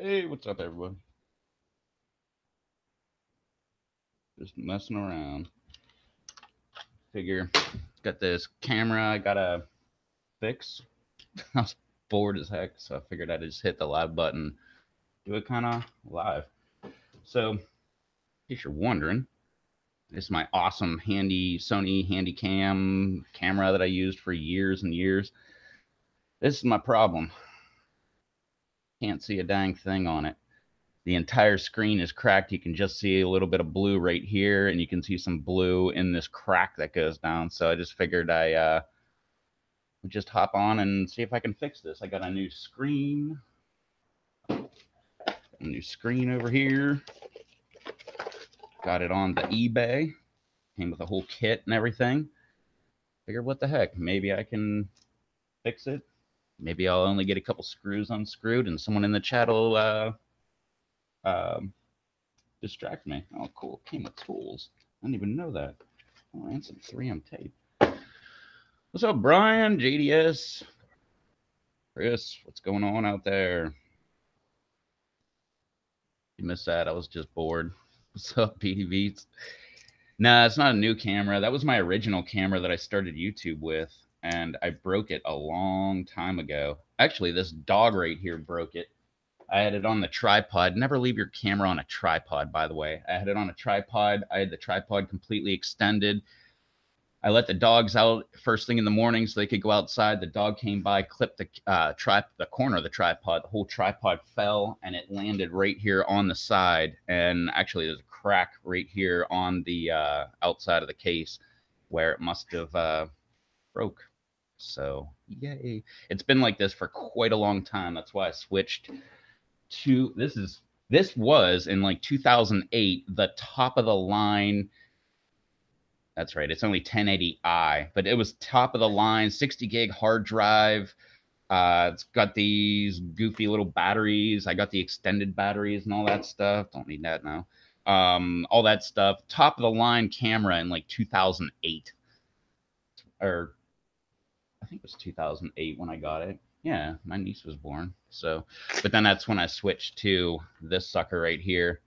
Hey, what's up, everyone? Just messing around. Figure, got this camera I gotta fix. I was bored as heck, so I figured I'd just hit the live button, do it kind of live. So, in case you're wondering, this is my awesome handy Sony Handycam camera that I used for years and years. This is my problem. Can't see a dang thing on it. The entire screen is cracked. You can just see a little bit of blue right here, and you can see some blue in this crack that goes down. So I just figured I would just hop on and see if I can fix this. I got a new screen over here. Got it on the eBay. Came with a whole kit and everything. Figured, what the heck? Maybe I can fix it. Maybe I'll only get a couple screws unscrewed, and someone in the chat will distract me. Oh, cool. Came with tools. I didn't even know that. Oh, and some 3M tape. What's up, Brian? JDS? Chris, what's going on out there? You missed that. I was just bored. What's up, PD Beats? Nah, it's not a new camera. That was my original camera that I started YouTube with, and I broke it a long time ago. Actually, this dog right here broke it. I had it on the tripod. Never leave your camera on a tripod, by the way. I had it on a tripod. I had the tripod completely extended. I let the dogs out first thing in the morning so they could go outside. The dog came by, clipped the corner of the tripod. The whole tripod fell, and it landed right here on the side. And actually, there's a crack right here on the outside of the case where it must have broke. So, yay. It's been like this for quite a long time. That's why I switched to this was in like 2008, the top of the line. That's right. It's only 1080i, but it was top of the line, 60 gig hard drive. It's got these goofy little batteries. I got the extended batteries and all that stuff. Don't need that now. All that stuff. Top of the line camera in like 2008, or I think it was 2008 when I got it. Yeah, my niece was born. So, but then that's when I switched to this sucker right here,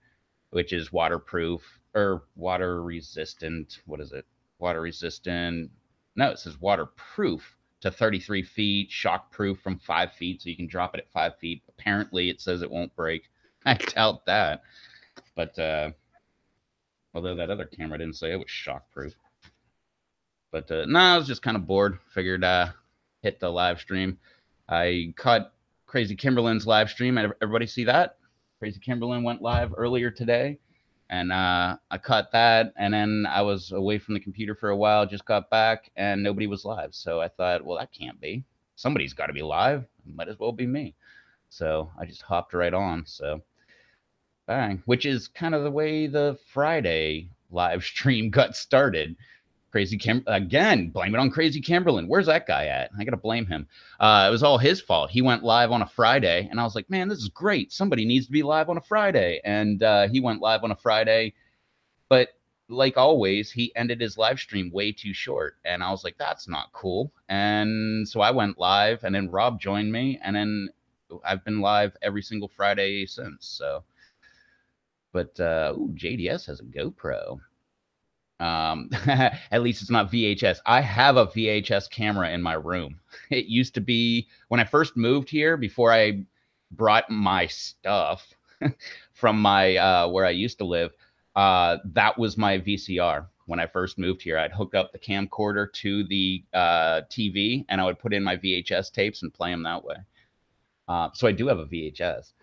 which is waterproof or water resistant. What is it? Water resistant. No, it says waterproof to 33 feet, shock proof from 5 feet. So you can drop it at 5 feet. Apparently, it says it won't break. I doubt that. But although that other camera didn't say it was shock proof. But no, I was just kind of bored. Figured hit the live stream. I caught Crazy Kimberlin's live stream. Everybody see that? Crazy Kimberlin went live earlier today, and I caught that. And then I was away from the computer for a while, just got back, and nobody was live. So I thought, well, that can't be. Somebody's got to be live. Might as well be me. So I just hopped right on. So bang, which is kind of the way the Friday live stream got started. Crazy Kim again, blame it on Crazy Kimberlin. Where's that guy at? I gotta blame him. It was all his fault. He went live on a Friday, and I was like, man, this is great. Somebody needs to be live on a Friday, and he went live on a Friday, but like always, he ended his live stream way too short, and I was like, that's not cool. And so I went live, and then Rob joined me, and then I've been live every single Friday since. So, but ooh, JDS has a GoPro. At least it's not VHS. I have a VHS camera in my room. It used to be when I first moved here, before I brought my stuff from my where I used to live. That was my VCR. When I first moved here, I'd hook up the camcorder to the TV, and I would put in my VHS tapes and play them that way. So I do have a VHS,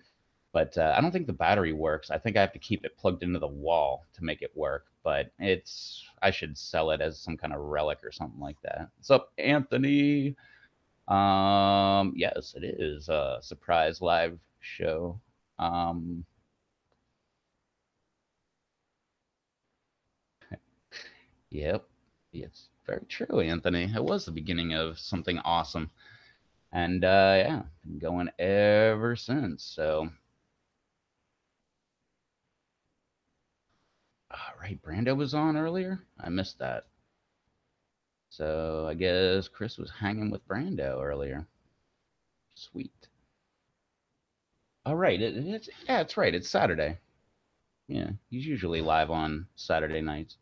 but I don't think the battery works. I think I have to keep it plugged into the wall to make it work. But I should sell it as some kind of relic or something like that. What's up, Anthony? Yes, it is a surprise live show. Yep, it's very true, Anthony. It was the beginning of something awesome, and yeah, been going ever since. So. All right, Brando was on earlier. I missed that. So I guess Chris was hanging with Brando earlier. Sweet. All right, it's yeah, it's right. It's Saturday. Yeah, he's usually live on Saturday nights,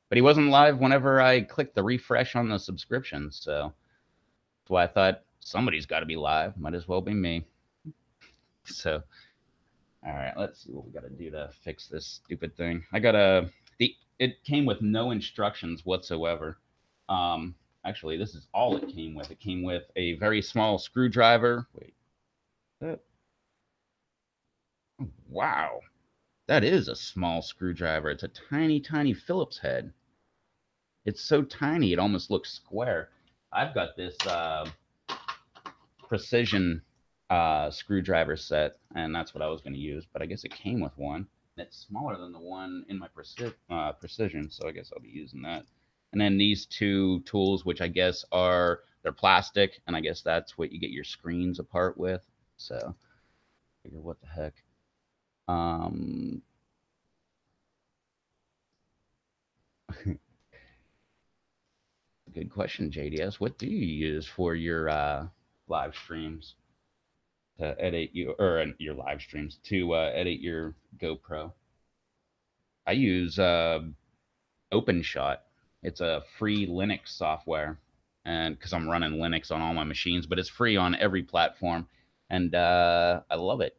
but he wasn't live whenever I clicked the refresh on the subscription. So that's why I thought somebody's got to be live. Might as well be me. So all right, let's see what we got to do to fix this stupid thing. I got a it came with no instructions whatsoever. Actually, this is all it came with. It came with a very small screwdriver. Wait, that, wow, that is a small screwdriver. It's a tiny, tiny Phillips head. It's so tiny, it almost looks square. I've got this precision screwdriver set, and that's what I was going to use. But I guess it came with one. It's smaller than the one in my precision, so I guess I'll be using that. And then these two tools, which I guess they're plastic, and I guess that's what you get your screens apart with. So, figure what the heck. Um, Good question, JDS. What do you use for your live streams to edit your live streams to edit your GoPro? I use OpenShot. It's a free Linux software, and because I'm running Linux on all my machines, but it's free on every platform, and I love it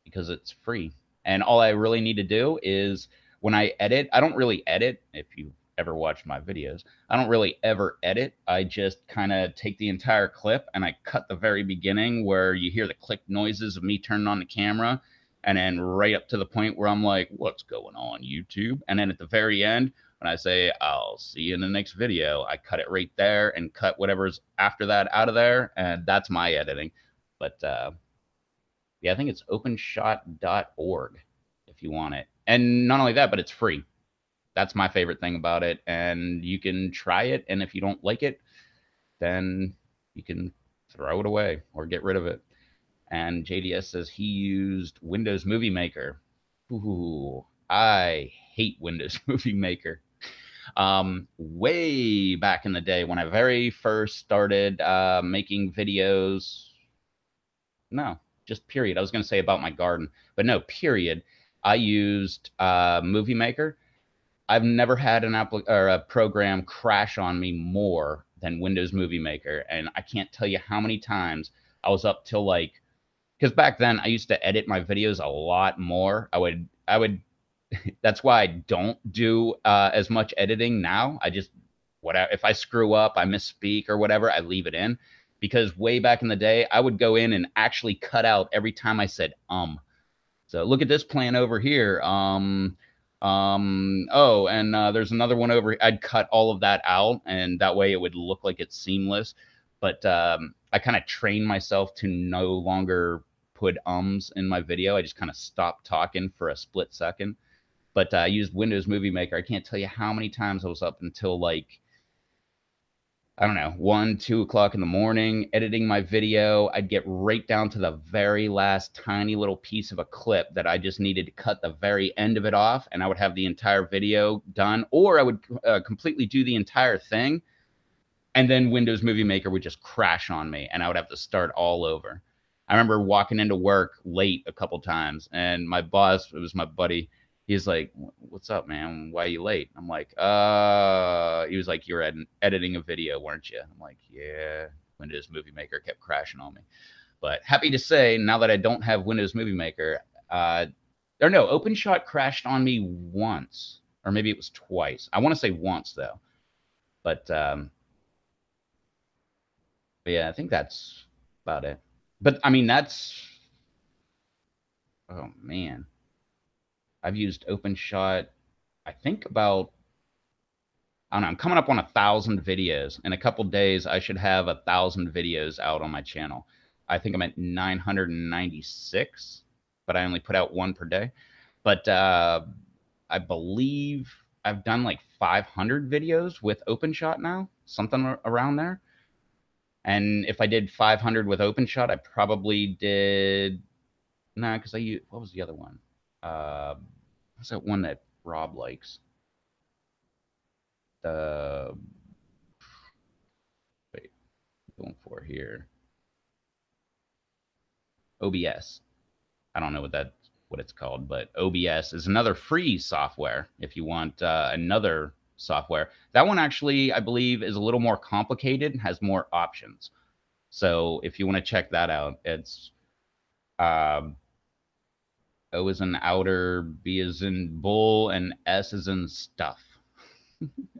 because it's free. And all I really need to do is when I edit, I don't really edit. If you ever watched my videos, I don't really ever edit. I just kind of take the entire clip and I cut the very beginning where you hear the click noises of me turning on the camera, and then right up to the point where I'm like, what's going on, YouTube? And then at the very end, when I say, I'll see you in the next video, I cut it right there and cut whatever's after that out of there. And that's my editing. But yeah, I think it's openshot.org if you want it. And not only that, but it's free. That's my favorite thing about it. And you can try it. And if you don't like it, then you can throw it away or get rid of it. And JDS says he used Windows Movie Maker. Ooh, I hate Windows Movie Maker. Way back in the day when I very first started making videos, no, just period. I was going to say about my garden, but no, period. I used Movie Maker. I've never had a program crash on me more than Windows Movie Maker, and I can't tell you how many times I was up till like, because back then I used to edit my videos a lot more. I would. That's why I don't do as much editing now. I just whatever, if I screw up, I misspeak or whatever, I leave it in. Because way back in the day, I would go in and actually cut out every time I said So look at this plan over here. Oh, and there's another one over. I'd cut all of that out, and that way it would look like it's seamless. But I kind of trained myself to no longer put ums in my video. I just kind of stopped talking for a split second. But I used Windows Movie Maker. I can't tell you how many times I was up until like, I don't know, 1, 2 o'clock in the morning, editing my video. I'd get right down to the very last tiny little piece of a clip that I just needed to cut the very end of it off, and I would have the entire video done, or I would completely do the entire thing, and then Windows Movie Maker would just crash on me, and I would have to start all over. I remember walking into work late a couple times, and my boss, it was my buddy, he's like, "What's up, man? Why are you late?" I'm like, he was like, "You were editing a video, weren't you?" I'm like, "Yeah." Windows Movie Maker kept crashing on me. But happy to say, now that I don't have Windows Movie Maker, or no, OpenShot crashed on me once, or maybe it was twice. I want to say once though. But yeah, I think that's about it. But I mean, oh man, I've used OpenShot. I think about, I don't know, I'm coming up on 1,000 videos. In a couple days, I should have 1,000 videos out on my channel. I think I'm at 996, but I only put out one per day. But I believe I've done like 500 videos with OpenShot now, something around there. And if I did 500 with OpenShot, I probably did, nah, because I used, what was the other one? What's that one that Rob likes? The wait, going for here. OBS. I don't know what it's called, but OBS is another free software if you want another software. That one actually, I believe, is a little more complicated and has more options. So if you want to check that out, it's um, O is in outer, B is in bull, and S is in stuff.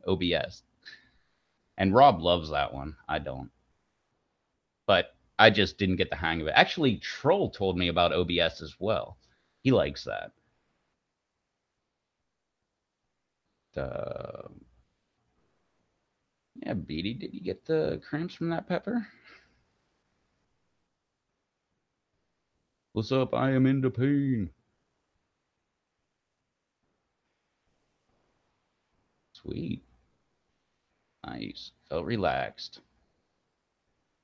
OBS. And Rob loves that one. I don't. But I just didn't get the hang of it. Actually, Troll told me about OBS as well. He likes that. Uh, yeah, Beatty, did you get the cramps from that pepper? What's up? I am in the pain. Sweet. Nice. Felt relaxed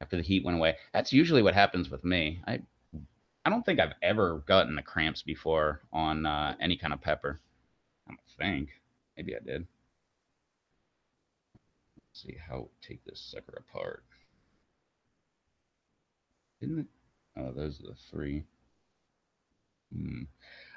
after the heat went away. That's usually what happens with me. I don't think I've ever gotten the cramps before on any kind of pepper. I don't think. Maybe I did. Let's see how take this sucker apart. Didn't it? Oh, those are the three.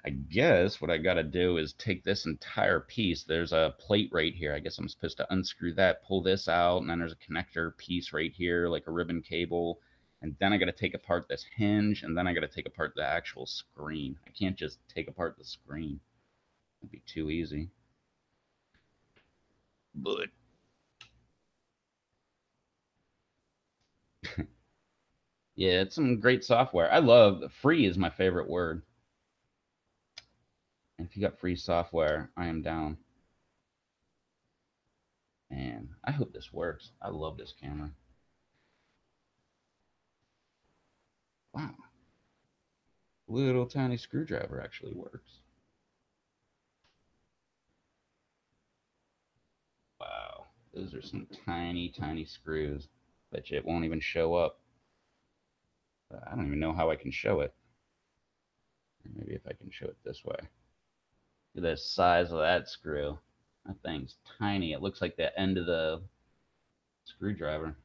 I guess what I got to do is take this entire piece. There's a plate right here. I guess I'm supposed to unscrew that, pull this out, and then there's a connector piece right here, like a ribbon cable. And then I got to take apart this hinge, and then I got to take apart the actual screen. I can't just take apart the screen. It'd be too easy. But yeah, it's some great software. I love free is my favorite word. And if you got free software, I am down. And I hope this works. I love this camera. Wow. Little tiny screwdriver actually works. Wow. Those are some tiny, tiny screws. Bet you it won't even show up. I don't even know how I can show it. Maybe if I can show it this way. Look at the size of that screw. That thing's tiny. It looks like the end of the screwdriver.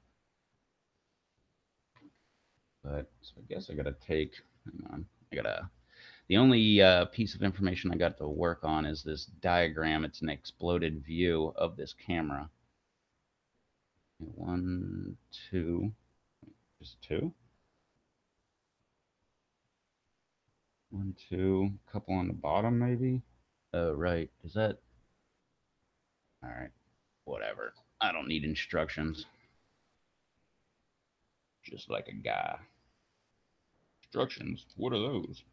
But so I guess I gotta take. Hang on. The only piece of information I got to work on is this diagram. It's an exploded view of this camera. One, two, just two. One, two, a couple on the bottom, maybe. Oh, right. Is that? All right. Whatever. I don't need instructions. Just like a guy. Instructions? What are those?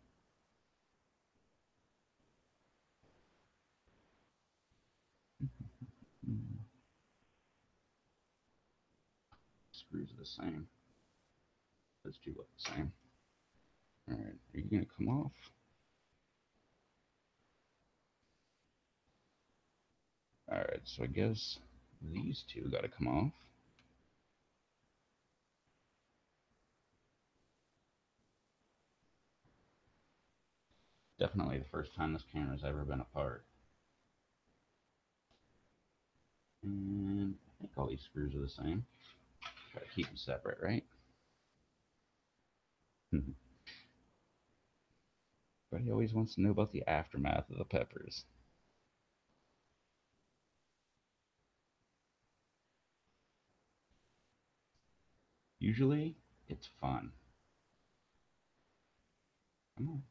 Screws are the same. Those two look the same. All right. Are you going to come off? All right. So I guess these two got to come off. Definitely the first time this camera's ever been apart. And I think all these screws are the same. Try to keep them separate, right? But he always wants to know about the aftermath of the peppers. Usually, it's fun. Come on.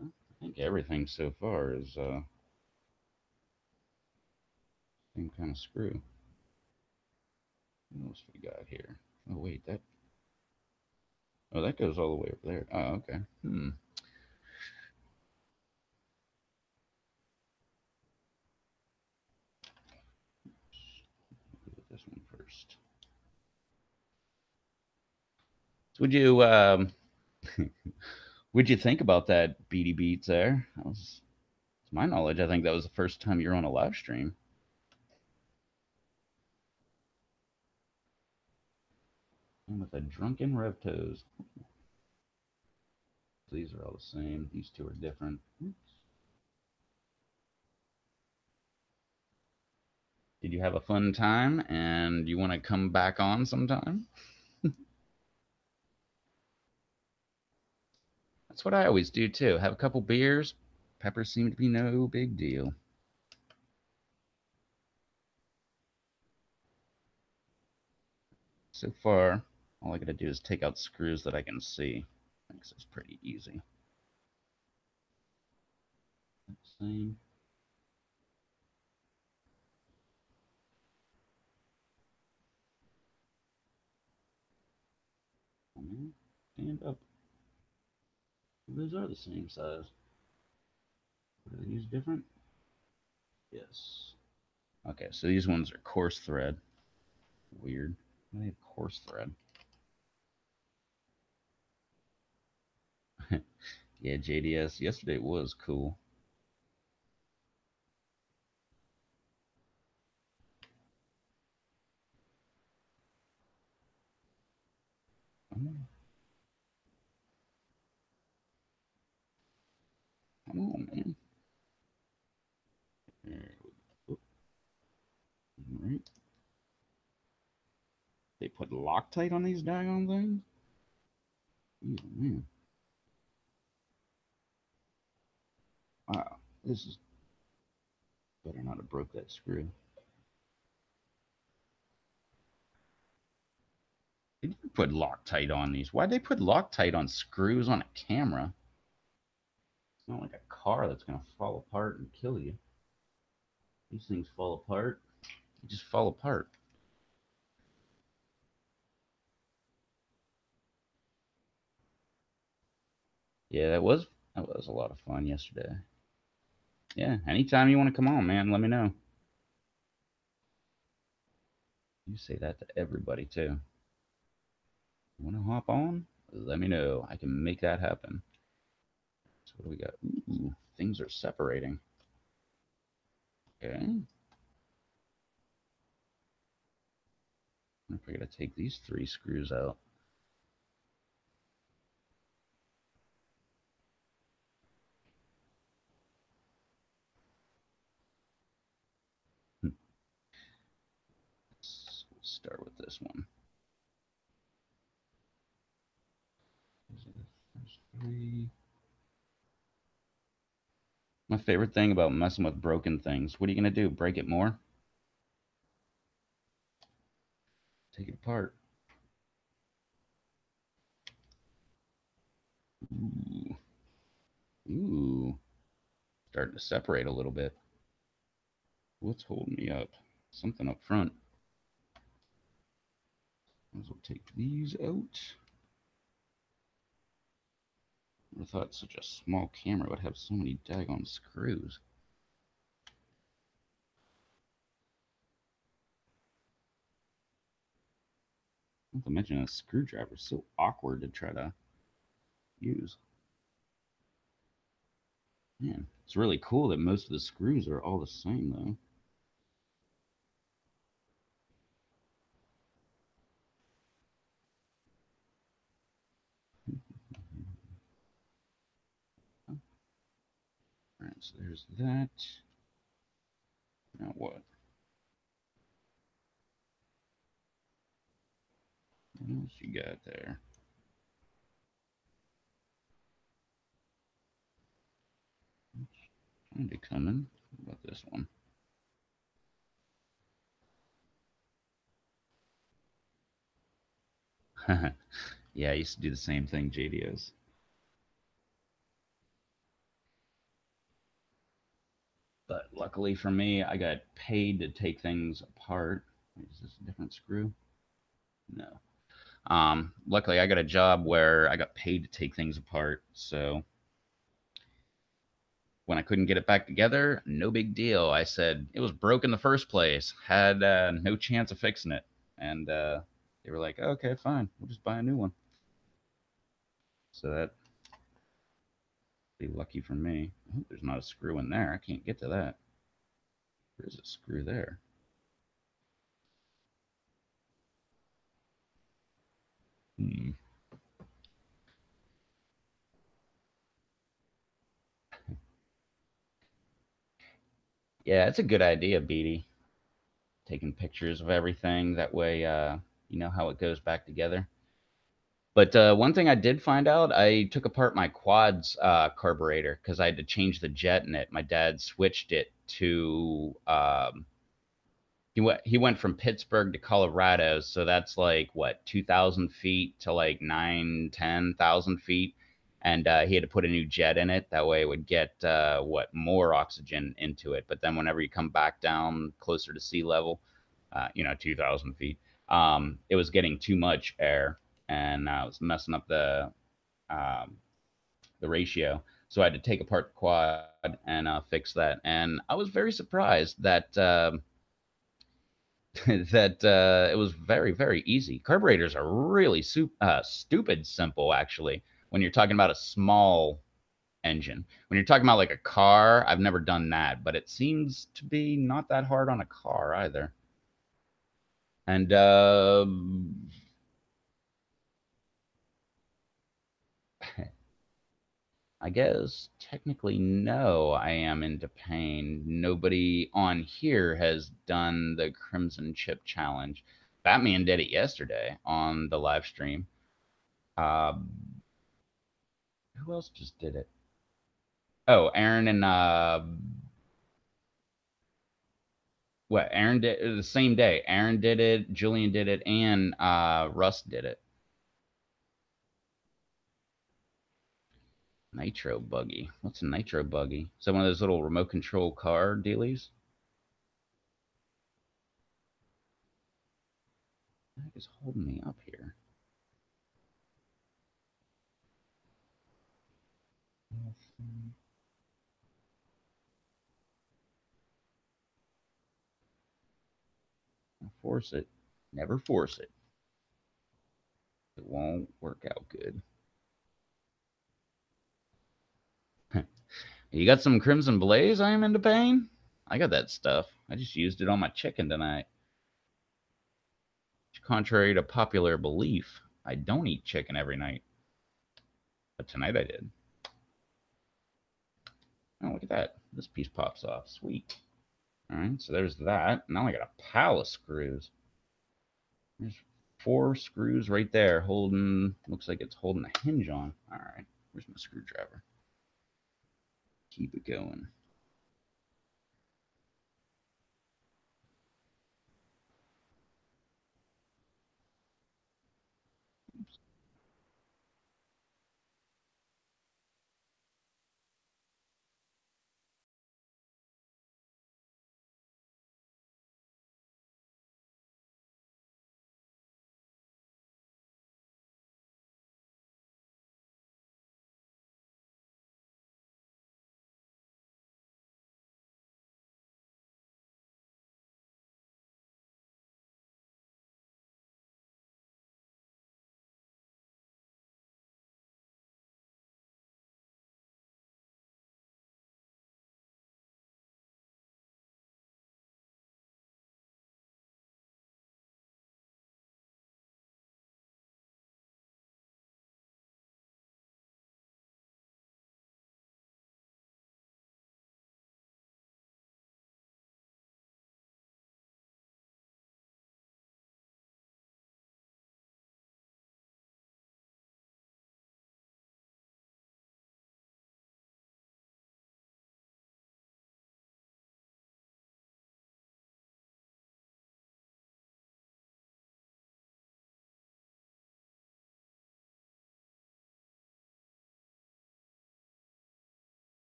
I think everything so far is same kind of screw. What else we got here? Oh wait, that. Oh, that goes all the way over there. Oh, okay. Do this one first. So would you think about that Beady Beats there? That was, to my knowledge, I think that was the first time you were on a live stream. And with a drunken rev toes. These are all the same. These two are different. Did you have a fun time and you want to come back on sometime? That's what I always do too. Have a couple beers. Peppers seem to be no big deal. So far, all I gotta do is take out screws that I can see. Makes this pretty easy. Same. Stand up. Those are the same size. Are these different? Yes. Okay, so these ones are coarse thread. Weird. They have coarse thread. Yeah, JDS. Yesterday was cool. Come on, man. There we go. All right. They put Loctite on these daggone things? Jeez, man. Wow. This is better not have broke that screw. They did put Loctite on these. Why'd they put Loctite on screws on a camera? It's not like a car that's going to fall apart and kill you. These things fall apart. They just fall apart. Yeah, that was a lot of fun yesterday. Yeah, anytime you want to come on, man, let me know. You say that to everybody too. You want to hop on? Let me know. I can make that happen. So what do we got? Ooh, things are separating. Okay. If I gotta take these 3 screws out. Let's start with this one. These are the first 3. My favorite thing about messing with broken things. What are you gonna do? Break it more? Take it apart. Ooh. Ooh. Starting to separate a little bit. What's holding me up? Something up front. Might as well take these out. I thought such a small camera would have so many daggone screws. Not to mention a screwdriver is so awkward to try to use. Man, it's really cool that most of the screws are all the same though. Alright, so there's that. Now what? What else you got there? Trying to come in. What about this one? Yeah, I used to do the same thing, JDOs. But luckily for me, I got paid to take things apart. Is this a different screw? No. Luckily, I got a job where I got paid to take things apart. So when I couldn't get it back together, no big deal. I said it was broke in the first place, had no chance of fixing it. And they were like, okay, fine. We'll just buy a new one. So that be lucky for me. I hope there's not a screw in there. I can't get to that. There's a screw there. Hmm. Yeah, it's a good idea, Beatty. Taking pictures of everything. That way, you know how it goes back together. But one thing I did find out, I took apart my quad's carburetor because I had to change the jet in it. My dad switched it to he went from Pittsburgh to Colorado, so that's like what 2,000 feet to like 9, 10,000 feet, and he had to put a new jet in it. That way, it would get more oxygen into it. But then, whenever you come back down closer to sea level, 2,000 feet, it was getting too much air, and it was messing up um, the ratio. So I had to take apart the quad and fix that. And I was very surprised that that it was very, very easy. Carburetors are really stupid simple, actually, when you're talking about a small engine. When you're talking about like a car, I've never done that, but it seems to be not that hard on a car either. And I guess technically, no, I am into pain. Nobody on here has done the Crimson Chip Challenge. Batman did it yesterday on the live stream. Who else just did it? Oh, Aaron and what? Aaron did the same day. Aaron did it, Julian did it, and Russ did it. Nitro buggy. What's a nitro buggy? Is that one of those little remote control car dealies? What the heck is holding me up here? Force it. Never force it. It won't work out good. You got some Crimson Blaze? I am into pain. I got that stuff. I just used it on my chicken tonight. Contrary to popular belief, I don't eat chicken every night. But tonight I did. Oh, look at that. This piece pops off. Sweet. All right, so there's that. Now I got a pile of screws. There's 4 screws right there holding, looks like it's holding a hinge on. All right, where's my screwdriver? Keep it going.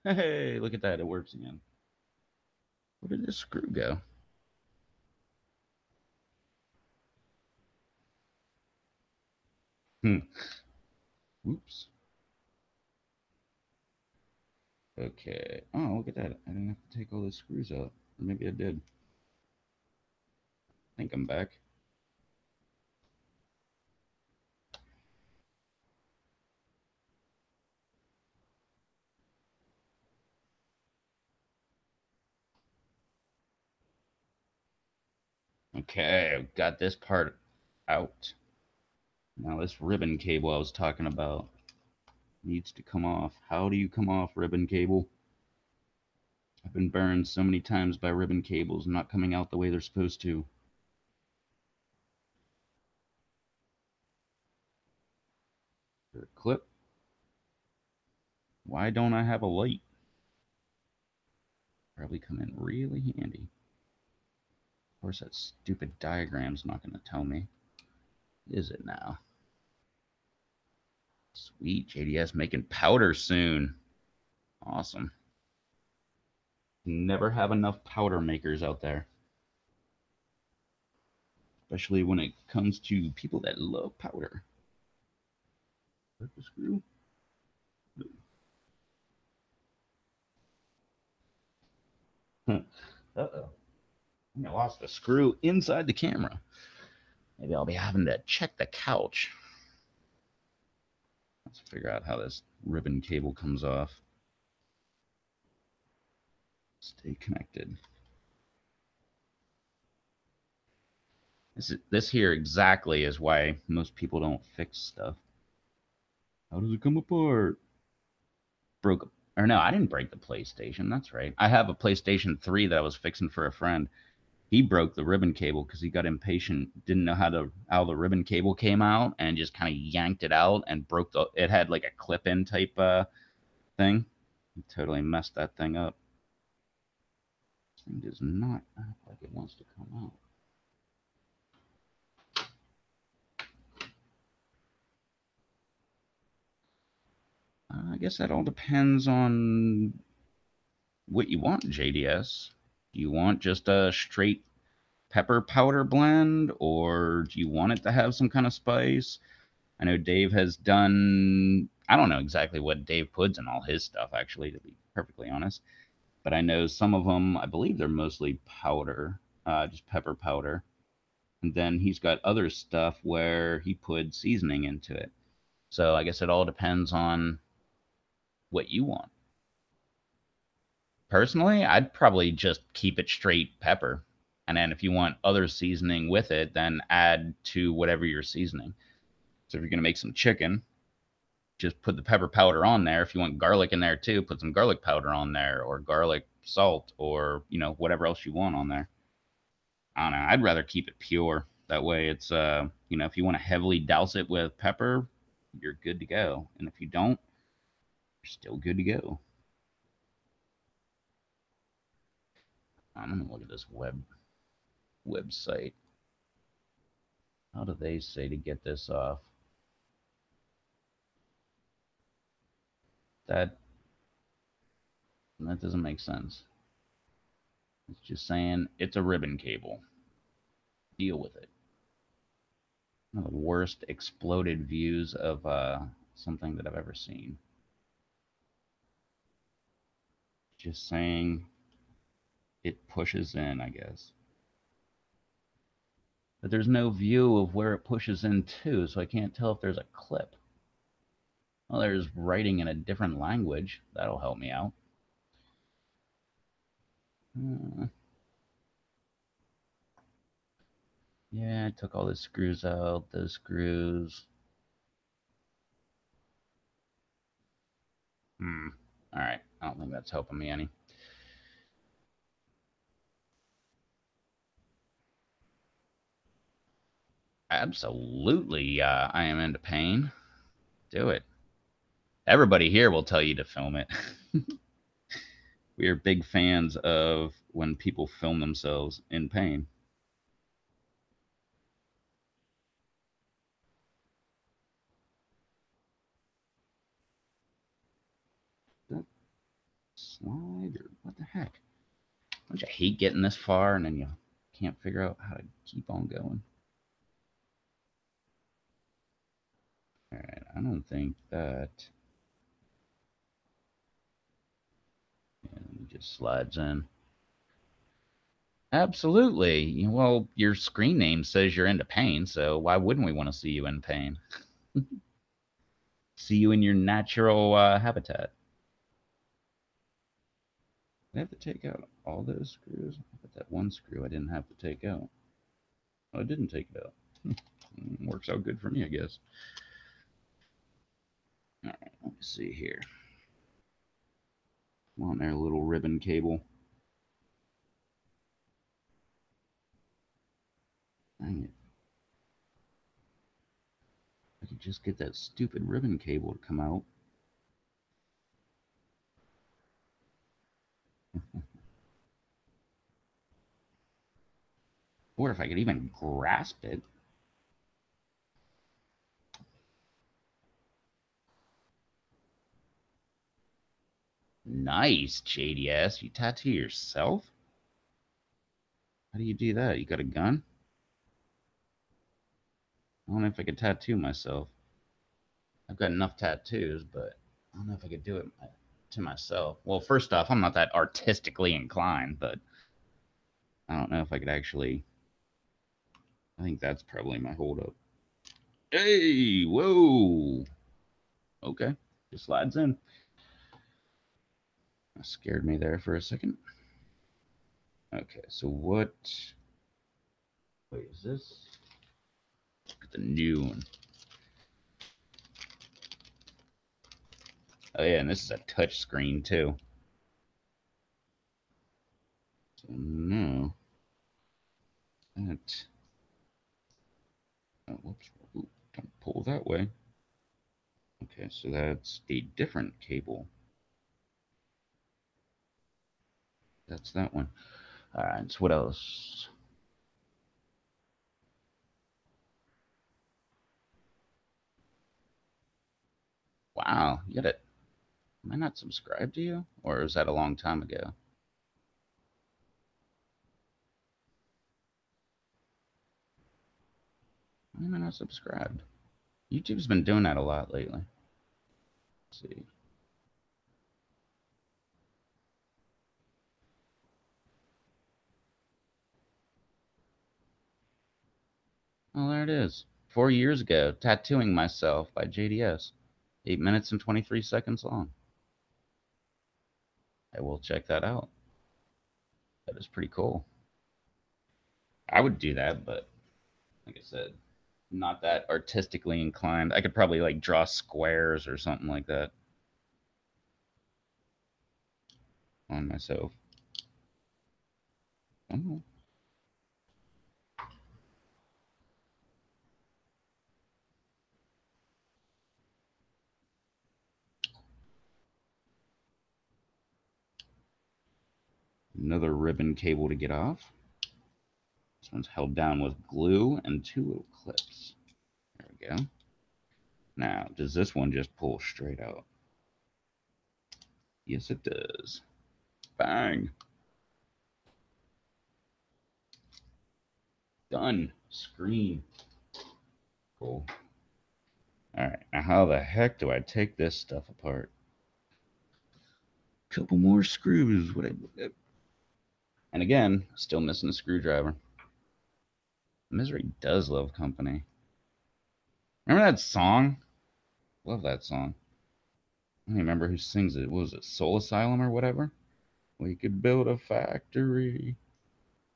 Hey, look at that. It works again. Where did this screw go? Hmm. Oops. Okay. Oh, look at that. I didn't have to take all those screws out. Or maybe I did. I think I'm back. Okay, I've got this part out. Now this ribbon cable I was talking about needs to come off. How do you come off ribbon cable? I've been burned so many times by ribbon cables not coming out the way they're supposed to. Is there a clip? Why don't I have a light? Probably come in really handy. Of course, that stupid diagram's not going to tell me. Is it now? Sweet, JDS making powder soon. Awesome. Never have enough powder makers out there. Especially when it comes to people that love powder. Hurt the screw? Uh-oh. I lost the screw inside the camera. Maybe I'll be having to check the couch. Let's figure out how this ribbon cable comes off. Stay connected. This here exactly is why most people don't fix stuff. How does it come apart? Broke, or no, I didn't break the PlayStation. That's right. I have a PlayStation 3 that I was fixing for a friend. He broke the ribbon cable because he got impatient, didn't know how the ribbon cable came out, and just kind of yanked it out and broke the. It had like a clip-in type thing. He totally messed that thing up. This thing does not act like it wants to come out. I guess that all depends on what you want, JDS. Do you want just a straight pepper powder blend, or do you want it to have some kind of spice? I know Dave has done. I don't know exactly what Dave puts in all his stuff, actually, to be perfectly honest. But I know some of them. I believe they're mostly powder, just pepper powder. And then he's got other stuff where he put seasoning into it. So I guess it all depends on what you want. Personally, I'd probably just keep it straight pepper. And then if you want other seasoning with it, then add to whatever you're seasoning. So if you're going to make some chicken, just put the pepper powder on there. If you want garlic in there too, put some garlic powder on there, or garlic salt, or whatever else you want on there. I don't know. I'd rather keep it pure. That way it's if you want to heavily douse it with pepper, you're good to go. And if you don't, you're still good to go. I'm gonna look at this website. How do they say to get this off? That that doesn't make sense. It's just saying it's a ribbon cable. Deal with it. One of the worst exploded views of something that I've ever seen. Just saying it pushes in, I guess. But there's no view of where it pushes into, so I can't tell if there's a clip. Well, there's writing in a different language. That'll help me out. Yeah, I took all the screws out, those screws. All right, I don't think that's helping me any. Absolutely, I am into pain. Do it. Everybody here will tell you to film it. We are big fans of when people film themselves in pain. slide, or what the heck? Don't you hate getting this far and then you can't figure out how to keep on going? All right, I don't think that. Yeah, it just slides in. Absolutely. Well, your screen name says you're into pain, so why wouldn't we want to see you in pain? See you in your natural habitat. I have to take out all those screws. But that one screw I didn't have to take out. Oh, I didn't take it out. Works out good for me, I guess. All right, let me see here. Come on there, little ribbon cable. Dang it. I could just get that stupid ribbon cable to come out. Or if I could even grasp it. Nice, JDS. You tattoo yourself? How do you do that? You got a gun? I don't know if I could tattoo myself. I've got enough tattoos, but I don't know if I could do it to myself. Well, first off, I'm not that artistically inclined, but I don't know if I could actually. I think that's probably my holdup. Hey, whoa. Okay, just slides in. That scared me there for a second. Okay, so what? Wait, is this? Look at the new one. Oh yeah, and this is a touch screen too. So no. That. Oh, whoops. Ooh, don't pull that way. Okay, so that's a different cable. That's that one. All right, so what else? Wow, you got it. Am I not subscribed to you? Or is that a long time ago? Why am I not subscribed? YouTube's been doing that a lot lately. Let's see. Oh, there it is. 4 years ago, Tattooing Myself by JDS. 8 minutes and 23 seconds long. I will check that out. That is pretty cool. I would do that, but like I said, not that artistically inclined. I could probably like draw squares or something like that on myself. Oh. Another ribbon cable to get off. This one's held down with glue and 2 little clips. There we go. Now, does this one just pull straight out? Yes, it does. Bang. Done. Screen. Cool. Alright, now how the heck do I take this stuff apart? Couple more screws. And again, still missing a screwdriver. Misery does love company. Remember that song? Love that song. I don't remember who sings it. What was it? Soul Asylum or whatever? We could build a factory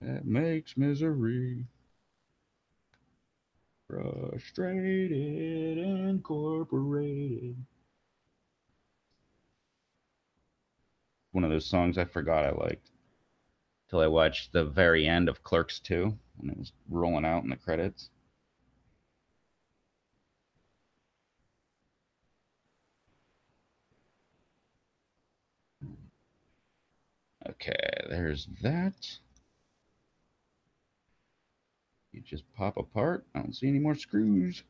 that makes misery. Frustrated Incorporated. One of those songs I forgot I liked. Till I watched the very end of Clerks 2 when it was rolling out in the credits. Okay, there's that. You just pop apart. I don't see any more screws.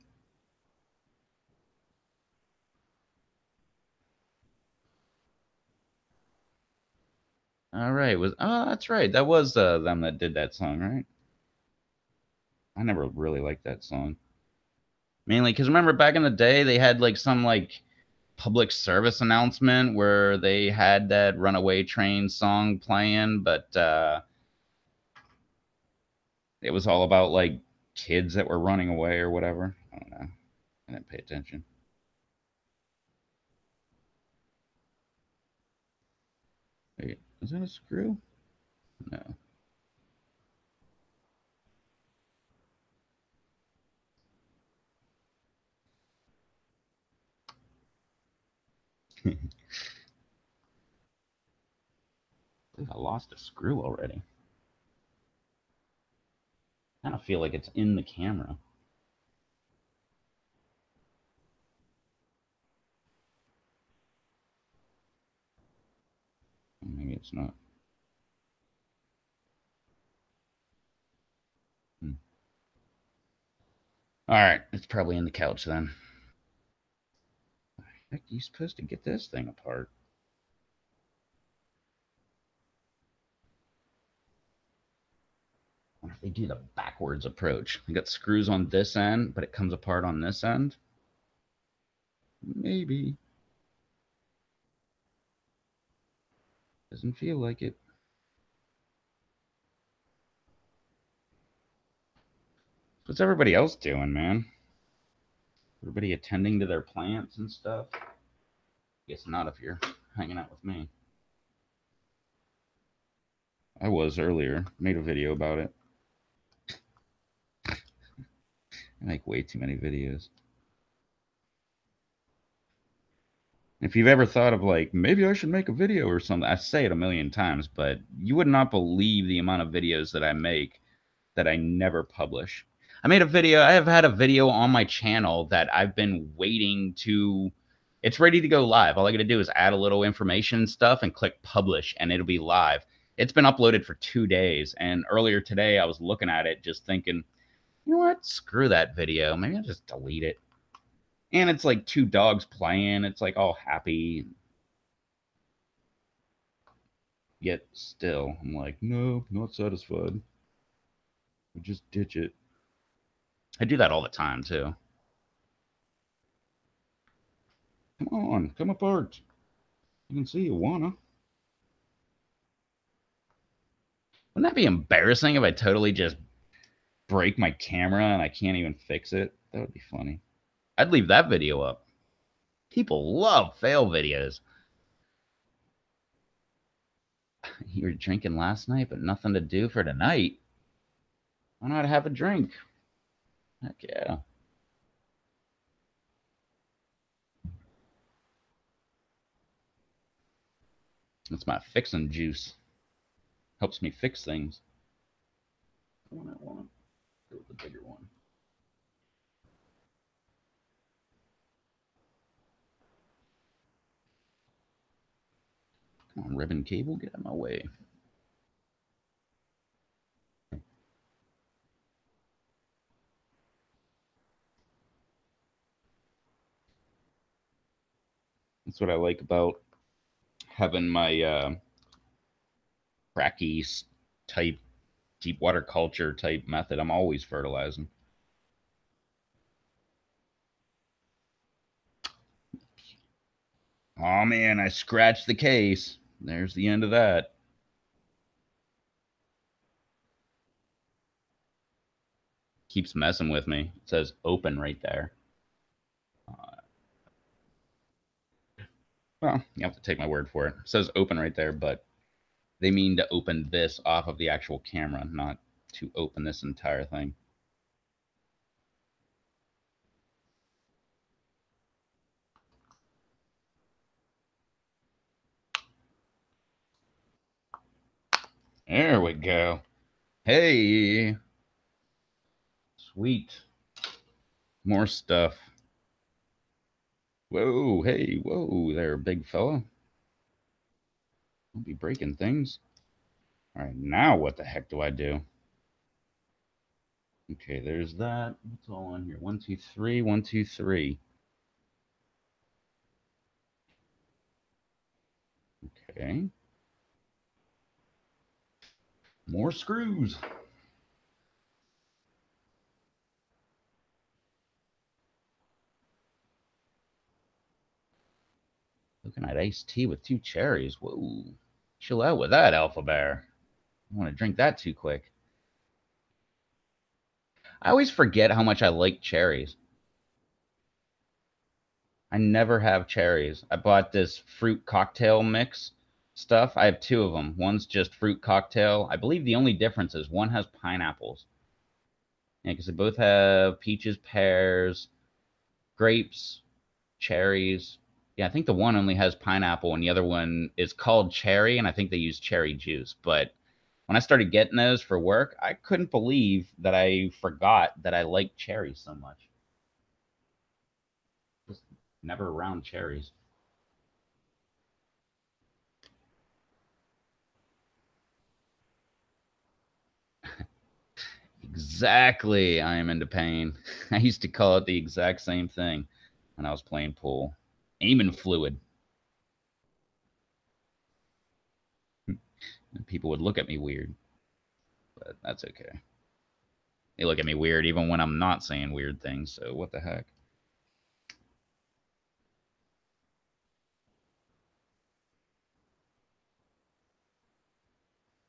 All right. That's right. That was them that did that song, right? I never really liked that song. Mainly because remember back in the day they had like some like public service announcement where they had that Runaway Train song playing, but it was all about like kids that were running away or whatever. I don't know. I didn't pay attention. Wait, is that a screw? No. I think I lost a screw already. I kind of feel like it's in the camera. Maybe it's not. Hmm. All right, it's probably in the couch then. How the heck are you supposed to get this thing apart? I wonder if they do the backwards approach. You got screws on this end, but it comes apart on this end. Maybe. Doesn't feel like it. What's everybody else doing, man? Everybody attending to their plants and stuff? Guess not if you're hanging out with me. I was earlier. Made a video about it. I make way too many videos. If you've ever thought of like, maybe I should make a video or something, I say it a million times, but you would not believe the amount of videos that I make that I never publish. I have had a video on my channel that I've been waiting to, it's ready to go live. All I got to do is add a little information and stuff and click publish and it'll be live. It's been uploaded for 2 days. And earlier today, I was looking at it just thinking, you know what? Screw that video. Maybe I'll just delete it. And it's like two dogs playing. It's like all happy. Yet still, I'm like, no, not satisfied. I just ditch it. I do that all the time too. Come on, come apart. You can see you wanna. Wouldn't that be embarrassing if I totally just break my camera and I can't even fix it? That would be funny. I'd leave that video up. People love fail videos. You were drinking last night, but nothing to do for tonight. Why not have a drink? Heck yeah. It's my fixing juice. Helps me fix things. The one I want. Go with the bigger one. Come on, ribbon cable, get out of my way. That's what I like about having my cracky type deep water culture type method. I'm always fertilizing. Oh man, I scratched the case. There's the end of that. Keeps messing with me. It says open right there. Well, you have to take my word for it. It says open right there, but they mean to open this off of the actual camera, not to open this entire thing. There we go. Hey, sweet. More stuff. Whoa, hey, whoa there, big fella. Don't be breaking things. All right, now what the heck do I do? Okay, there's that. What's all on here? 1, 2, 3, 1, 2, 3. Okay. More screws. Looking at iced tea with 2 cherries. Whoa. Chill out with that, Alpha Bear. I want to drink that too quick. I always forget how much I like cherries. I never have cherries. I bought this fruit cocktail mix stuff. I have 2 of them. One's just fruit cocktail. I believe the only difference is one has pineapples. Yeah, because they both have peaches, pears, grapes, cherries. Yeah, I think the one only has pineapple and the other one is called cherry, and I think they use cherry juice. But when I started getting those for work, I couldn't believe that I forgot that I like cherries so much. Just never around cherries. Exactly, I am into pain. I used to call it the exact same thing when I was playing pool. Aiming fluid. And people would look at me weird, but that's okay. They look at me weird even when I'm not saying weird things, so what the heck?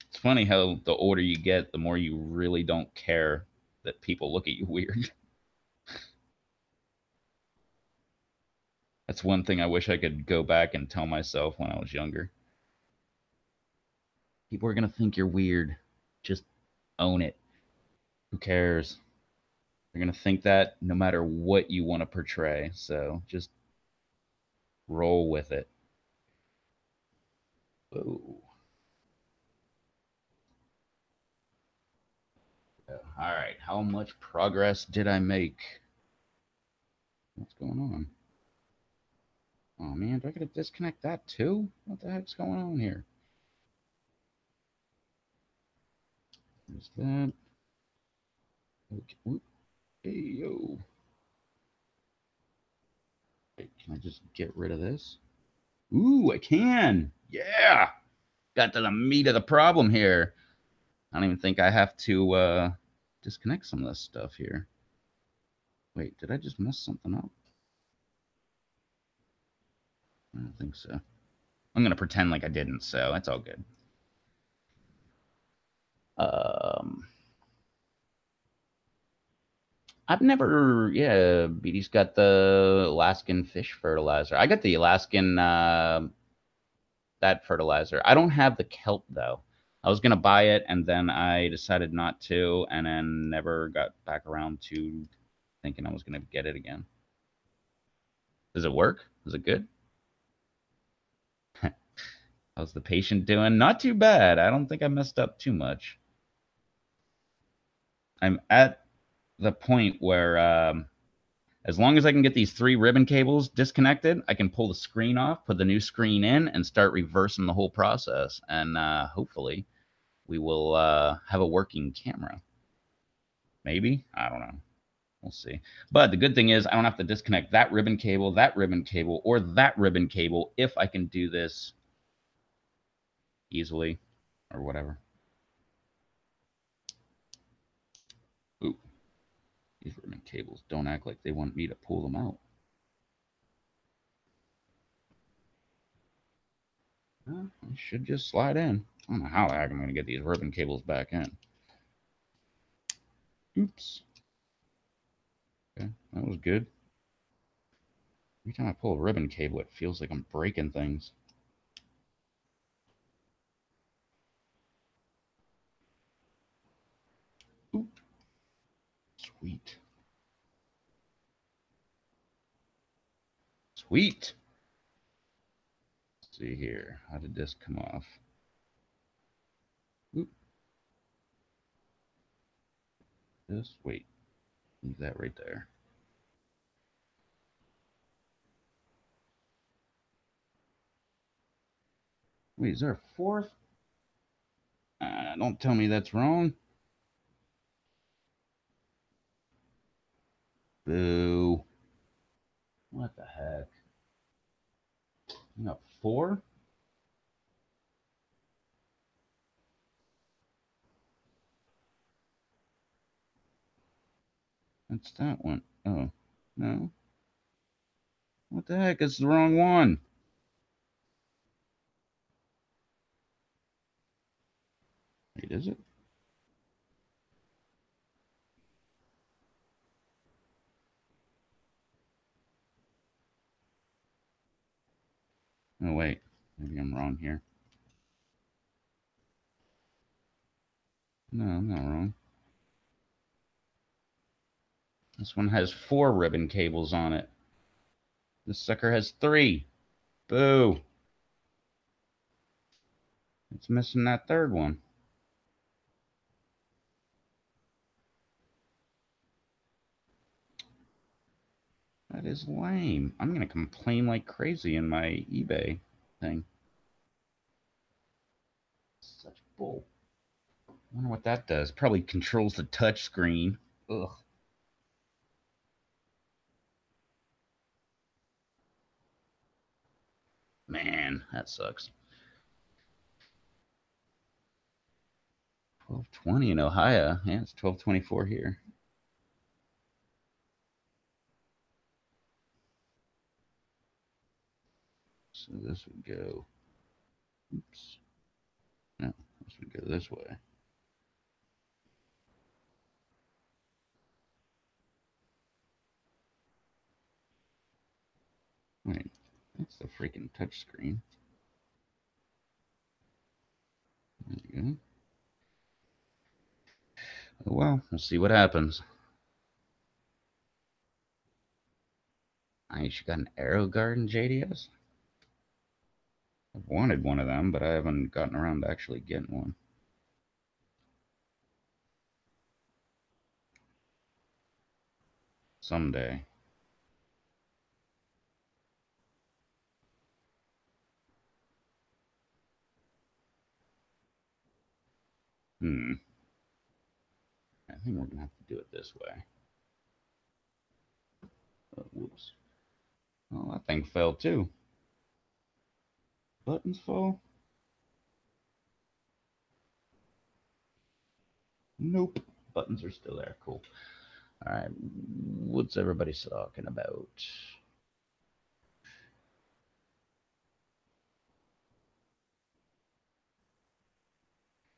It's funny how the older you get, the more you really don't care that people look at you weird. That's one thing I wish I could go back and tell myself when I was younger. People are going to think you're weird. Just own it. Who cares? They're going to think that no matter what you want to portray. So just roll with it. Whoa. All right. How much progress did I make? What's going on? Oh, man. Do I got to disconnect that too? What the heck's going on here? There's that. Okay. Hey, yo. Wait, can I just get rid of this? Ooh, I can. Yeah. Got to the meat of the problem here. I don't even think I have to disconnect some of this stuff here. Wait, did I just mess something up? I don't think so. I'm going to pretend like I didn't, so that's all good. Um, I've never, yeah, BD's got the Alaskan fish fertilizer. I got the Alaskan, that fertilizer. I don't have the kelp, though. I was going to buy it, and then I decided not to, and then never got back around to thinking I was going to get it again. Does it work? Is it good? How's the patient doing? Not too bad. I don't think I messed up too much. I'm at the point where, as long as I can get these 3 ribbon cables disconnected, I can pull the screen off, put the new screen in, and start reversing the whole process. And hopefully, we will have a working camera. Maybe? I don't know. We'll see. But the good thing is, I don't have to disconnect that ribbon cable, or that ribbon cable if I can do this easily or whatever. Ooh, these ribbon cables don't act like they want me to pull them out. I should just slide in. I don't know how the heck I'm going to get these ribbon cables back in. Oops. Okay, that was good. Every time I pull a ribbon cable, it feels like I'm breaking things. Oop. Sweet. Sweet. Let's see here. How did this come off? Oop. This, wait. Leave that right there. Wait, is there a 4th? Don't tell me that's wrong. Boo. What the heck? You got 4? That's that one. Oh, no. What the heck? It's the wrong one. Wait, is it? Oh, wait. Maybe I'm wrong here. No, I'm not wrong. This one has 4 ribbon cables on it. This sucker has 3. Boo. It's missing that third one. That is lame. I'm going to complain like crazy in my eBay thing. Such bull. I wonder what that does. Probably controls the touch screen. Ugh. Man, that sucks. 1220 in Ohio. Yeah, it's 1224 here. So this would go. Oops. No, this would go this way. Wait, that's the freaking touch screen. There you go. Oh, well, we'll see what happens. Nice, you got an Arrow Garden JDS? I've wanted one of them, but I haven't gotten around to actually getting one. Someday. I think we're gonna have to do it this way. Oh, whoops. Oh, that thing fell too. Buttons fall? Nope. Buttons are still there. Cool. All right. What's everybody talking about?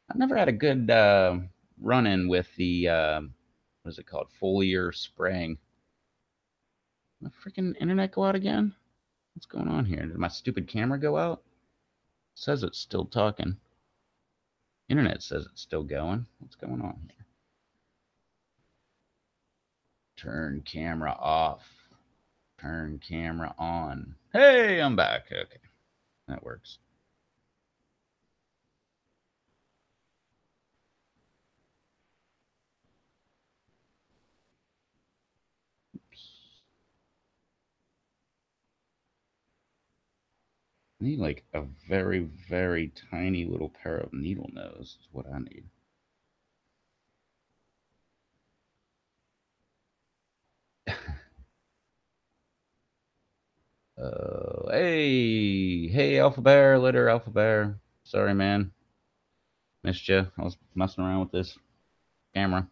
I've never had a good run-in with the what is it called? Foliar spraying. My freaking internet go out again? What's going on here? Did my stupid camera go out? It says it's still talking. Internet says it's still going. What's going on here? Turn camera off. Turn camera on. Hey, I'm back. Okay, that works. I need like a very, very tiny little pair of needle nose is what I need. Hey, Alpha Bear, litter, Alpha Bear. Sorry, man. Missed you. I was messing around with this camera.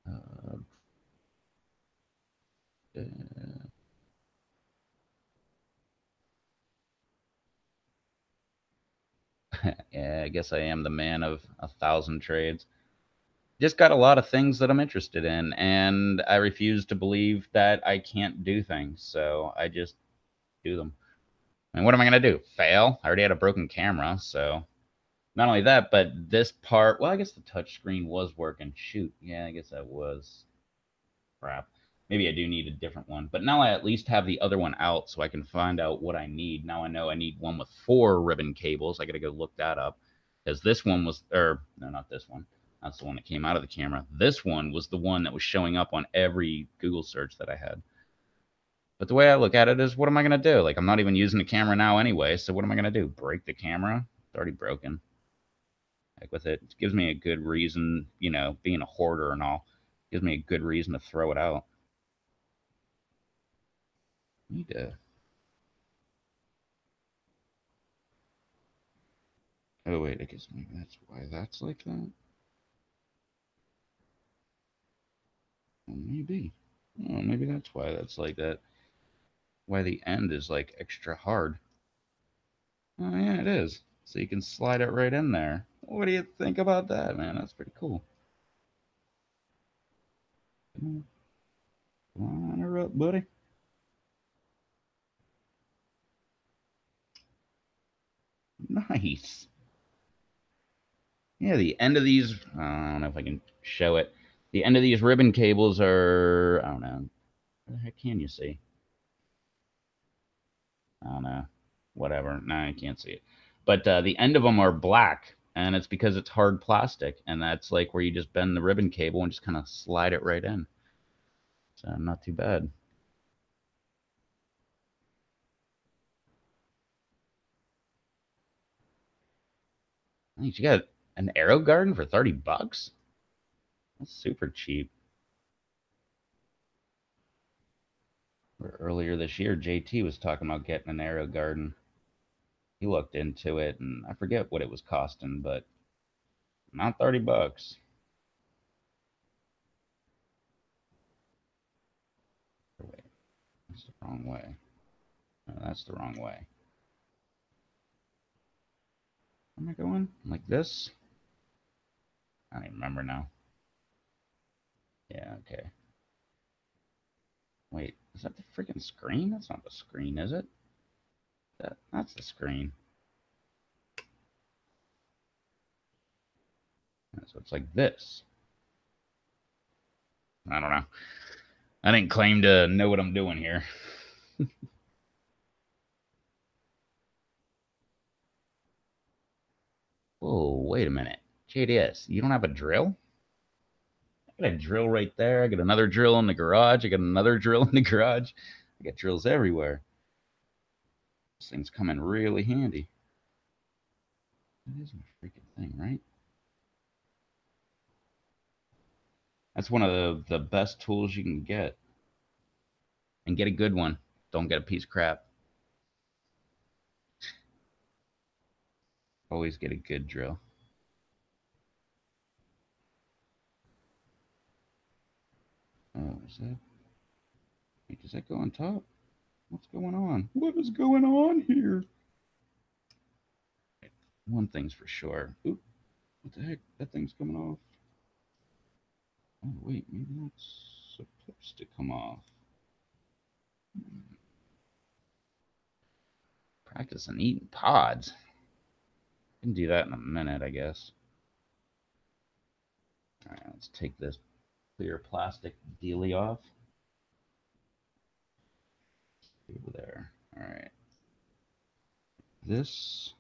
Uh, yeah, I guess I am the man of 1,000 trades. Just got a lot of things that I'm interested in, and I refuse to believe that I can't do things, so I just do them. And what am I going to do? Fail? I already had a broken camera, so not only that, but this part, well, I guess the touch screen was working. Shoot. Yeah, I guess that was crap. Maybe I do need a different one. But now I at least have the other one out so I can find out what I need. Now I know I need one with 4 ribbon cables. I got to go look that up. Because this one was, or no, not this one. That's the one that came out of the camera. This one was the one that was showing up on every Google search that I had. But the way I look at it is, what am I going to do? Like, I'm not even using the camera now anyway, so what am I going to do? Break the camera? It's already broken. Like with it, it gives me a good reason, you know, being a hoarder and all, gives me a good reason to throw it out. Need to. Oh wait, I guess maybe that's why that's like that. maybe. Oh, maybe that's why that's like that. Why the end is like extra hard. Oh, yeah, it is. So you can slide it right in there. What do you think about that, man? That's pretty cool. Come on, her up, buddy. Nice. Yeah, the end of these, I don't know if I can show it. The end of these ribbon cables are, I don't know. What the heck can you see? I don't know. Whatever. No, I can't see it. But the end of them are black, and it's because it's hard plastic, and that's like where you just bend the ribbon cable and just kind of slide it right in. So not too bad. Nice. You got an Arrow Garden for 30 bucks? That's super cheap. Earlier this year, JT was talking about getting an Arrow Garden. He looked into it, and I forget what it was costing, but not 30 bucks. Wait, that's the wrong way. No, that's the wrong way. Where am I going? Like this? I don't even remember now. Yeah, okay. Wait, is that the freaking screen? That's not the screen, is it? That's the screen. So it's like this. I don't know. I didn't claim to know what I'm doing here. Whoa, wait a minute. JDS, you don't have a drill? I got a drill right there. I got another drill in the garage. I got another drill in the garage. I got drills everywhere. This thing's coming really handy. That is my freaking thing, right? That's one of the best tools you can get. And get a good one. Don't get a piece of crap. Always get a good drill. Oh, is that? Wait, does that go on top? What's going on? What is going on here? One thing's for sure. Oop, what the heck? That thing's coming off. Oh, wait, maybe that's supposed to come off. Practicing eating pods. Can do that in a minute, I guess. All right, let's take this clear plastic dealy off. Over there. All right. This.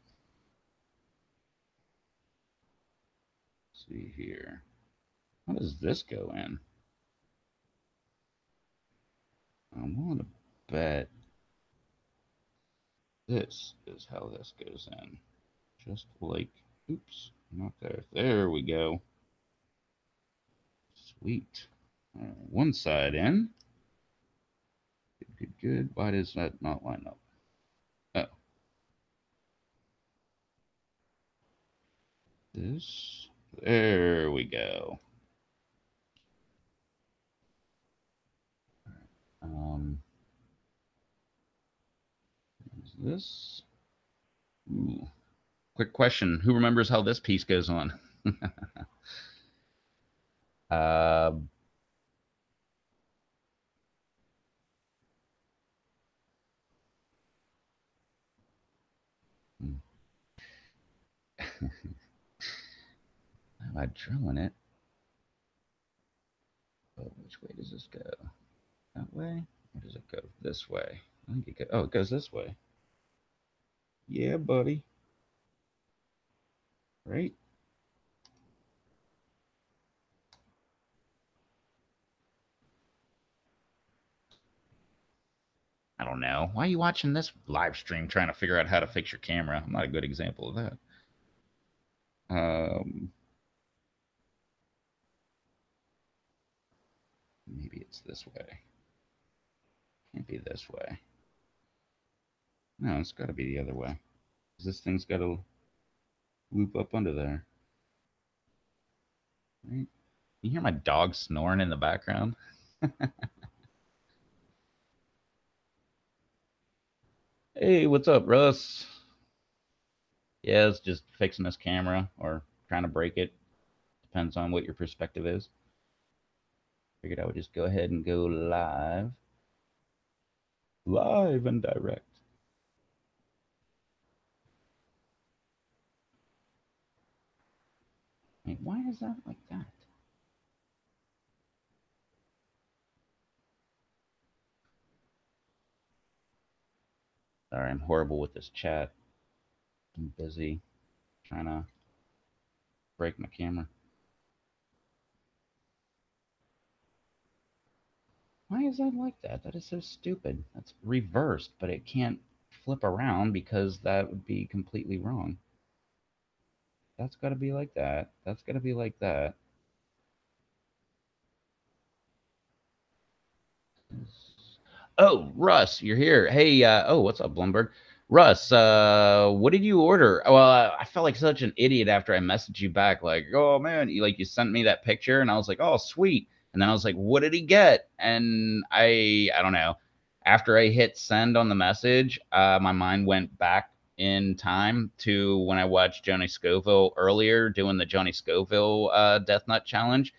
Let's see here. How does this go in? I'm willing to bet this is how this goes in. Just like, oops, not there. There we go. Sweet. One side in. Good. Why does that not line up? Oh. This. There we go. Is this? Ooh. Quick question. Who remembers how this piece goes on? uh, Am I drilling it? Oh, which way does this go? That way? Or does it go this way? I think it goes, oh, it goes this way. Yeah, buddy. Right? I don't know. Why are you watching this live stream trying to figure out how to fix your camera? I'm not a good example of that. Maybe it's this way. Can't be this way. No, it's got to be the other way. This thing's got to loop up under there. Right? You hear my dog snoring in the background? Hey, what's up, Russ? Yeah, it's just fixing this camera or trying to break it. Depends on what your perspective is. Figured I would just go ahead and go live. Live and direct. Wait, why is that like that? Sorry, I'm horrible with this chat. I'm busy trying to break my camera. Why is that like that? That is so stupid. That's reversed, but it can't flip around because that would be completely wrong. That's got to be like that. That's got to be like that. Oh, Russ, you're here. Hey, oh, what's up, Bloomberg? Russ, what did you order? Well, I felt like such an idiot after I messaged you back, like, oh man, you sent me that picture, and I was like, oh, sweet. And then I was like, what did he get? And I don't know. After I hit send on the message, my mind went back in time to when I watched Johnny Scoville earlier doing the Johnny Scoville Death Nut challenge,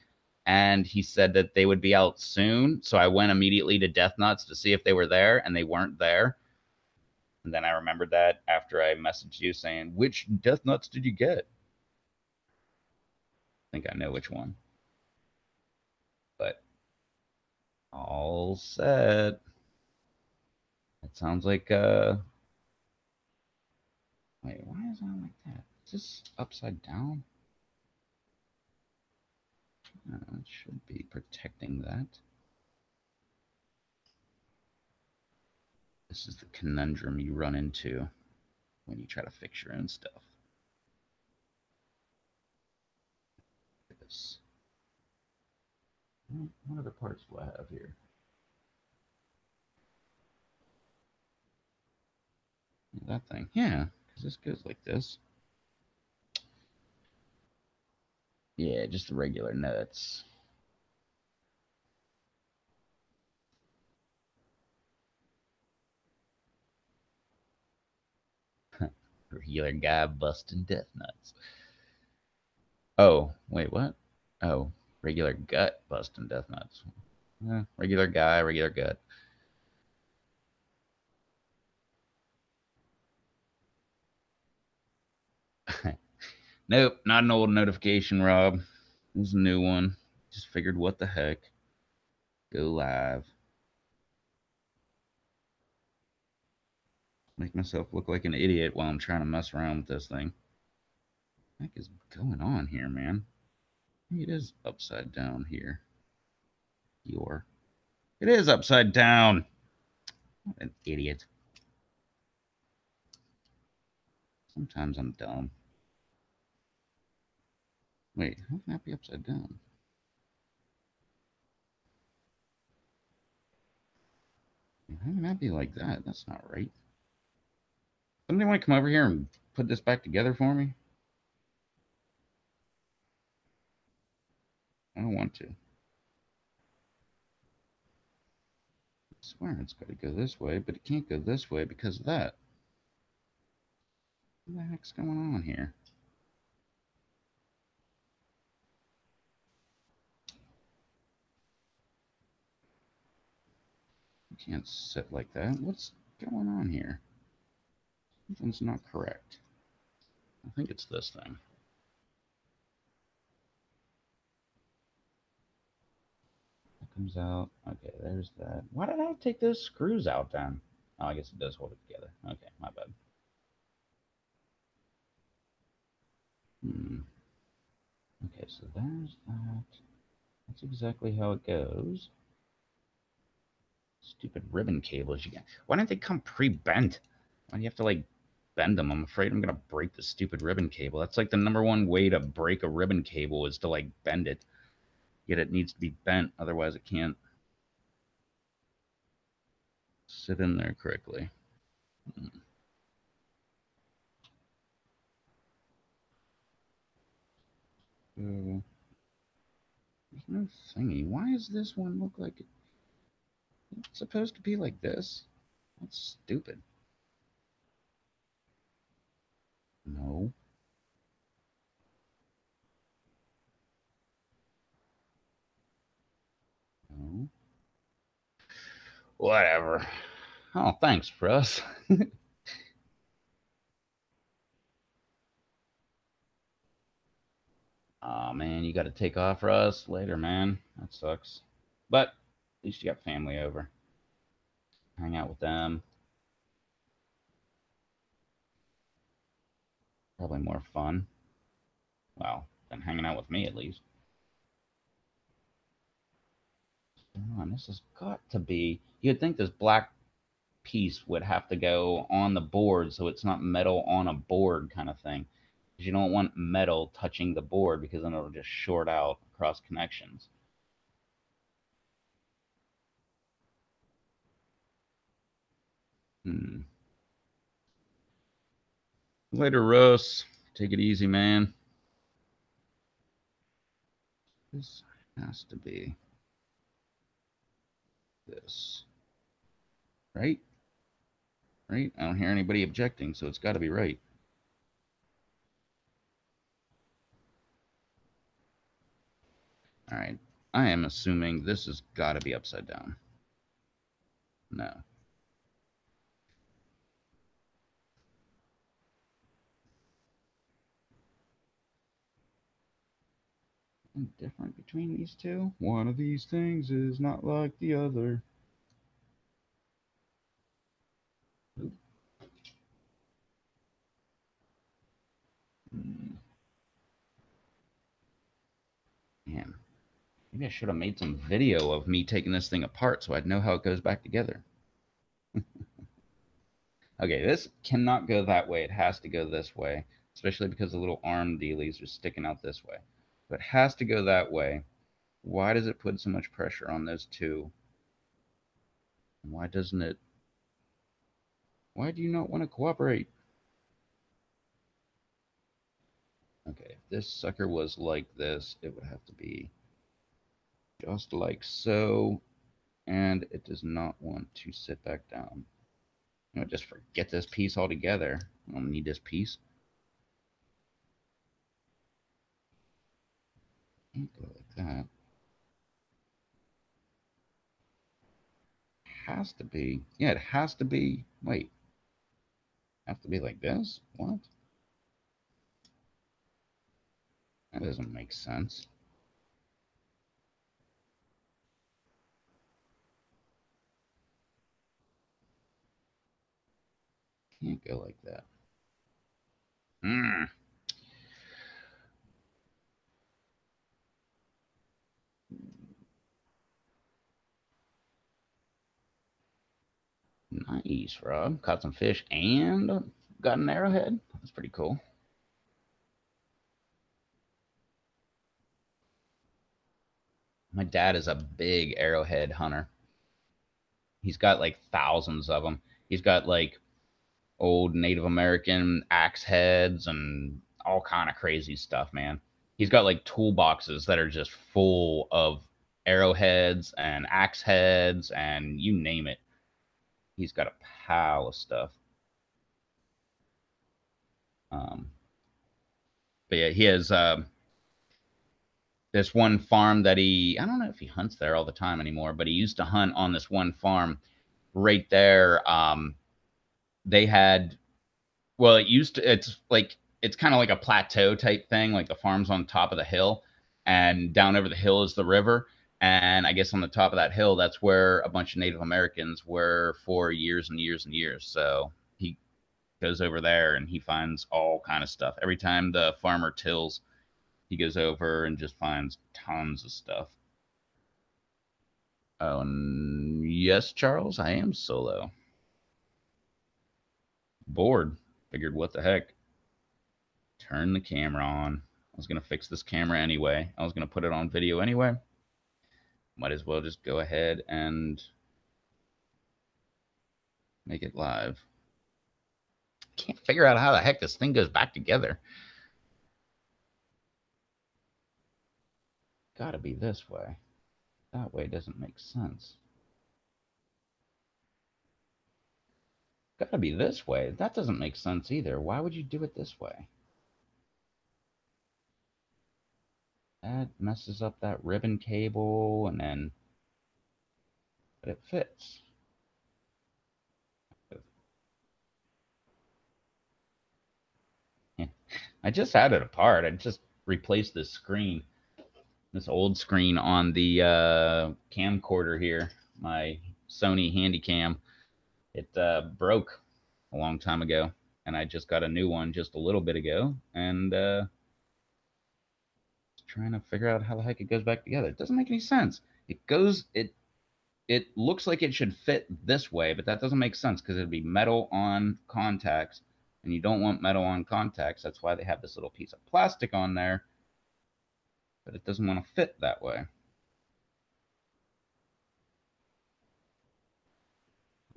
and he said that they would be out soon. So I went immediately to Death Nuts to see if they were there, and they weren't there. And then I remembered that after I messaged you saying, which Death Nuts did you get? I think I know which one, but all set. It sounds like, wait, why is that like that? Is this upside down? It should be protecting that. This is the conundrum you run into when you try to fix your own stuff. This. What other parts do I have here? That thing. Yeah, because this goes like this. Yeah, just the regular nuts. Regular guy busting death nuts. Oh, wait, what? Oh, regular gut busting death nuts. Regular guy, regular gut. Nope, not an old notification, Rob. It was a new one. Just figured, what the heck? Go live. Make myself look like an idiot while I'm trying to mess around with this thing. What the heck is going on here, man? It is upside down here. It is upside down. What an idiot. Sometimes I'm dumb. Wait, how can that be upside down? How can that be like that? That's not right. Somebody want to come over here and put this back together for me? I don't want to. I swear it's got to go this way, but it can't go this way because of that. What the heck's going on here? You can't sit like that. What's going on here? Something's not correct. I think it's this thing. That comes out. Okay, there's that. Why did I take those screws out then? Oh, I guess it does hold it together. Okay, my bad. Okay, so there's that. That's exactly how it goes. Stupid ribbon cables you get. Why don't they come pre-bent? Why do you have to like bend them? I'm afraid I'm gonna break the stupid ribbon cable. That's like the number one way to break a ribbon cable is to like bend it. Yet it needs to be bent, otherwise it can't sit in there correctly. There's no thingy. Why does this one look like it's supposed to be like this? That's stupid. No. No. Whatever. Oh, thanks, Russ. Oh man, you got to take off, Russ, later, man. That sucks. But at least you got family over. Hang out with them. Probably more fun. Well, than hanging out with me at least. Come on, this has got to be. You'd think this black piece would have to go on the board so it's not metal on a board kind of thing. Because you don't want metal touching the board because then it'll just short out across connections. Hmm. Later, Russ. Take it easy, man. This has to be this. Right? Right? I don't hear anybody objecting, so it's got to be right. All right. I am assuming this has got to be upside down. No. Different between these two? One of these things is not like the other. Oop. Man, maybe I should have made some video of me taking this thing apart so I'd know how it goes back together. Okay, this cannot go that way. It has to go this way, especially because the little arm dealies are sticking out this way. So it has to go that way. Why does it put so much pressure on those two? Why doesn't it? Why do you not want to cooperate? Okay, if this sucker was like this, it would have to be just like so. And it does not want to sit back down. You know, just forget this piece altogether. I don't need this piece. Can't go like that. Has to be. Yeah, it has to be. Wait. Have to be like this? What? That doesn't make sense. Can't go like that. Mm. Nice, Rob. Caught some fish and got an arrowhead. That's pretty cool. My dad is a big arrowhead hunter. He's got like thousands of them. He's got like old Native American axe heads and all kind of crazy stuff, man. He's got like toolboxes that are just full of arrowheads and axe heads and you name it. He's got a pile of stuff. Um, but yeah, he has this one farm that I don't know if he hunts there all the time anymore, but he used to hunt on this one farm right there. They had, well, it used to, it's kind of like a plateau type thing. Like the farm's on top of the hill and down over the hill is the river. And I guess on the top of that hill, that's where a bunch of Native Americans were for years and years and years. So he goes over there and he finds all kind of stuff. Every time the farmer tills, he goes over and just finds tons of stuff. Oh, yes, Charles, I am solo. Bored. Figured, what the heck? Turn the camera on. I was going to fix this camera anyway. I was going to put it on video anyway. Might as well just go ahead and make it live. Can't figure out how the heck this thing goes back together. Gotta be this way. That way doesn't make sense. Gotta be this way. That doesn't make sense either. Why would you do it this way? That messes up that ribbon cable, and then, but it fits. I just had it apart. I just replaced this screen, this old screen on the camcorder here, my Sony Handycam. It broke a long time ago, and I just got a new one just a little bit ago, and trying to figure out how the heck it goes back together. It doesn't make any sense. It looks like it should fit this way, but that doesn't make sense because it'd be metal on contacts, and you don't want metal on contacts. That's why they have this little piece of plastic on there, but it doesn't want to fit that way.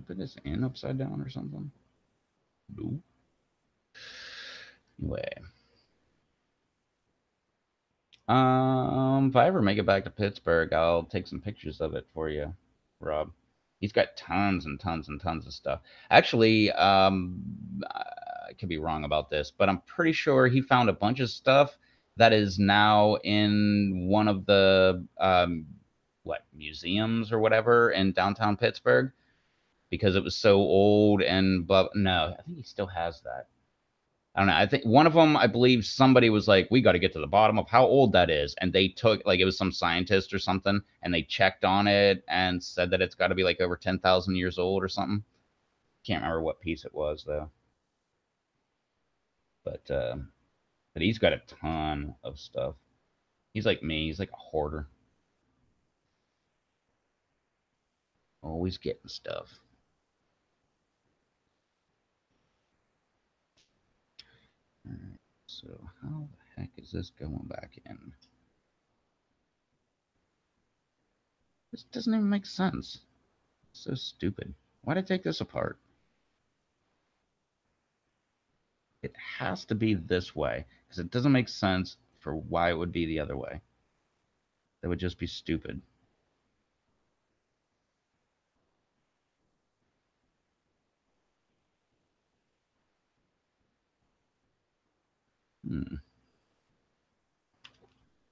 Put this in upside down or something? No. Anyway. If I ever make it back to Pittsburgh, I'll take some pictures of it for you, Rob. He's got tons and tons and tons of stuff. Actually, I could be wrong about this, but I'm pretty sure he found a bunch of stuff that is now in one of the museums or whatever in downtown Pittsburgh because it was so old and no, I think he still has that. I don't know. I think one of them, I believe somebody was like, we got to get to the bottom of how old that is. And they took, like, it was some scientist or something, and they checked on it and said that it's got to be like over 10,000 years old or something. Can't remember what piece it was, though. But he's got a ton of stuff. He's like me. He's like a hoarder. Always getting stuff. All right. So how the heck is this going back in? This doesn't even make sense. It's so stupid. Why'd I take this apart? It has to be this way because it doesn't make sense for why it would be the other way. That would just be stupid.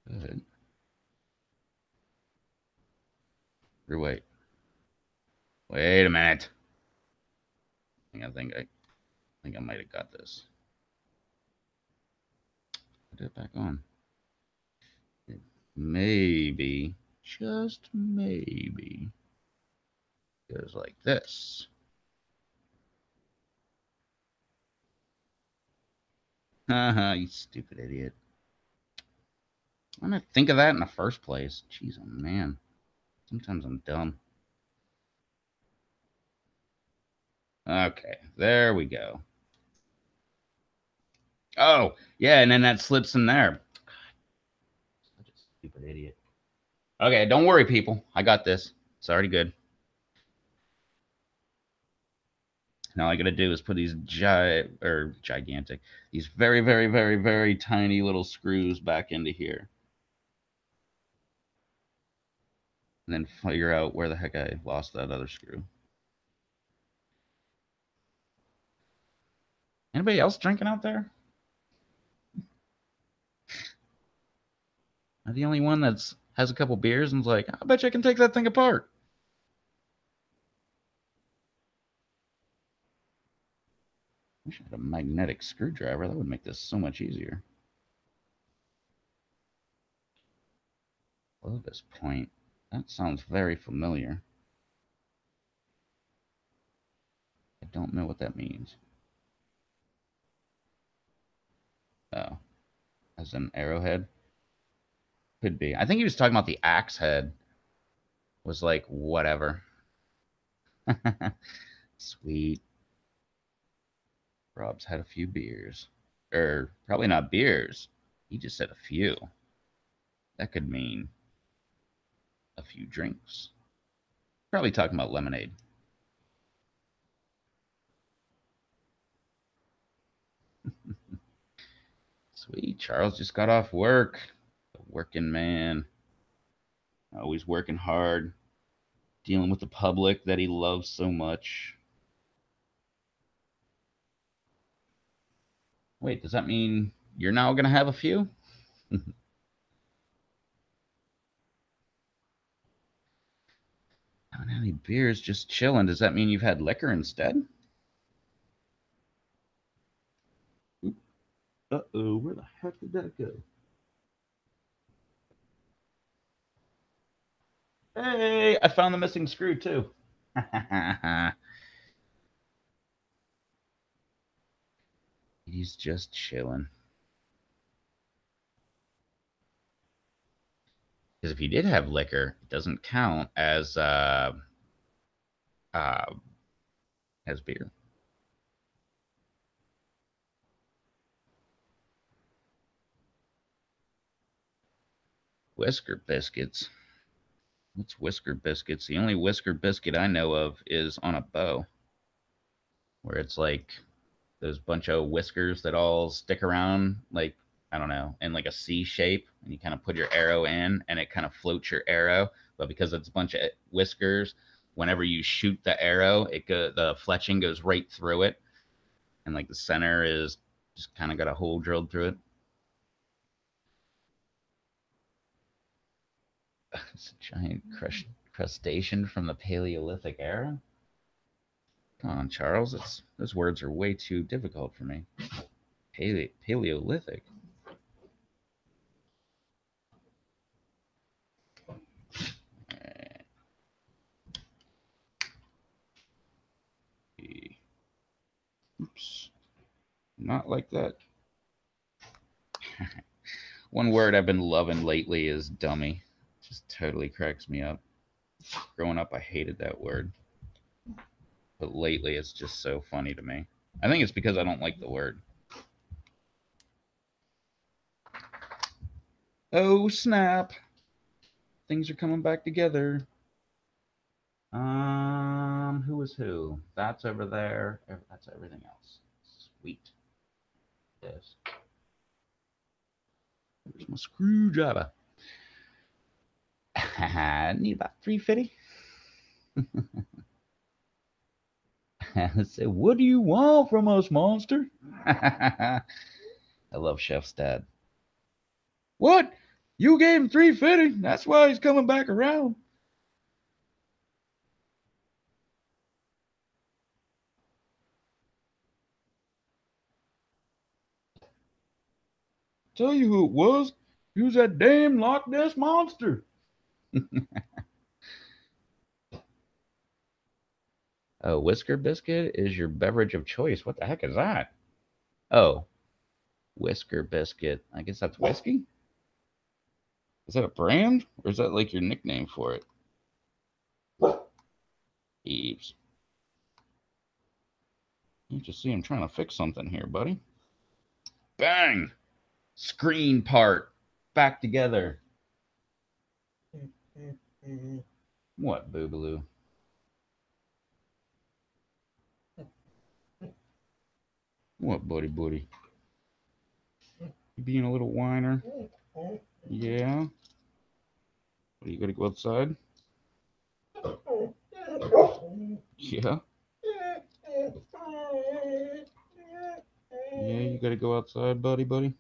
Good. Or wait. Wait a minute. I think I might have got this. Put it back on. It maybe, just maybe, goes like this. Haha, you stupid idiot. Why not think of that in the first place? Jeez, oh man. Sometimes I'm dumb. Okay, there we go. Oh, yeah, and then that slips in there. Such a stupid idiot. Okay, don't worry, people. I got this. It's already good. Now all I gotta do is put these gigantic, these very, very, very, very tiny little screws back into here. And then figure out where the heck I lost that other screw. Anybody else drinking out there? Am I the only one that's has a couple beers and's like, I bet you I can take that thing apart. I wish I had a magnetic screwdriver. That would make this so much easier. Locus point. That sounds very familiar. I don't know what that means. Oh, as an arrowhead? Could be. I think he was talking about the axe head. Was like, whatever. Sweet. Rob's had a few beers. Or probably not beers. He just said a few. That could mean a few drinks. Probably talking about lemonade. Sweet. Charles just got off work. The working man. Always working hard, dealing with the public that he loves so much. Wait, does that mean you're now going to have a few? Haven't had any beers, just chilling. Does that mean you've had liquor instead? Uh-oh, where the heck did that go? Hey, I found the missing screw too. He's just chilling. Because if you did have liquor, it doesn't count uh as beer. Whisker biscuits. What's whisker biscuits? The only whisker biscuit I know of is on a bow, where it's like those bunch of whiskers that all stick around, like, I don't know, in like a C shape, and you kind of put your arrow in and it kind of floats your arrow. But because it's a bunch of whiskers, whenever you shoot the arrow, the fletching goes right through it, and like the center is just kind of got a hole drilled through it. It's a giant crustacean from the Paleolithic era. Come on, Charles. Those words are way too difficult for me. Paleolithic. Oops. Not like that. One word I've been loving lately is dummy. It just totally cracks me up. Growing up, I hated that word. But lately, it's just so funny to me. I think it's because I don't like the word. Oh, snap. Things are coming back together. Who is who? That's over there. That's everything else. Sweet. Yes. There's my screwdriver. Need about 350. Say, what do you want from us, monster? I love Chef's dad. What? You gave him 350. That's why he's coming back around. Tell you who it was. He was that damn Loch Ness monster. Oh, whisker biscuit is your beverage of choice. What the heck is that? Oh, whisker biscuit. I guess that's whiskey? Is that a brand? Or is that like your nickname for it? Eves. You just see I'm trying to fix something here, buddy. Bang! Screen part. Back together. What, boobaloo? What, buddy, buddy? You being a little whiner? Yeah? What, you gotta go outside? Yeah? Yeah, you gotta go outside, buddy, buddy?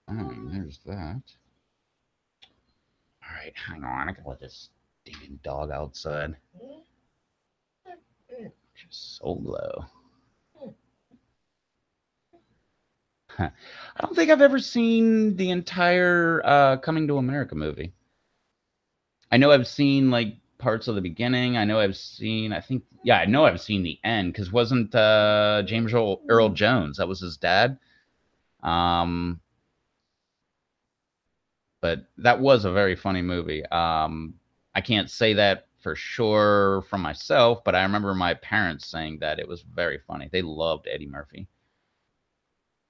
There's that. Alright, hang on. I gotta let this stinking dog outside. Just so low. I don't think I've ever seen the entire Coming to America movie. I know I've seen like parts of the beginning. I know I've seen, I know I've seen the end, because wasn't James Earl Jones, that was his dad. But that was a very funny movie. I can't say that for sure from myself, but I remember my parents saying that it was very funny. They loved Eddie Murphy.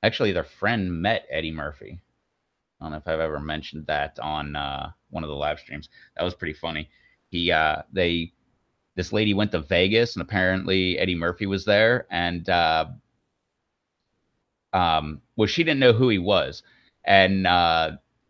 Actually, their friend met Eddie Murphy. I don't know if I've ever mentioned that on one of the live streams. That was pretty funny. This lady went to Vegas, and apparently Eddie Murphy was there, and well, she didn't know who he was, and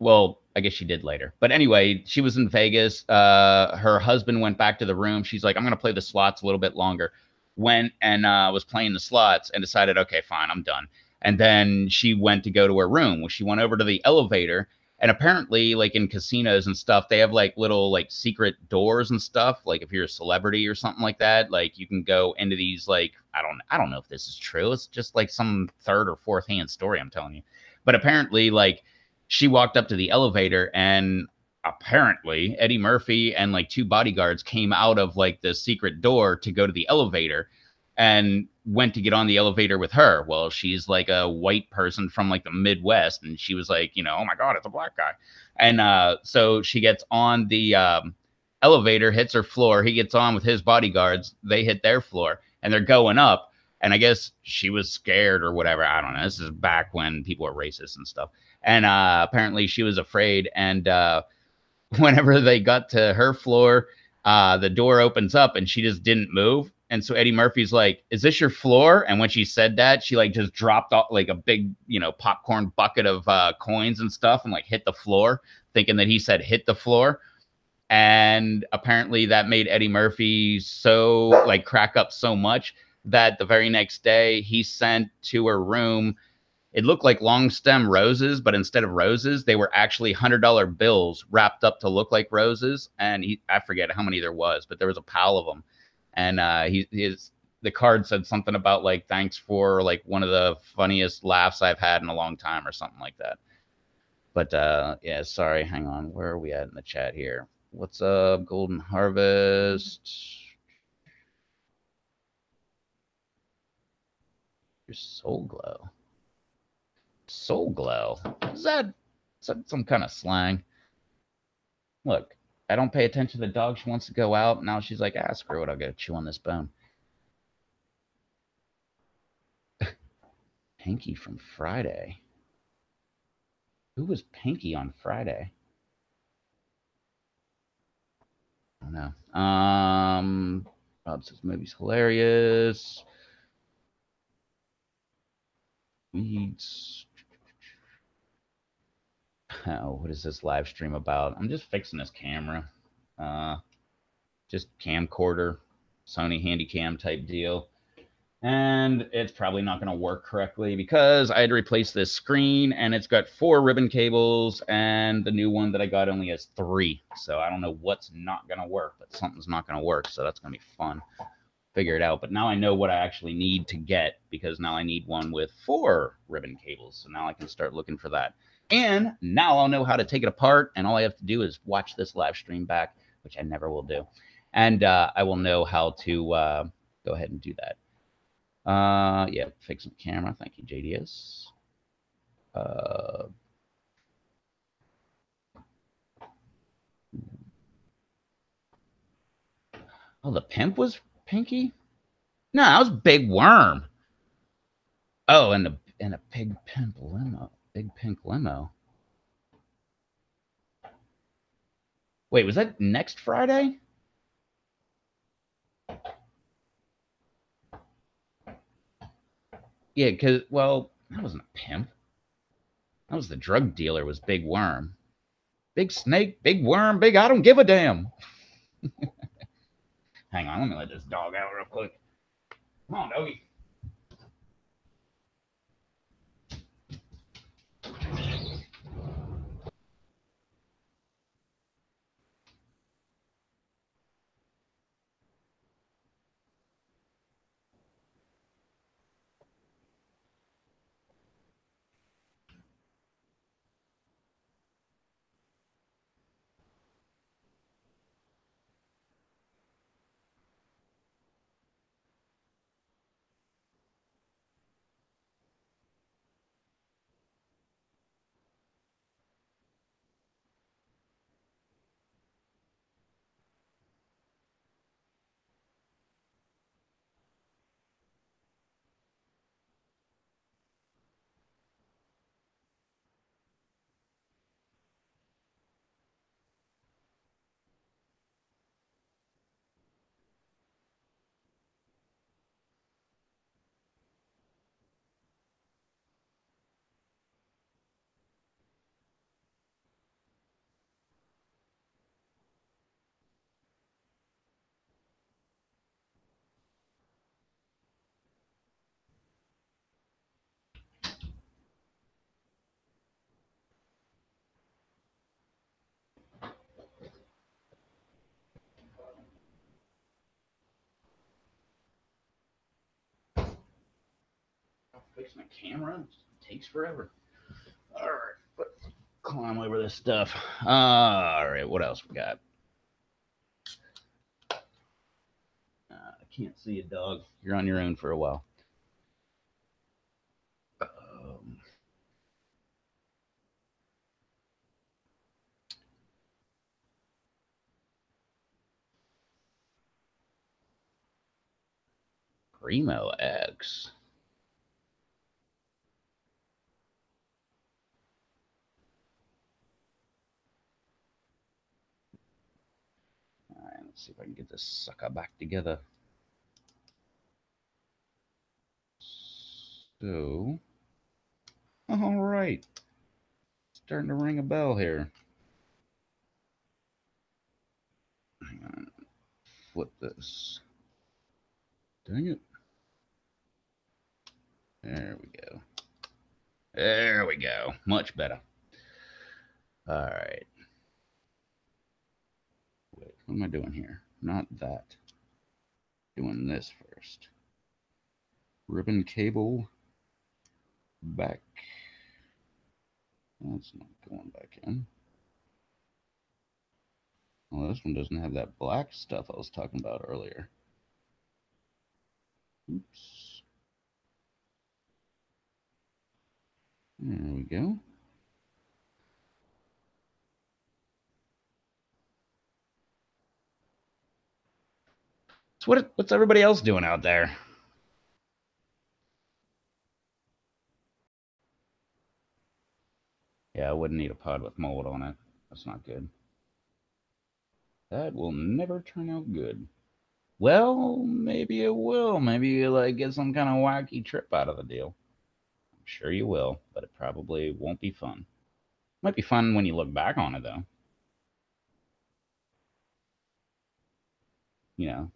Well, I guess she did later. But anyway, she was in Vegas. Her husband went back to the room. She's like, I'm going to play the slots a little bit longer. Went and was playing the slots and decided, okay, fine, I'm done. And then she went to go to her room. Well, she went over to the elevator. And apparently, like in casinos and stuff, they have like little like secret doors and stuff. Like if you're a celebrity or something like that, like you can go into these like I don't know if this is true. It's just like some third or fourth hand story I'm telling you. But apparently, like she walked up to the elevator and apparently Eddie Murphy and like two bodyguards came out of like the secret door to go to the elevator and went to get on the elevator with her. Well, she's like a white person from like the Midwest. And she was like, oh my God, it's a black guy. And so she gets on the elevator, hits her floor. He gets on with his bodyguards. They hit their floor and they're going up. And I guess she was scared or whatever. I don't know. This is back when people were racist and stuff. And apparently she was afraid. And whenever they got to her floor, the door opens up and she just didn't move. And so Eddie Murphy's like, is this your floor? And when she said that, she like just dropped off like a big, popcorn bucket of coins and stuff and like hit the floor, thinking that he said hit the floor. And apparently that made Eddie Murphy so like crack up so much that the very next day he sent to her room, it looked like long stem roses, but instead of roses, they were actually $100 bills wrapped up to look like roses. And I forget how many there was, but there was a pile of them. And the card said something about like, thanks for like one of the funniest laughs I've had in a long time or something like that. But yeah, sorry, hang on. Where are we at in the chat here? What's up, Golden Harvest? Your Soul Glow. Soul Glow. Is that some kind of slang? Look, I don't pay attention to the dog. She wants to go out. Now she's like, screw it. I'll go chew on this bone. Pinky from Friday. Who was Pinky on Friday? I don't know. Rob says movie's hilarious. Weeds. Oh, what is this live stream about? I'm just fixing this camera. Just camcorder, Sony Handycam type deal. And it's probably not going to work correctly because I had to replace this screen and it's got 4 ribbon cables and the new one that I got only has 3. So I don't know what's not going to work, but something's not going to work. So that's going to be fun. Figure it out. But now I know what I actually need to get because now I need one with 4 ribbon cables. So now I can start looking for that. And now I'll know how to take it apart. And all I have to do is watch this live stream back, which I never will do. And I will know how to go ahead and do that. Yeah, fix some camera. Thank you, JDS. Oh, the pimp was Pinky? No, that was Big Worm. Oh, and a big pimp limo. Big pink limo. Wait, was that next Friday? Yeah, because, well, that wasn't a pimp. That was the drug dealer, was Big Worm. Big snake, big worm, big I don't give a damn. Hang on, let me let this dog out real quick. Come on, doggy. fix my camera. It takes forever. All right, let's climb over this stuff. All right, what else we got? I can't see a dog. You're on your own for a while. Primo X. All right, let's see if I can get this sucker back together. So, all right. Starting to ring a bell here. Hang on. Flip this. Dang it. There we go. There we go. Much better. All right. Wait, what am I doing here? Not that. Doing this first. Ribbon cable back. That's not going back in. Well, this one doesn't have that black stuff I was talking about earlier. Oops. There we go. So what's everybody else doing out there? Yeah, I wouldn't need a pod with mold on it. That's not good. That will never turn out good. Well, maybe it will. Maybe you like get some kind of wacky trip out of the deal. I'm sure you will, but it probably won't be fun. Might be fun when you look back on it, though. You know,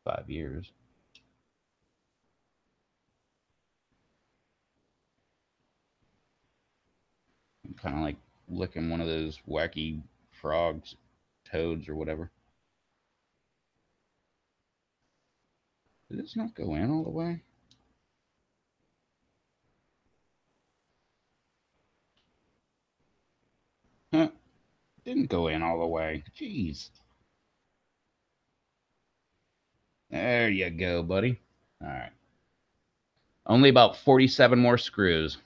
5 years. I'm kind of like licking one of those wacky frogs, toads, or whatever. Did this not go in all the way? Huh. Didn't go in all the way. Jeez. There you go, buddy. All right. Only about 47 more screws.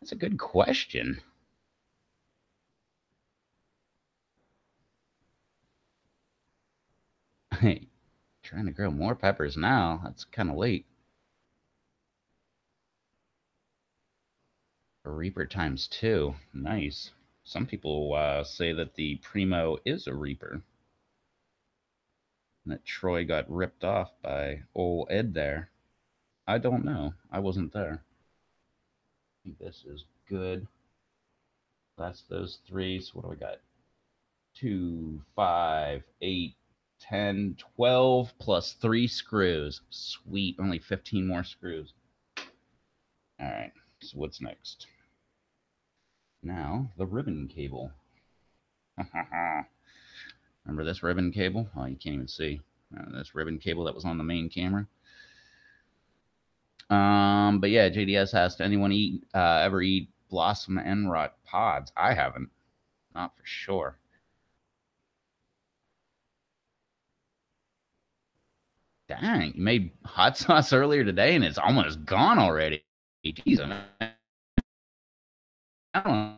That's a good question. Hey, trying to grow more peppers now. That's kind of late. A Reaper times 2. Nice. Some people say that the Primo is a Reaper. And that Troy got ripped off by old Ed there. I don't know. I wasn't there. I think this is good. That's those three. So what do we got? 2, 5, 8, 10, 12 plus 3 screws. Sweet. Only 15 more screws. All right. So what's next? Now, the ribbon cable. Remember this ribbon cable? Oh, you can't even see. This ribbon cable that was on the main camera. But yeah, JDS asked, anyone ever eat blossom end rot pods? I haven't. Not for sure. Dang, you made hot sauce earlier today and it's almost gone already. Jeez, I don't know.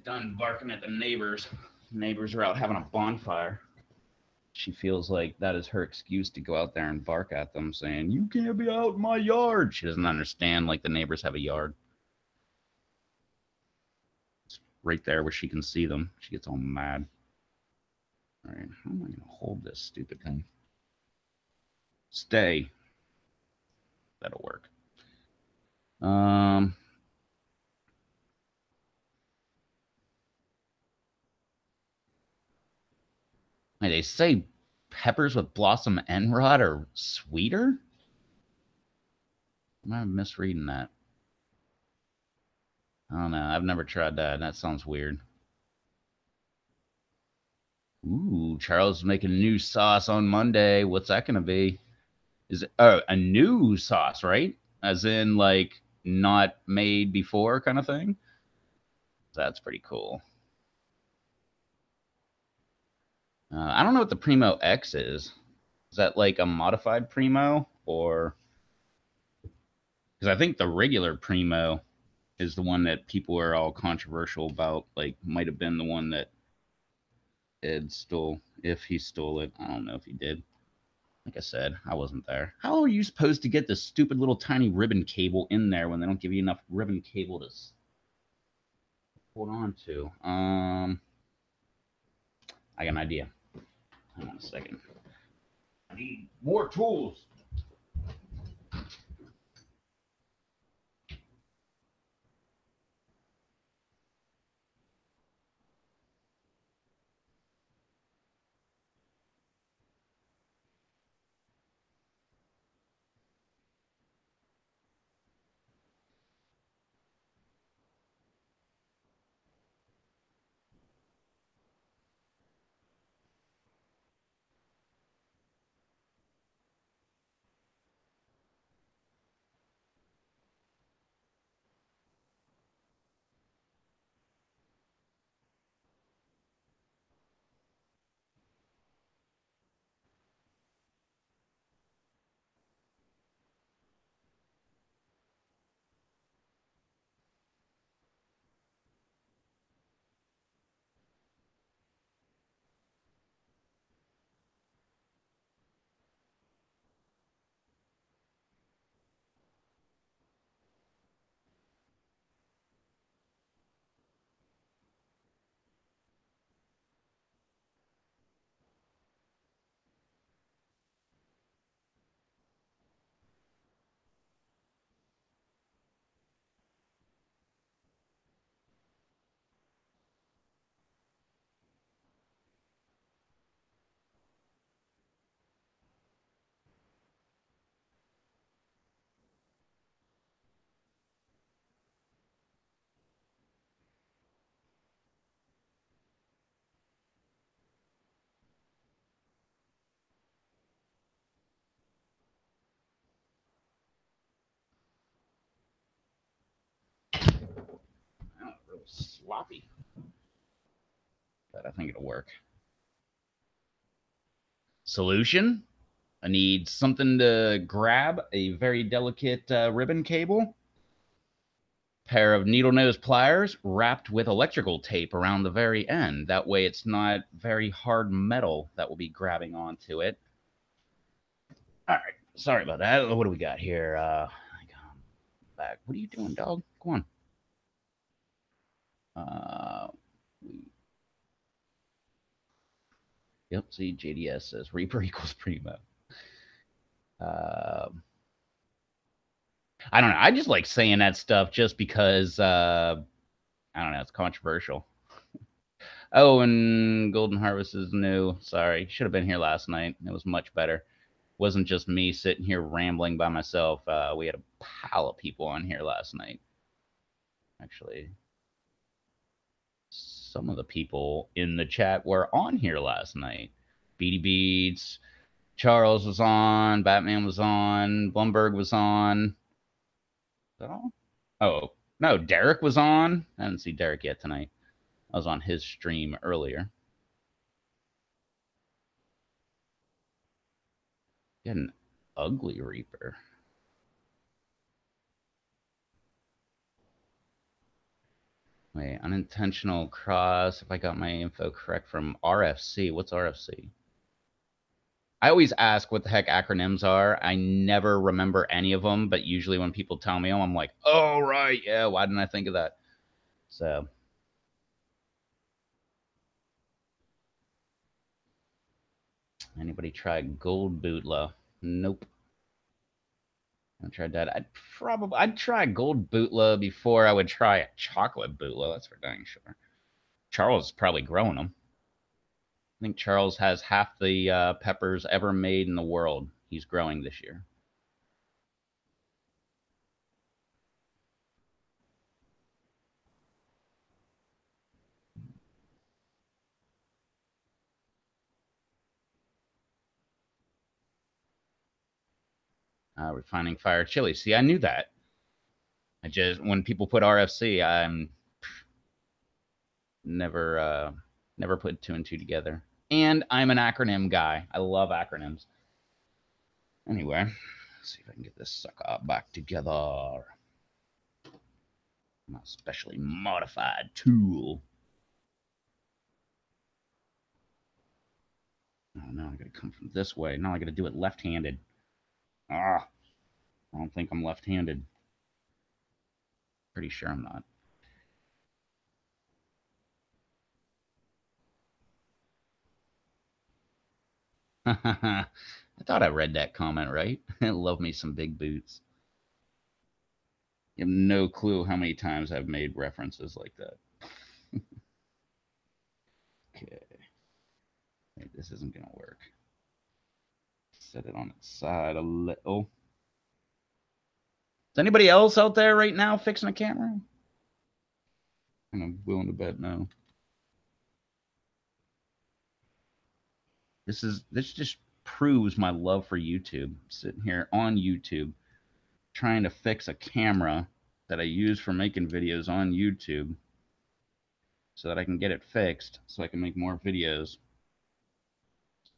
Done barking at the neighbors. Neighbors are out having a bonfire. She feels like that is her excuse to go out there and bark at them, saying, you can't be out in my yard. She doesn't understand, like, the neighbors have a yard. It's right there where she can see them. She gets all mad. All right, how am I going to hold this stupid thing? Stay. That'll work. They say peppers with blossom end rot are sweeter? Am I misreading that? I don't know. I've never tried that. That sounds weird. Ooh, Charles is making a new sauce on Monday. What's that going to be? Is it a new sauce, right? As in, like, not made before kind of thing? That's pretty cool. I don't know what the Primo X is. Is that like a modified Primo? Or. Because I think the regular Primo is the one that people are all controversial about. Like, might have been the one that Ed stole. If he stole it, I don't know if he did. Like I said, I wasn't there. How are you supposed to get this stupid little tiny ribbon cable in there when they don't give you enough ribbon cable to hold on to? I got an idea. Hang on a second. I need more tools. Oh, real sloppy. But I think it'll work. Solution? I need something to grab a very delicate ribbon cable, pair of needle nose pliers wrapped with electrical tape around the very end. That way it's not very hard metal that will be grabbing onto it. All right. Sorry about that. What do we got here? Back. What are you doing, dog? Go on. Uh, yep. See, JDS says Reaper equals Primo. Uh, I don't know. I just like saying that stuff just because I don't know. It's controversial. Oh, and Golden Harvest is new. Sorry, should have been here last night. It was much better. It wasn't just me sitting here rambling by myself. We had a pile of people on here last night. Actually, some of the people in the chat were on here last night. Beady Beats, Charles was on, Batman was on, Blumberg was on. Is that all? Oh, no, Derek was on. I didn't see Derek yet tonight. I was on his stream earlier. Get an ugly Reaper. Wait, unintentional cross. If I got my info correct from RFC, what's RFC? I always ask what the heck acronyms are. I never remember any of them, but usually when people tell me them, I'm like, oh, right, yeah, why didn't I think of that? So, anybody try gold bootla? Nope. I tried that. I'd try gold bootla before I would try a chocolate bootla. That's for dang sure. Charles is probably growing them. I think Charles has half the peppers ever made in the world. He's growing this year. Refining fire chili. See, I knew that. I just, when people put RFC, I'm never put two and two together. And I'm an acronym guy. I love acronyms. Anyway, let's see if I can get this sucker back together. My specially modified tool. Oh no, I gotta come from this way. Now I gotta do it left-handed. I don't think I'm left-handed. Pretty sure I'm not. I thought I read that comment right. Love me some big boots. You have no clue how many times I've made references like that. Okay. Wait, this isn't going to work. Set it on its side a little. Is anybody else out there right now fixing a camera? I'm willing to bet no. This just proves my love for YouTube. Sitting here on YouTube trying to fix a camera that I use for making videos on YouTube so that I can get it fixed so I can make more videos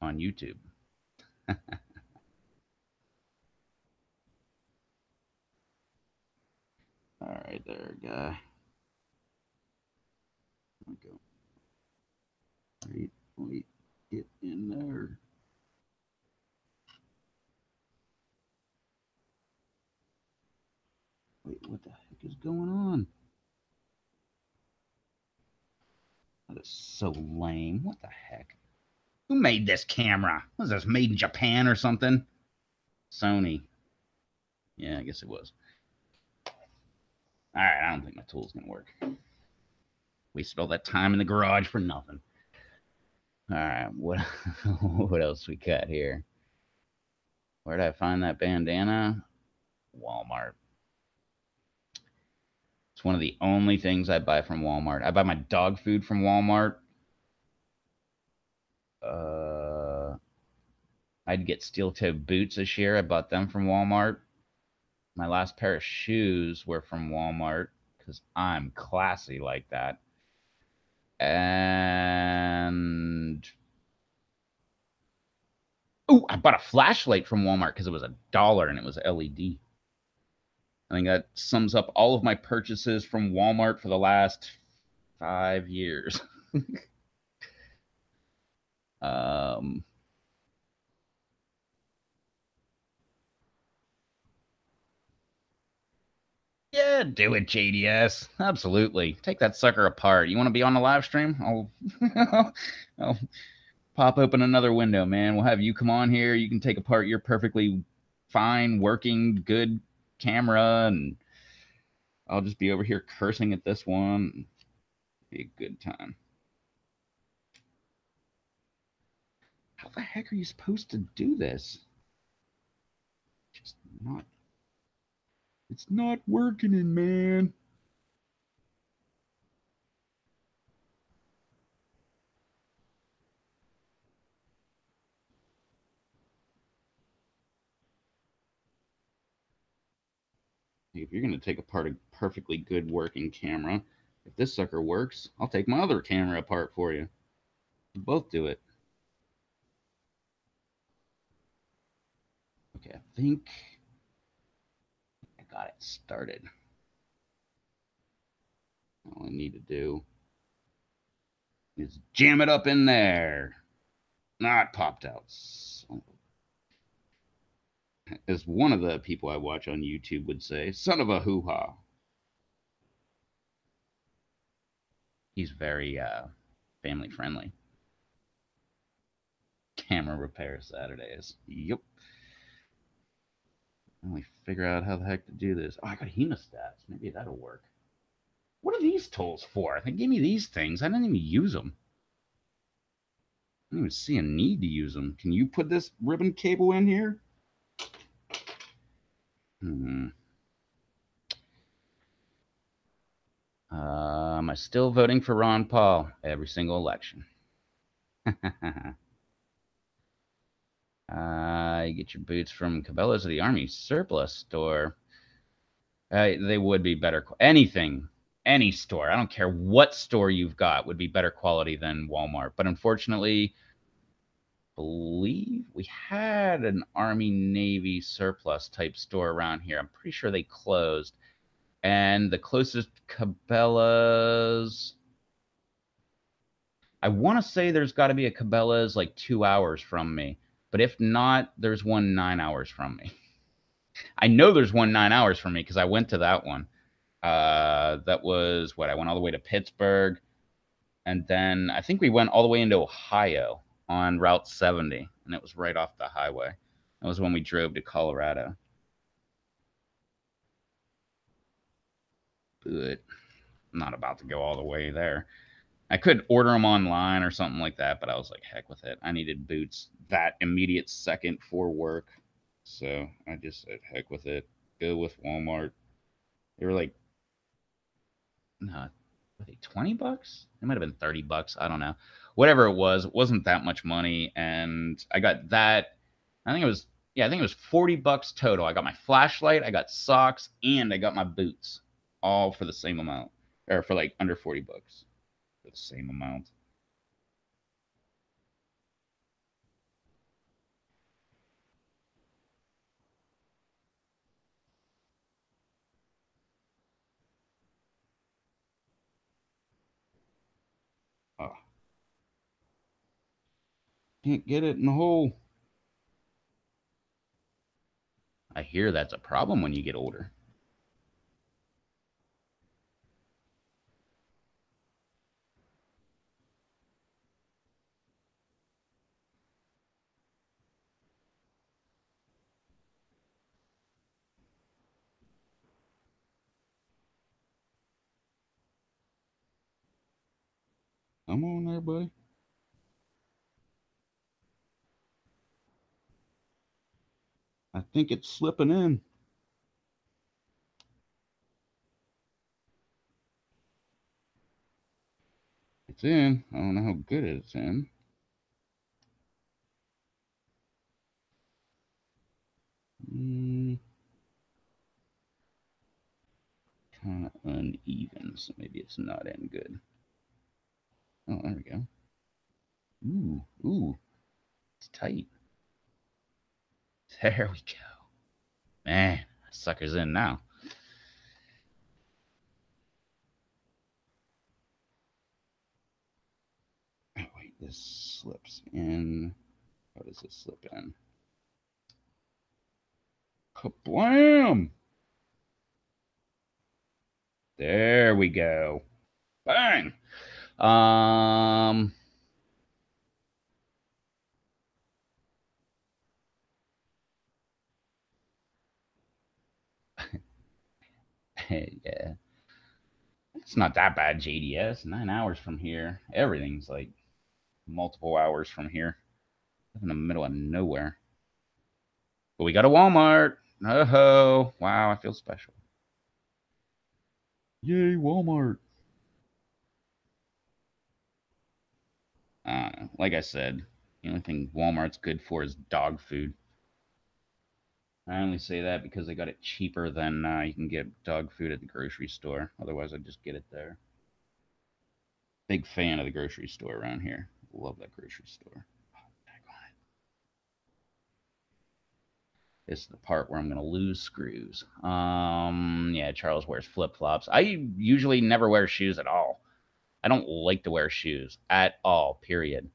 on YouTube. All right, there, guy. Go. Wait, get in there. Wait, what the heck is going on? That is so lame. What the heck? Who made this camera? Was this made in Japan or something? Sony. Yeah, I guess it was. All right, I don't think my tool's gonna work. Wasted all that time in the garage for nothing. All right, what else we got here? Where did I find that bandana? Walmart. It's one of the only things I buy from Walmart. I buy my dog food from Walmart. I'd get steel-toed boots this year. I bought them from Walmart. My last pair of shoes were from Walmart because I'm classy like that. And oh, I bought a flashlight from Walmart because it was $1 and it was LED. I think that sums up all of my purchases from Walmart for the last 5 years. Yeah, do it, JDS. Absolutely. Take that sucker apart. You want to be on the live stream? I'll pop open another window, man. We'll have you come on here. You can take apart your perfectly fine, working, good camera, and I'll just be over here cursing at this one. Be a good time. How the heck are you supposed to do this? Just not. It's not working, man. If you're going to take apart a perfectly good working camera, if this sucker works, I'll take my other camera apart for you. We'll both do it. Okay, I think I got it started. All I need to do is jam it up in there. Not popped out. As one of the people I watch on YouTube would say, son of a hoo-ha. He's very family friendly. Camera repair Saturdays. Yep. Only figure out how the heck to do this. Oh, I got hemostats. Maybe that'll work. What are these tools for? They gave me these things. I didn't even use them. I don't even see a need to use them. Can you put this ribbon cable in here? Am I still voting for Ron Paul every single election? You get your boots from Cabela's or the Army Surplus store. They would be better. Anything, any store. I don't care what store you've got would be better quality than Walmart. But unfortunately, believe we had an Army Navy surplus type store around here. I'm pretty sure they closed. And the closest Cabela's, I want to say there's got to be a Cabela's like 2 hours from me. But if not, there's one 9 hours from me. I know there's one 9 hours from me because I went to that one. That was what I went all the way to Pittsburgh. And then I think we went all the way into Ohio on Route 70. And it was right off the highway. That was when we drove to Colorado. But I'm not about to go all the way there. I could order them online or something like that, but I was like, heck with it. I needed boots that immediate second for work. So I just said, heck with it. Go with Walmart. They were like, no, were they 20 bucks? It might have been 30 bucks. I don't know. Whatever it wasn't that much money. And I got that. I think it was 40 bucks total. I got my flashlight, I got socks, and I got my boots all for the same amount, or for like under 40 bucks for the same amount. Oh, can't get it in the hole. I hear that's a problem when you get older. Come on there, buddy. I think it's slipping in. It's in. I don't know how good it's in. Kind of uneven, so maybe it's not in good. Oh, there we go. Ooh, it's tight. There we go. Man, that sucker's in now. Oh, wait, this slips in. How does it slip in? Kablam! There we go. Bang! Yeah. It's not that bad, JDS. 9 hours from here. Everything's like multiple hours from here. In the middle of nowhere. But we got a Walmart. Oh, wow, I feel special. Yay, Walmart. Like I said, the only thing Walmart's good for is dog food. I only say that because they got it cheaper than you can get dog food at the grocery store. Otherwise, I'd just get it there. Big fan of the grocery store around here. Love that grocery store. This is the part where I'm going to lose screws. Yeah, Charles wears flip-flops. I usually never wear shoes at all. I don't like to wear shoes at all, period.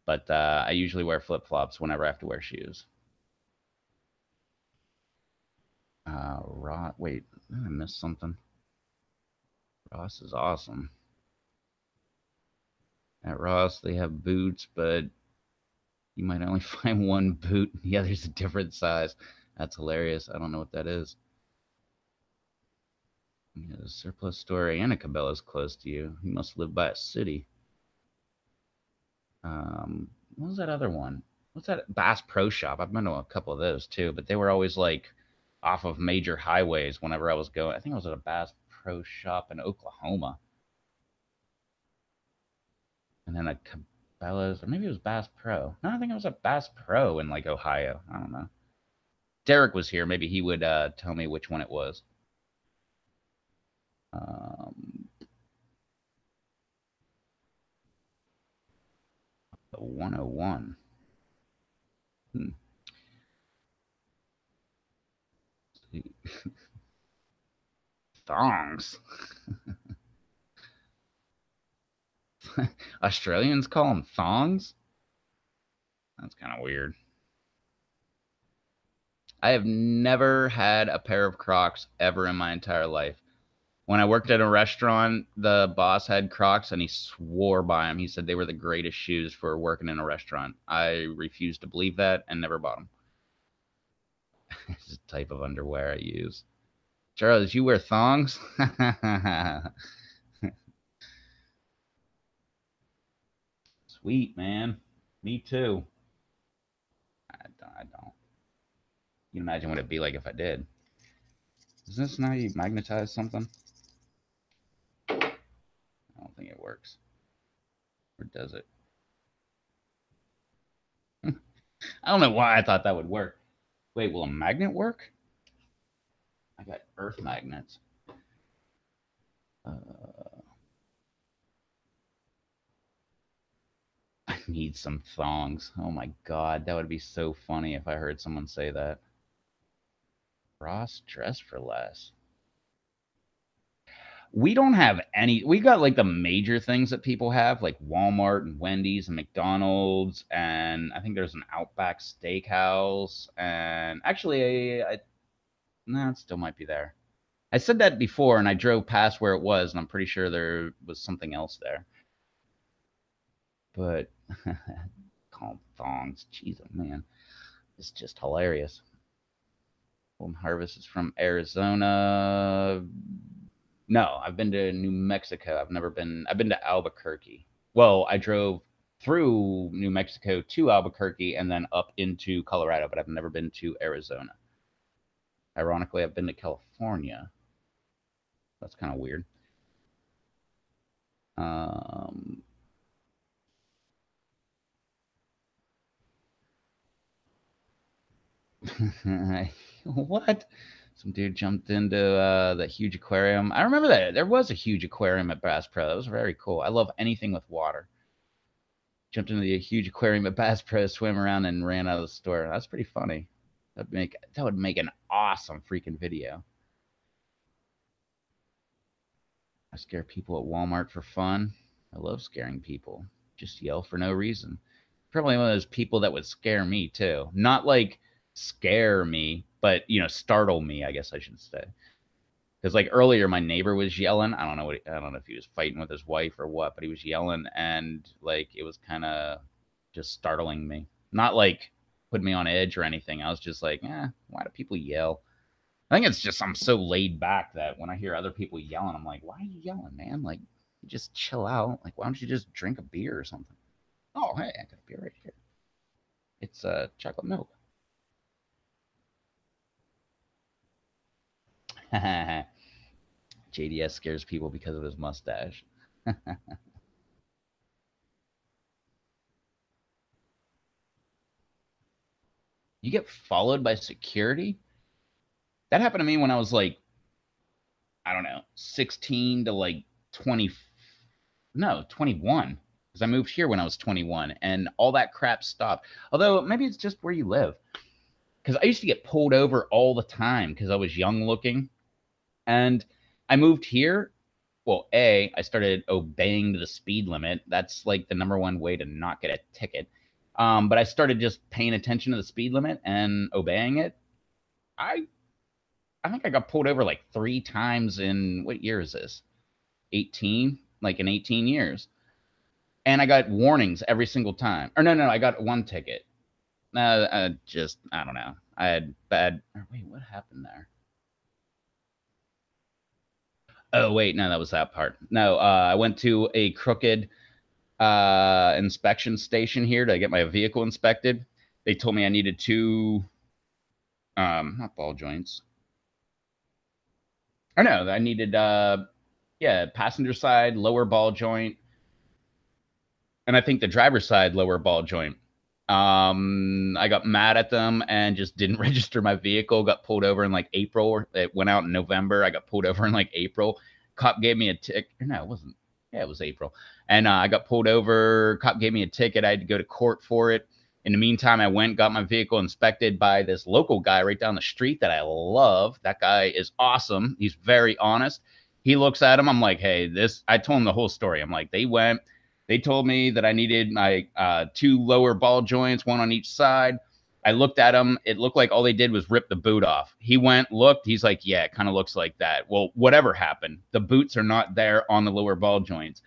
But I usually wear flip-flops whenever I have to wear shoes. Wait, did I miss something? Ross is awesome. At Ross, they have boots, but you might only find one boot and the other's a different size. That's hilarious. I don't know what that is. Yeah, the surplus store and a Cabela's close to you. You must live by a city. What was that other one? What's that? Bass Pro Shop. I've been to a couple of those too, but they were always like off of major highways whenever I was going. I think I was at a Bass Pro Shop in Oklahoma. And then Bellows, or maybe it was Bass Pro. No, I think it was a Bass Pro in like Ohio. I don't know. Derek was here. Maybe he would tell me which one it was. The 101. Hmm. Thongs. Australians call them thongs? That's kind of weird. I have never had a pair of Crocs ever in my entire life. When I worked at a restaurant, the boss had Crocs and he swore by them. He said they were the greatest shoes for working in a restaurant. I refused to believe that and never bought them. It's the type of underwear I use. Charles, you wear thongs? Sweet, man. Me too. I don't. You can imagine what it'd be like if I did. Is this now you magnetize something? I don't think it works. Or does it? I don't know why I thought that would work. Wait, will a magnet work? I got earth magnets. I need some thongs. Oh my god, that would be so funny if I heard someone say that. Ross dress for less. We don't have any. We got like the major things that people have, like Walmart and Wendy's and McDonald's, and I think there's an Outback Steakhouse. And actually, no, it still might be there. I said that before, and I drove past where it was, and I'm pretty sure there was something else there. But call them thongs. Jeez, oh man, it's just hilarious. Home Harvest is from Arizona. No, I've been to New Mexico. I've been to Albuquerque. Well, I drove through New Mexico to Albuquerque and then up into Colorado, but I've never been to Arizona. Ironically, I've been to California. That's kind of weird. Um, what? Some dude jumped into that huge aquarium. I remember that there was a huge aquarium at Bass Pro. That was very cool. I love anything with water. Jumped into the huge aquarium at Bass Pro, swam around, and ran out of the store. That's pretty funny. That would make an awesome freaking video. I scare people at Walmart for fun. I love scaring people. Just yell for no reason. Probably one of those people that would scare me too. Not like scare me, but startle me, I guess I should say. Because like earlier, my neighbor was yelling. I don't know if he was fighting with his wife or what, but he was yelling, and like it was kind of just startling me. Not like put me on edge or anything. I was just like, why do people yell? I think it's just I'm so laid back that when I hear other people yelling, I'm like, why are you yelling, man? Like, just chill out. Like, why don't you just drink a beer or something? Oh, hey, I got a beer right here. It's chocolate milk. JDS scares people because of his mustache. You get followed by security? That happened to me when I was like, I don't know, 16 to like 20, no, 21. Because I moved here when I was 21 and all that crap stopped. Although maybe it's just where you live. Because I used to get pulled over all the time because I was young looking. And I moved here. Well, I started obeying the speed limit. That's like the number one way to not get a ticket. But I started just paying attention to the speed limit and obeying it. I I think I got pulled over like 3 times in what year is this? 18, like in 18 years. And I got warnings every single time. Or no, I got one ticket. I don't know. I had bad. Wait, what happened there? Oh, wait, no, that was that part. No, I went to a crooked inspection station here to get my vehicle inspected. They told me I needed two, not ball joints. Or no, I needed, yeah, passenger side, lower ball joint, and I think the driver's side lower ball joint. I got mad at them and just didn't register my vehicle. Got pulled over in like April. It went out in November. I got pulled over in like April. Cop gave me a ticket. No, it wasn't. Yeah, it was April. And I got pulled over. Cop gave me a ticket. I had to go to court for it. In the meantime, I went, got my vehicle inspected by this local guy right down the street that I love. That guy is awesome. He's very honest. He looks at him. I'm like, hey, this, I told him the whole story. I'm like, they told me that I needed my 2 lower ball joints, 1 on each side. I looked at them. It looked like all they did was rip the boot off. He went, looked. He's like, yeah, it kind of looks like that. Well, whatever happened, the boots are not there on the lower ball joints.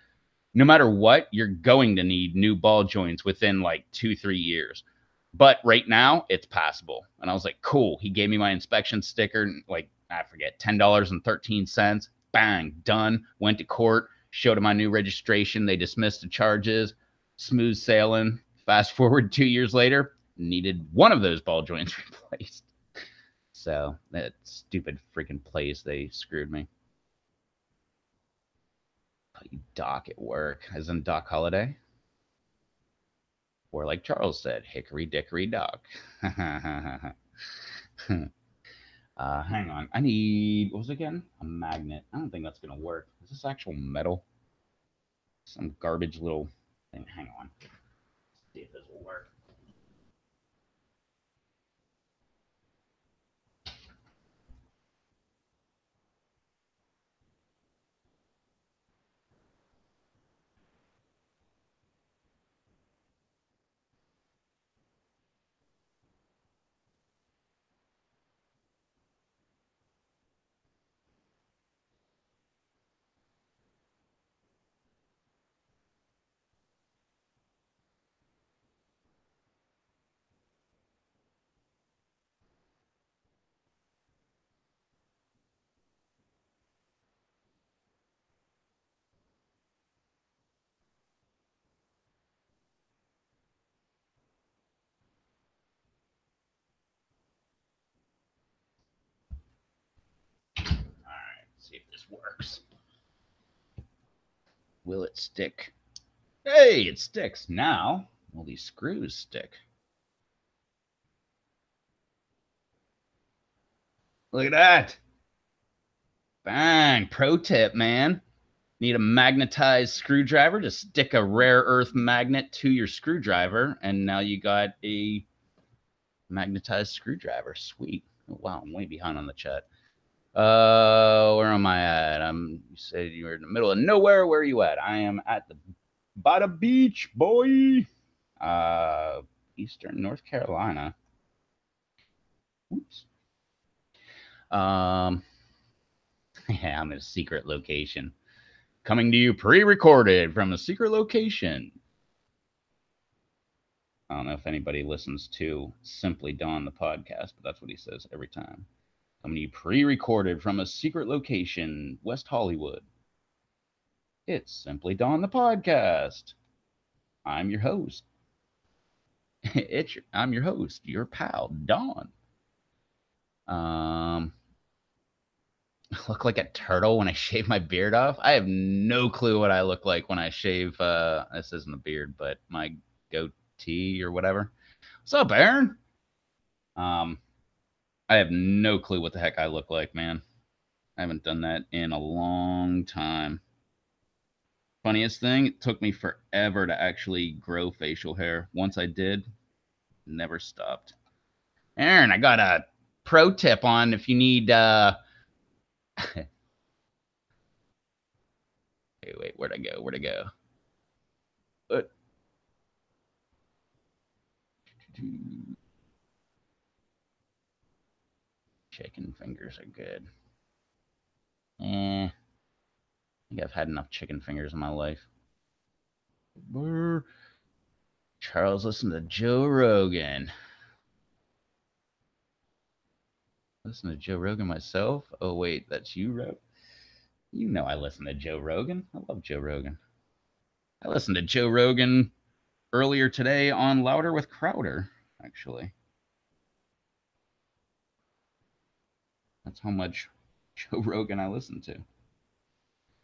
No matter what, you're going to need new ball joints within like 2-3 years. But right now, it's passable. And I was like, cool. He gave me my inspection sticker, like, I forget, $10.13. Bang, done. Went to court, showed him my new registration. They dismissed the charges. Smooth sailing. Fast forward 2 years later, needed one of those ball joints replaced. So that stupid freaking place, they screwed me. Doc at work, as in Doc Holiday. Or like Charles said, hickory dickory dock. Hang on. I need, what was it again? A magnet. I don't think that's going to work. Is this actual metal? Some garbage little thing. Hang on. Let's see if this will work. See if this works. Will it stick? Hey, it sticks. Now, will these screws stick? Look at that. Bang. Pro tip, man. Need a magnetized screwdriver to stick a rare earth magnet to your screwdriver, and now you got a magnetized screwdriver. Sweet. Oh, wow, I'm way behind on the chat. Where am I at? You said you were in the middle of nowhere. Where are you at? I am at by the beach, boy. Eastern North Carolina. Oops. Yeah, I'm in a secret location. Coming to you pre-recorded from a secret location. I don't know if anybody listens to Simply Dawn, the podcast, but that's what he says every time. Coming to you pre-recorded from a secret location, West Hollywood. It's Simply Dawn, the podcast. I'm your host. I'm your host, your pal, Dawn. I look like a turtle when I shave my beard off. I have no clue what I look like when I shave. This isn't a beard, but my goatee or whatever. What's up, Aaron? I have no clue what the heck I look like, man. I haven't done that in a long time. Funniest thing, it took me forever to actually grow facial hair. Once I did, never stopped. Aaron, I got a pro tip on if you need wait, where'd I go? What? Chicken fingers are good. I think I've had enough chicken fingers in my life. Charles, listen to Joe Rogan. Listen to Joe Rogan myself? Oh, wait, that's you, Ro? You know I listen to Joe Rogan. I love Joe Rogan. I listened to Joe Rogan earlier today on Louder with Crowder, actually. That's how much Joe Rogan I listen to.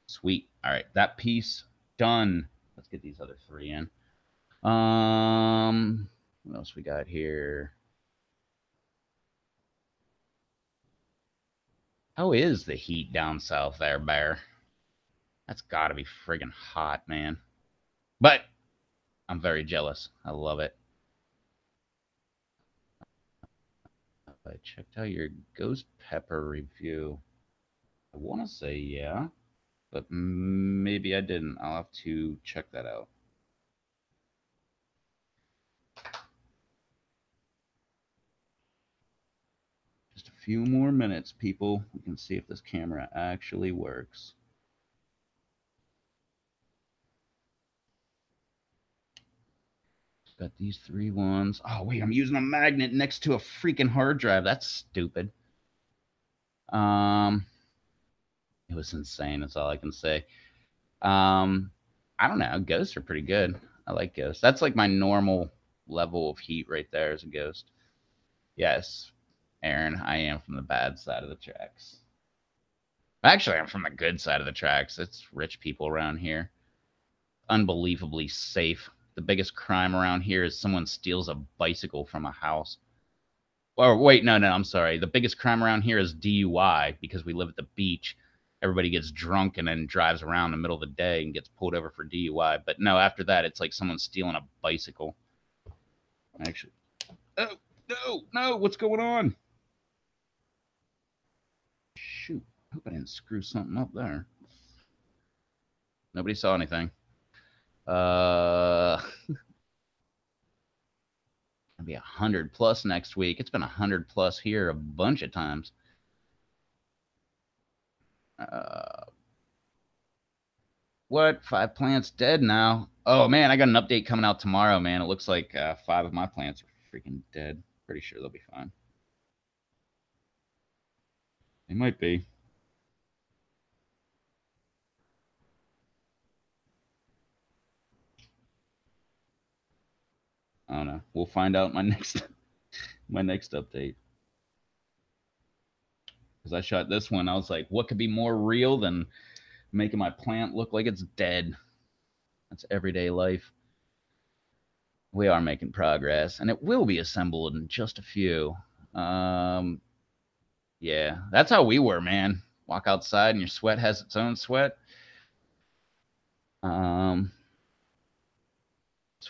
Sweet. All right, that piece done. Let's get these other 3 in. What else we got here? How is the heat down south there, Bear? That's got to be friggin' hot, man. But I'm very jealous. I love it. I checked out your ghost pepper review. I want to say yeah, but maybe I didn't. I'll have to check that out. Just a few more minutes, people. We can see if this camera actually works. Got these 3 ones. Oh, wait, I'm using a magnet next to a freaking hard drive. That's stupid. It was insane. That's all I can say. I don't know. Ghosts are pretty good. I like ghosts. That's like my normal level of heat right there as a ghost. Yes, Aaron, I am from the bad side of the tracks. Actually, I'm from the good side of the tracks. It's rich people around here. Unbelievably safe. The biggest crime around here is someone steals a bicycle from a house. Or wait, no, I'm sorry. The biggest crime around here is DUI because we live at the beach. Everybody gets drunk and then drives around in the middle of the day and gets pulled over for DUI. But no, after that, it's like someone stealing a bicycle. Actually, oh, no, what's going on? Shoot, I hope I didn't screw something up there. Nobody saw anything. Gonna be 100 plus next week. It's been 100 plus here a bunch of times. What? 5 plants dead now? Oh man, I got an update coming out tomorrow, man. It looks like 5 of my plants are freaking dead. Pretty sure they'll be fine. They might be. I don't know. We'll find out my next update. Because I shot this one, I was like, what could be more real than making my plant look like it's dead? That's everyday life. We are making progress, and it will be assembled in just a few. Yeah, that's how we were, man. Walk outside and your sweat has its own sweat. Um,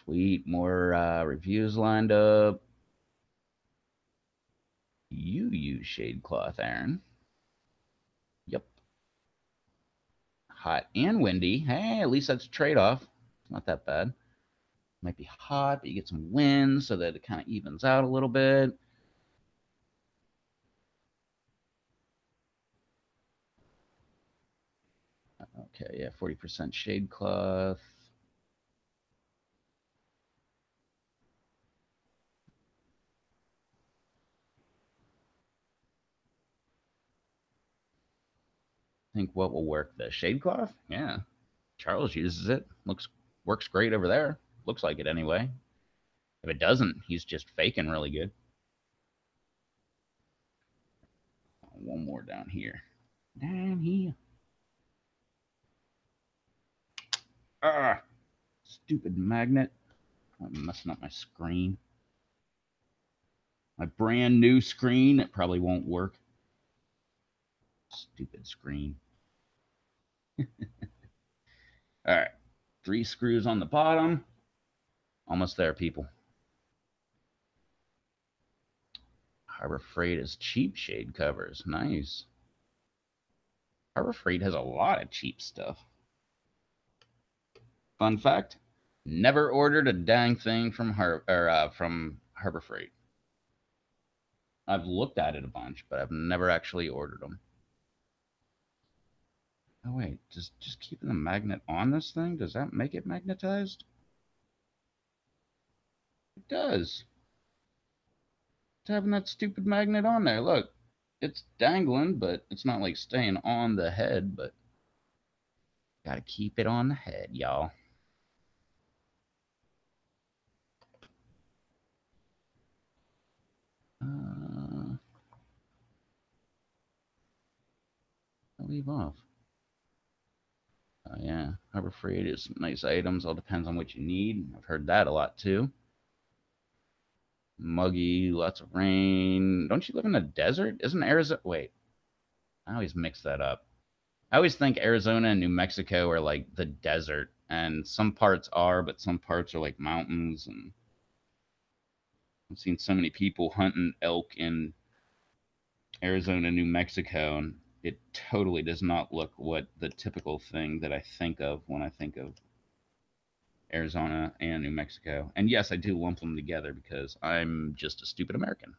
Sweet, more reviews lined up. You use shade cloth, Aaron. Yep. Hot and windy. Hey, at least that's a trade-off. It's not that bad. Might be hot, but you get some wind so that it kind of evens out a little bit. Okay, yeah, 40% shade cloth. I think what will work? The shade cloth? Yeah. Charles uses it. Works great over there. Looks like it anyway. If it doesn't, he's just faking really good. One more down here. Down here. Ah, stupid magnet. I'm messing up my screen. My brand new screen. It probably won't work. Stupid screen. All right. 3 screws on the bottom. Almost there, people. Harbor Freight is cheap shade covers. Nice. Harbor Freight has a lot of cheap stuff. Fun fact: never ordered a dang thing from Harbor Freight. I've looked at it a bunch, but I've never actually ordered them. Oh wait, just keeping the magnet on this thing, does that make it magnetized? It does. It's having that stupid magnet on there. Look, it's dangling, but it's not like staying on the head, but gotta keep it on the head, y'all. I'll leave off. Yeah, Harbor Freight is nice items. All depends on what you need. I've heard that a lot too. Muggy, lots of rain. Don't you live in the desert? Isn't Arizona? Wait, I always mix that up. I always think Arizona and New Mexico are like the desert, and some parts are, but some parts are like mountains. And I've seen so many people hunting elk in Arizona, New Mexico, and it totally does not look what the typical thing that I think of when I think of Arizona and New Mexico. And yes, I do lump them together because I'm just a stupid American.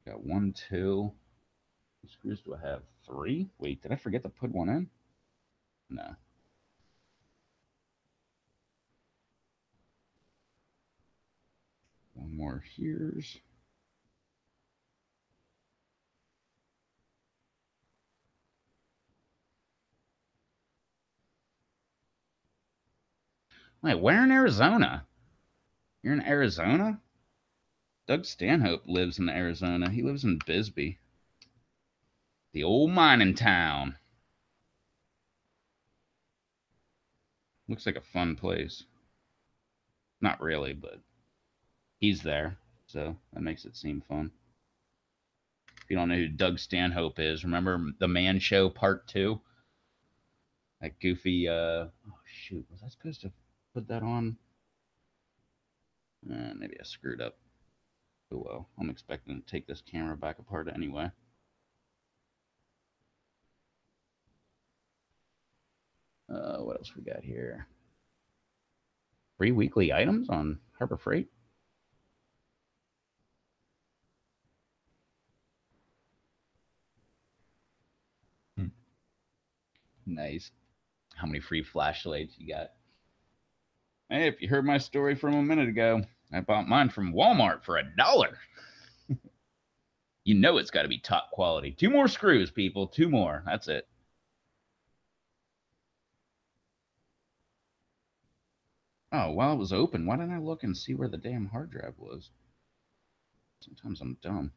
Got one, two. What screws do I have? Three? Wait, did I forget to put one in? No. One more here's. Wait, where in Arizona? You're in Arizona? Doug Stanhope lives in Arizona. He lives in Bisbee, the old mining town. Looks like a fun place. Not really, but he's there, so that makes it seem fun. If you don't know who Doug Stanhope is, remember The Man Show Part 2? That goofy, oh shoot, was I supposed to put that on? Maybe I screwed up. Oh well, I'm expecting to take this camera back apart anyway. What else we got here? Free weekly items on Harbor Freight. Nice. How many free flashlights you got? Hey, if you heard my story from a minute ago, I bought mine from Walmart for $1. You know it's got to be top quality. 2 more screws, people. 2 more. That's it. Oh, while it was open, why didn't I look and see where the damn hard drive was? Sometimes I'm dumb.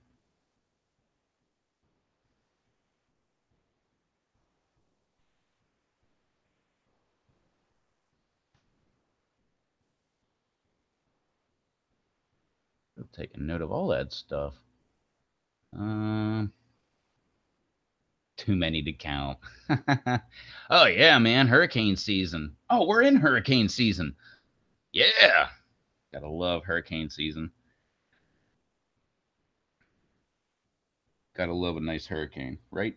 I'll take a note of all that stuff. Too many to count. Oh, yeah, man. Hurricane season. Oh, we're in hurricane season. Yeah. Gotta love hurricane season. Gotta love a nice hurricane, right?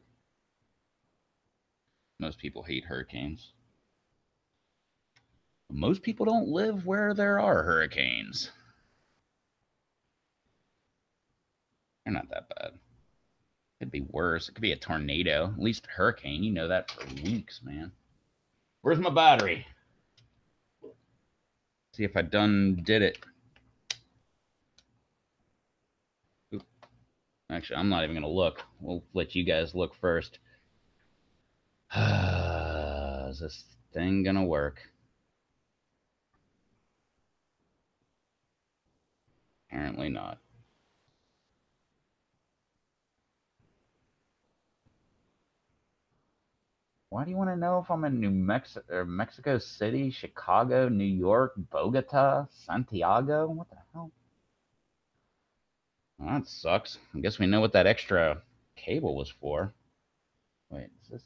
Most people hate hurricanes. Most people don't live where there are hurricanes. They're not that bad. Could be worse. It could be a tornado. At least a hurricane. You know that for weeks, man. Where's my battery? See if I done did it. Oop. Actually, I'm not even gonna look. We'll let you guys look first. Is this thing gonna work? Apparently not. Why do you want to know if I'm in New Mexico or Mexico City, Chicago, New York, Bogota, Santiago? What the hell? Well, that sucks. I guess we know what that extra cable was for. Wait, is this?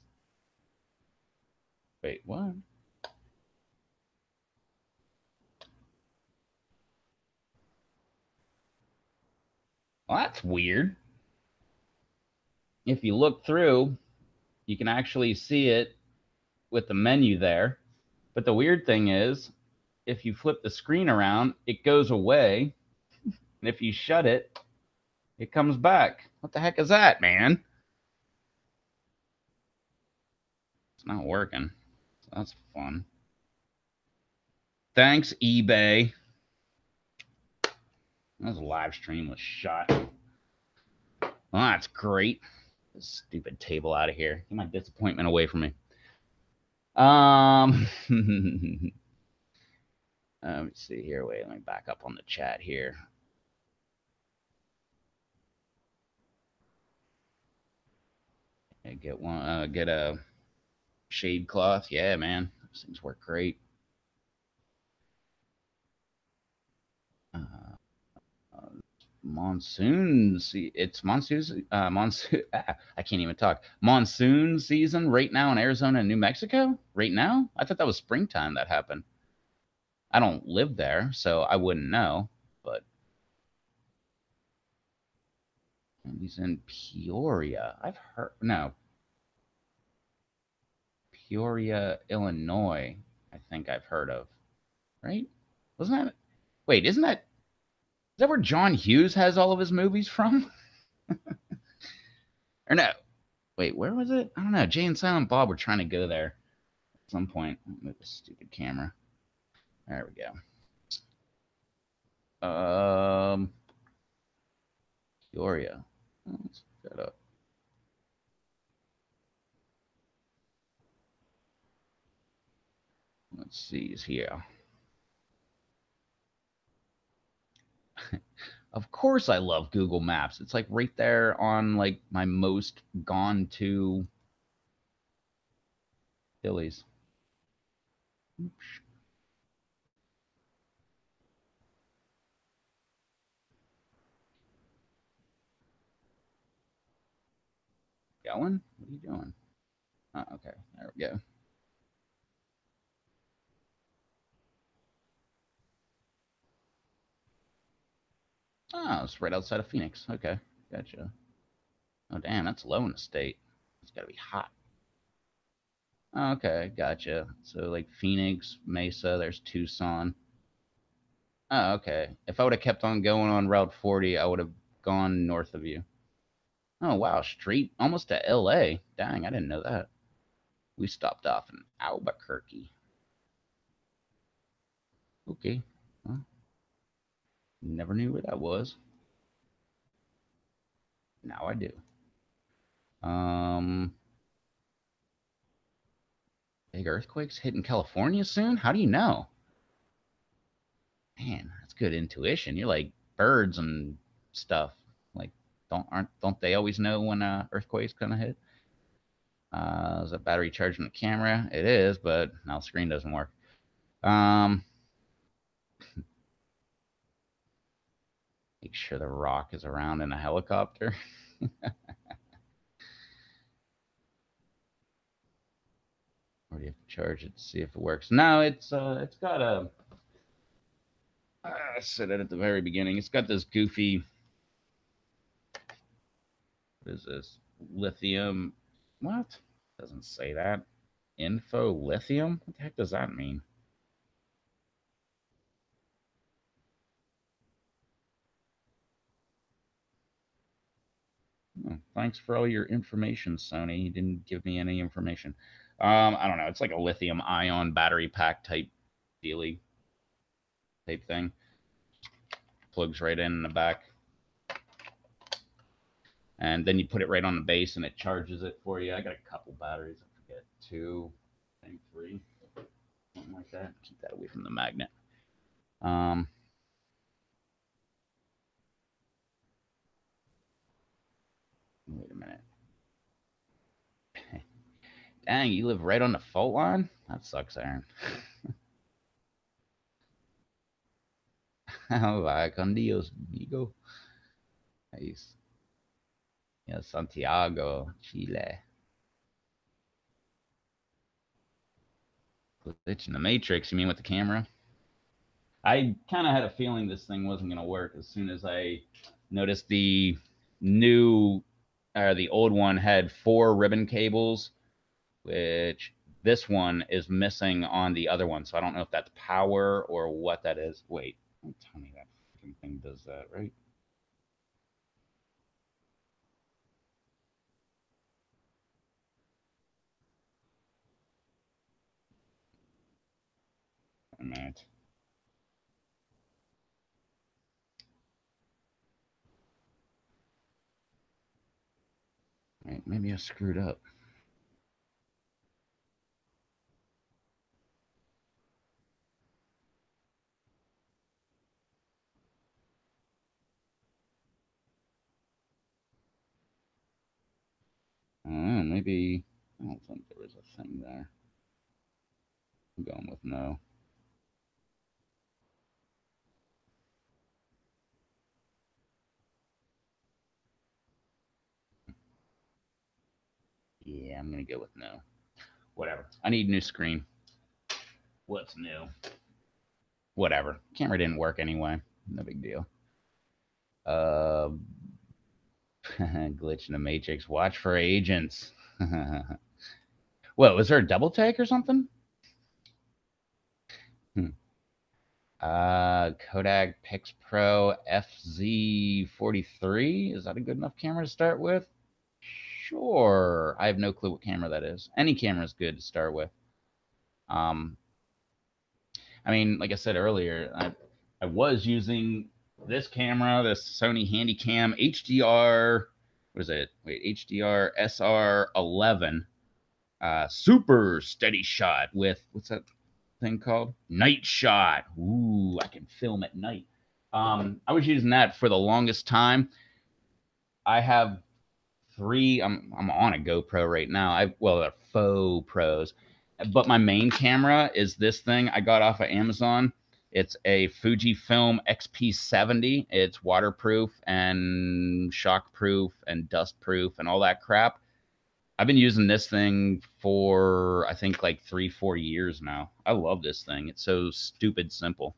Wait, what? Well, that's weird. If you look through, you can actually see it with the menu there. But the weird thing is, if you flip the screen around, it goes away. And if you shut it, it comes back. What the heck is that, man? It's not working. That's fun. Thanks, eBay. This live stream was shot. Well, that's great. This stupid table out of here. Get my disappointment away from me. Let me see here. Wait, let me back up on the chat here. Get one. Get a Shade cloth. Yeah, man. Those things work great. Monsoon. It's monsoon. Monsoon. I can't even talk. Monsoon season right now in Arizona and New Mexico. Right now, I thought that was springtime that happened. I don't live there, so I wouldn't know. But he's in Peoria. I've heard no Peoria, Illinois. I think I've heard of. Right? Wasn't that? Wait, isn't that? Is that where John Hughes has all of his movies from? Or no? Wait, where was it? I don't know. Jay and Silent Bob were trying to go there at some point. Move this stupid camera. There we go. Peoria. Let's look that up. Let's see. Is here. Of course, I love Google Maps. It's like right there on like my most gone to Phillies. Going? What are you doing? Oh, okay, there we go. Oh, it's right outside of Phoenix. Okay, gotcha. Oh, damn, that's low in the state. It's got to be hot. Oh, okay, gotcha. So, like Phoenix, Mesa, there's Tucson. Oh, okay. If I would have kept on going on Route 40, I would have gone north of you. Oh, wow, straight almost to LA. Dang, I didn't know that. We stopped off in Albuquerque. Okay. Well, never knew where that was. Now I do. Um, Big earthquakes hitting California soon? How do you know? Man, that's good intuition. You're like birds and stuff. Like, don't they always know when earthquake's gonna hit? Is that battery charging the camera? It is, but now the screen doesn't work. Um, Make sure the rock is around in a helicopter. Or do you have to charge it to see if it works? No, it's got a. I said it at the very beginning. It's got this goofy. What is this? Lithium. What? Doesn't say that. Info lithium? What the heck does that mean? Oh, thanks for all your information, Sony. You didn't give me any information. I don't know. It's like a lithium ion battery pack type dealy type thing. Plugs right in the back. And then you put it right on the base and it charges it for you. I got a couple batteries. I forget, two, I think three, something like that. Keep that away from the magnet. Um, Wait a minute. Dang, you live right on the fault line? That sucks, Aaron. Vaya con Dios, amigo. Nice. Yeah, Santiago, Chile. Glitch in the Matrix, you mean with the camera? I kind of had a feeling this thing wasn't going to work as soon as I noticed the new, or the old one had 4 ribbon cables, which this one is missing on the other one. So I don't know if that's power or what that is. Wait, don't tell me that freaking thing does that, right? A minute. Right, maybe I screwed up. I don't know, maybe. I don't think there was a thing there. I'm going with no. Yeah, I'm going to go with no. Whatever. I need a new screen. What's new? Whatever. Camera didn't work anyway. No big deal. Glitch in the Matrix. Watch for agents. What, was there a double take or something? Kodak Pix Pro FZ43. Is that a good enough camera to start with? Sure. I have no clue what camera that is. Any camera is good to start with. I mean, like I said earlier, I was using this camera, this Sony Handycam HDR. What is it? Wait, HDR SR11. Super steady shot with, what's that thing called? Night shot. Ooh, I can film at night. I was using that for the longest time. I have three. I'm on a GoPro right now. Well, they're faux pros, but my main camera is this thing I got off of Amazon. It's a Fujifilm XP70. It's waterproof and shockproof and dustproof and all that crap. I've been using this thing for, I think, like 3-4 years now. I love this thing. It's so stupid simple.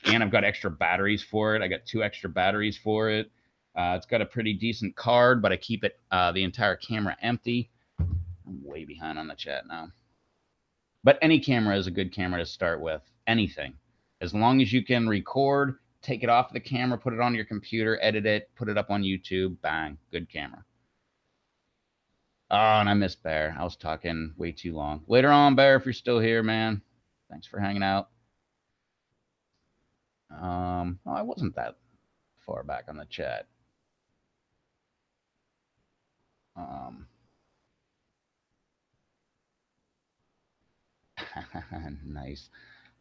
And I've got extra batteries for it. I got 2 extra batteries for it. It's got a pretty decent card, but I keep it the entire camera empty. I'm way behind on the chat now. But any camera is a good camera to start with. Anything. As long as you can record, take it off the camera, put it on your computer, edit it, put it up on YouTube, bang, good camera. Oh, and I missed Bear. I was talking way too long. Later on, Bear, if you're still here, man. Thanks for hanging out. Oh, I wasn't that far back on the chat. Nice.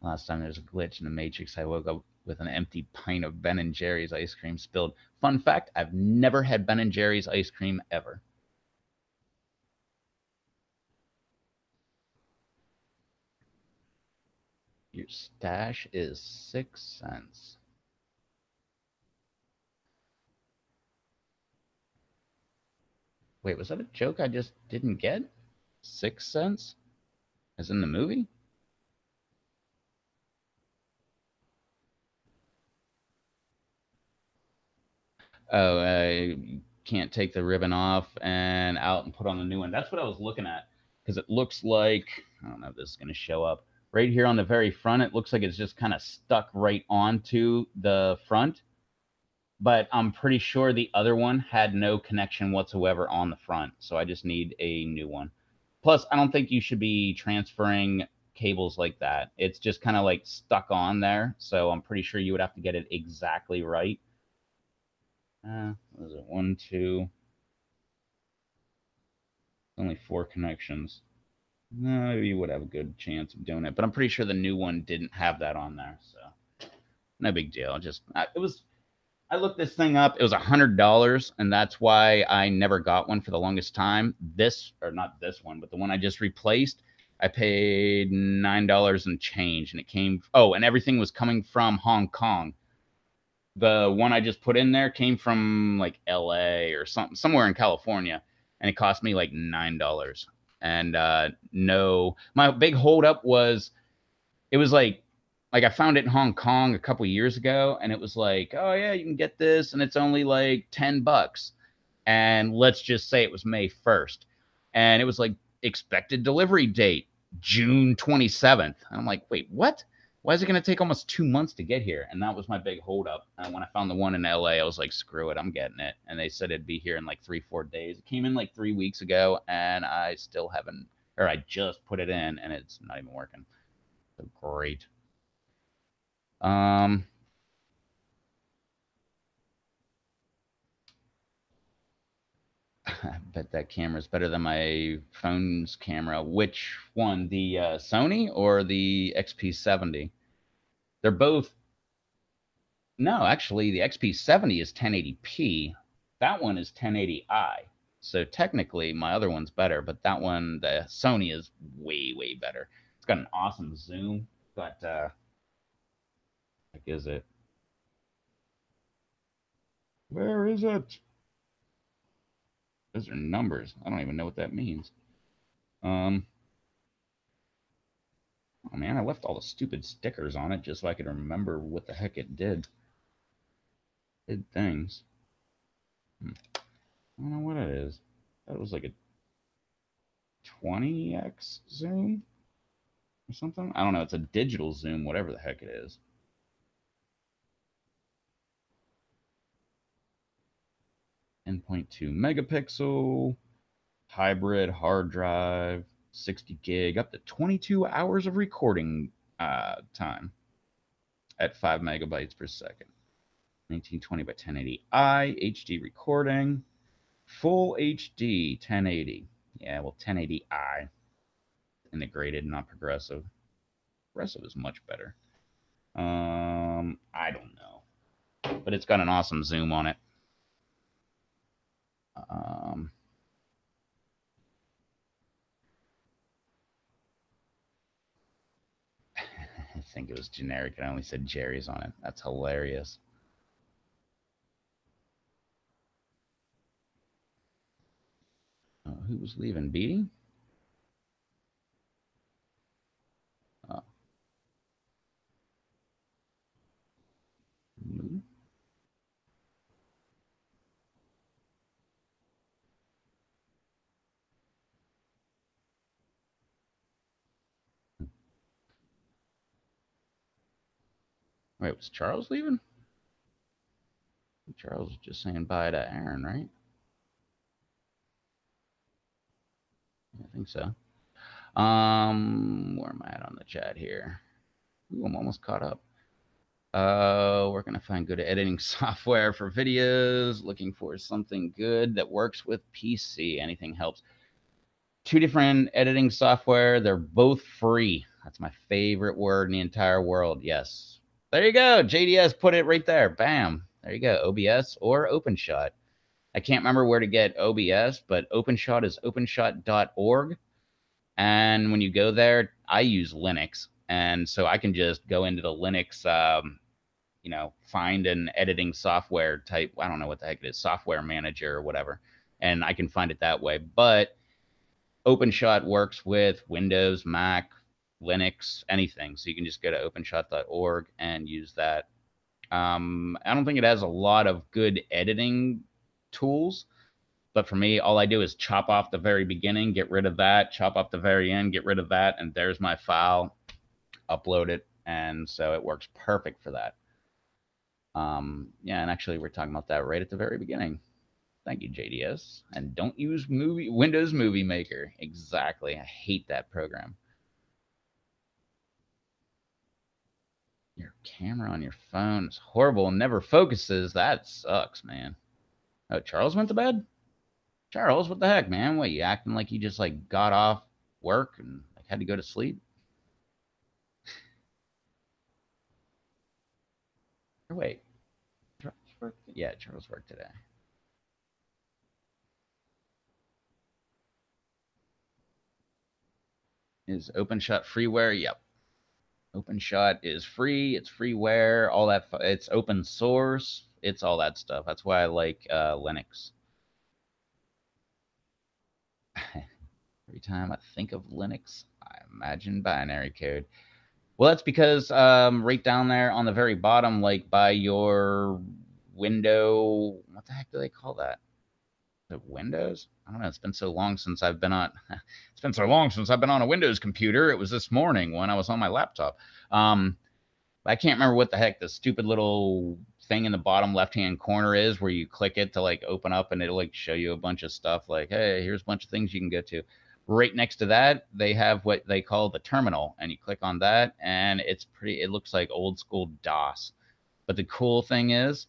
Last time there was a glitch in the Matrix, I woke up with an empty pint of Ben & Jerry's ice cream spilled. Fun fact, I've never had Ben & Jerry's ice cream ever. Your stash is 6 cents. Wait, was that a joke I just didn't get? 6 cents? As in the movie? Oh, you can't take the ribbon off and out and put on a new one. That's what I was looking at, because it looks like, I don't know if this is going to show up. Right here on the very front, it looks like it's just kind of stuck right onto the front. But I'm pretty sure the other one had no connection whatsoever on the front. So I just need a new one. Plus, I don't think you should be transferring cables like that. It's just kind of like stuck on there. So I'm pretty sure you would have to get it exactly right. What is it? 1, 2. Only 4 connections. No, you would have a good chance of doing it. But I'm pretty sure the new one didn't have that on there. So no big deal. I looked this thing up. It was $100, and that's why I never got one for the longest time. This, or not this one, but the one I just replaced, I paid $9 and change, and it came. Oh, and everything was coming from Hong Kong. The one I just put in there came from like LA or somewhere in California, and it cost me like $9. And no, my big holdup was it was like I found it in Hong Kong a couple years ago, and it was like, oh yeah, you can get this, and it's only like $10. And let's just say it was May 1st, and it was like expected delivery date June 27th. And I'm like, wait, what? Why is it going to take almost 2 months to get here? And that was my big holdup. And when I found the one in LA, I was like, screw it, I'm getting it. And they said it'd be here in like 3-4 days. It came in like 3 weeks ago, and I still haven't, or I just put it in, and it's not even working. So great. I bet that camera's better than my phone's camera. Which one, the Sony or the XP70? They're both. No, actually, the XP70 is 1080p. That one is 1080i. So technically, my other one's better, but that one, the Sony, is way, way better. It's got an awesome zoom, but like, is it? Where is it? Those are numbers. I don't even know what that means. Um, oh man, I left all the stupid stickers on it just so I could remember what the heck it did. It did things. I don't know what it is. That was like a 20x zoom or something. I don't know. It's a digital zoom, whatever the heck it is. 10.2 megapixel, hybrid hard drive, 60 gig, up to 22 hours of recording time at 5 megabytes per second. 1920 by 1080i, HD recording, full HD 1080. Yeah, well, 1080i integrated, not progressive. Progressive is much better. I don't know, but it's got an awesome zoom on it. I think it was generic. It only said Jerry's on it. That's hilarious. Who was leaving? Beatty? Oh. Wait, was Charles leaving? Charles was just saying bye to Aaron, right? I think so. Where am I at on the chat here? Ooh, I'm almost caught up. We're gonna find good editing software for videos. Looking for something good that works with PC. Anything helps. 2 different editing software. They're both free. That's my favorite word in the entire world. Yes. There you go. JDS put it right there. Bam. There you go. OBS or OpenShot. I can't remember where to get OBS, but OpenShot is openshot.org. And when you go there, I use Linux. And so I can just go into the Linux, find an editing software type. I don't know what the heck it is, software manager or whatever. And I can find it that way. But OpenShot works with Windows, Mac, Linux, anything. So you can just go to openshot.org and use that. I don't think it has a lot of good editing tools, but for me, all I do is chop off the very beginning, get rid of that, chop off the very end, get rid of that, and there's my file, upload it, and so it works perfect for that. Yeah, and actually, we're talking about that right at the very beginning. Thank you, JDS. And don't use Windows Movie Maker. Exactly. I hate that program. Your camera on your phone is horrible and never focuses. That sucks, man. Oh, Charles went to bed? Charles, what the heck, man? What, you acting like you just like got off work and like had to go to sleep? Or wait, Charles worked? Yeah, Charles worked today. Is OpenShot freeware? Yep. OpenShot is free. It's freeware. All that. It's open source. It's all that stuff. That's why I like Linux. Every time I think of Linux, I imagine binary code. Well, that's because right down there on the very bottom, like by your window, what the heck do they call that? The Windows? I don't know. It's been so long since I've been on. It's been so long since I've been on a Windows computer. It was this morning when I was on my laptop. I can't remember what the heck the stupid little thing in the bottom left-hand corner is where you click it to like open up and it'll like show you a bunch of stuff like, hey, here's a bunch of things you can go to. Right next to that, they have what they call the terminal, and you click on that and it looks like old school DOS. But the cool thing is,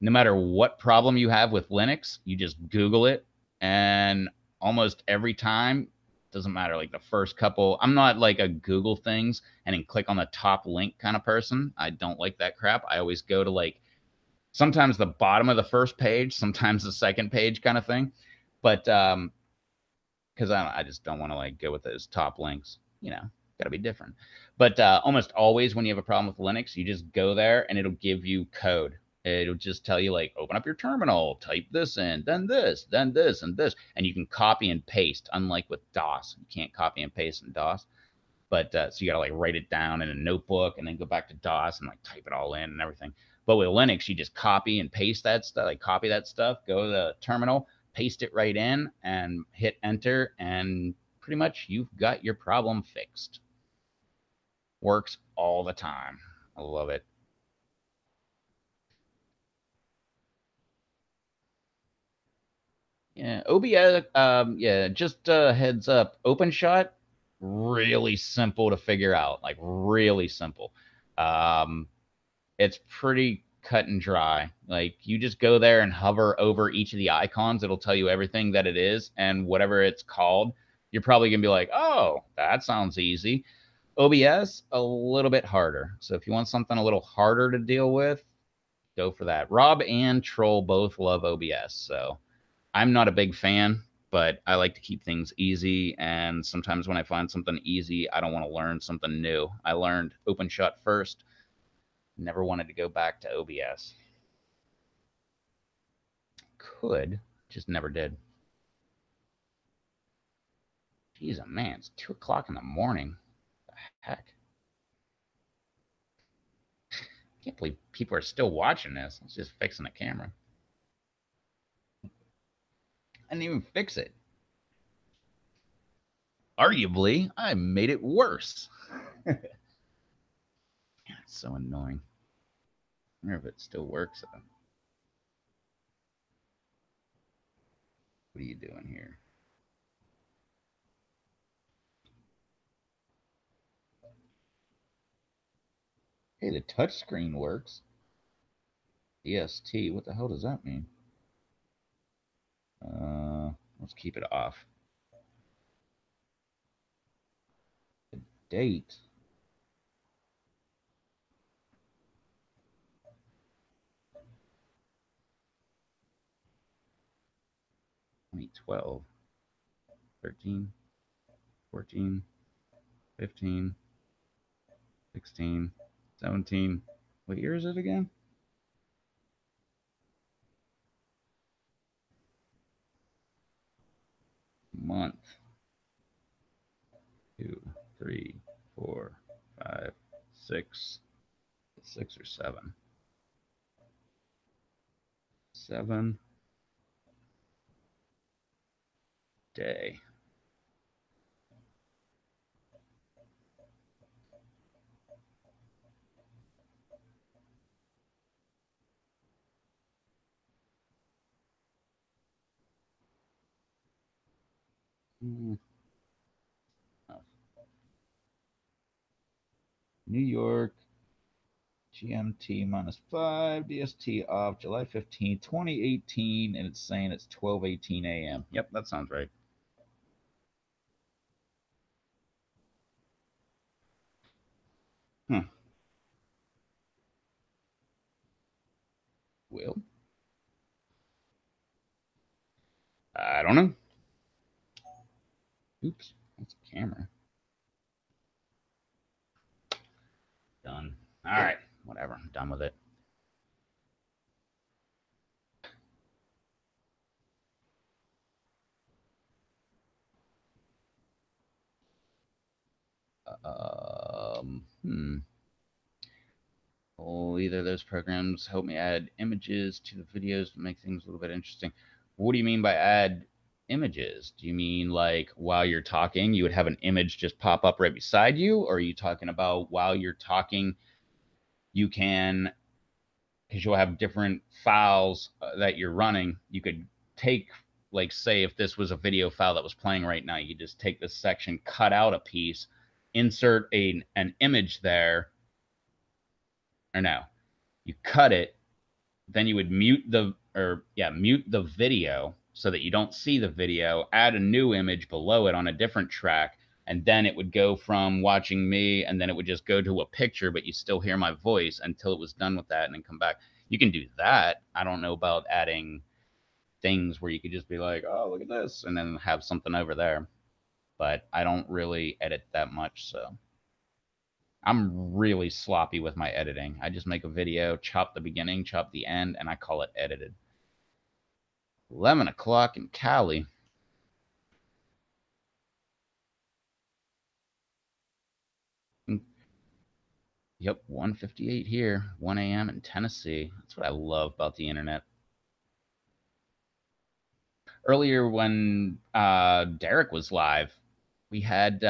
no matter what problem you have with Linux, you just Google it, and almost every time, doesn't matter, like the first couple, I'm not like a Google things and then click on the top link kind of person. I don't like that crap. I always go to like sometimes the bottom of the first page, sometimes the second page kind of thing. But because I just don't want to like go with those top links, you know, got to be different. But almost always when you have a problem with Linux, you just go there and it'll give you code. It'll just tell you like, open up your terminal, type this in, then this, and this, and you can copy and paste. Unlike with DOS, you can't copy and paste in DOS. But so you got to like write it down in a notebook and then go back to DOS and like type it all in and everything. But with Linux, you just copy and paste that stuff, like copy that stuff, go to the terminal, paste it right in, and hit enter, and pretty much you've got your problem fixed. Works all the time. I love it. Yeah, OBS. Yeah, just heads up. OpenShot, really simple to figure out. Like really simple. Um, it's pretty cut and dry. Like you just go there and hover over each of the icons. It'll tell you everything that it is and whatever it's called. You're probably gonna be like, oh, that sounds easy. OBS, a little bit harder. So if you want something a little harder to deal with, go for that. Rob and Troll both love OBS. So I'm not a big fan, but I like to keep things easy. And sometimes when I find something easy, I don't want to learn something new. I learned OpenShot first. Never wanted to go back to OBS. Could, just never did. Jeez, man, it's 2 o'clock in the morning. What the heck? I can't believe people are still watching this. It's just fixing a camera. I didn't even fix it. Arguably, I made it worse. It's so annoying. I wonder if it still works. What are you doing here? Hey, the touch screen works. EST, what the hell does that mean? Let's keep it off. The date. Twenty 12, 13, 14, 15, 16, 17. What year is it again? Month. 2, 3, 4, 5, 6. 6 or 7. 7 day. Oh. New York, GMT -5, DST off, July 15th, 2018, and it's saying it's 12:18 a.m. Yep, that sounds right. Huh. Well, I don't know. Oops, that's a camera. Done. All right, whatever. I'm done with it. Well, either of those programs help me add images to the videos to make things a little bit interesting. What do you mean by add images? Do you mean like while you're talking, you would have an image just pop up right beside you? Or are you talking about while you're talking, you can, because you'll have different files that you're running, you could take, like, say, if this was a video file that was playing right now, you just take this section, cut out a piece, insert an image there, or no, you cut it, then you would mute the video so that you don't see the video, add a new image below it on a different track, and then it would go from watching me, and then it would just go to a picture, but you still hear my voice until it was done with that, and then come back. You can do that. I don't know about adding things where you could just be like, oh, look at this, and then have something over there. But I don't really edit that much, so I'm really sloppy with my editing. I just make a video, chop the beginning, chop the end, and I call it edited. 11 o'clock in Cali. Yep, 1:58 here, 1 a.m. in Tennessee. That's what I love about the internet. Earlier, when Derek was live, we had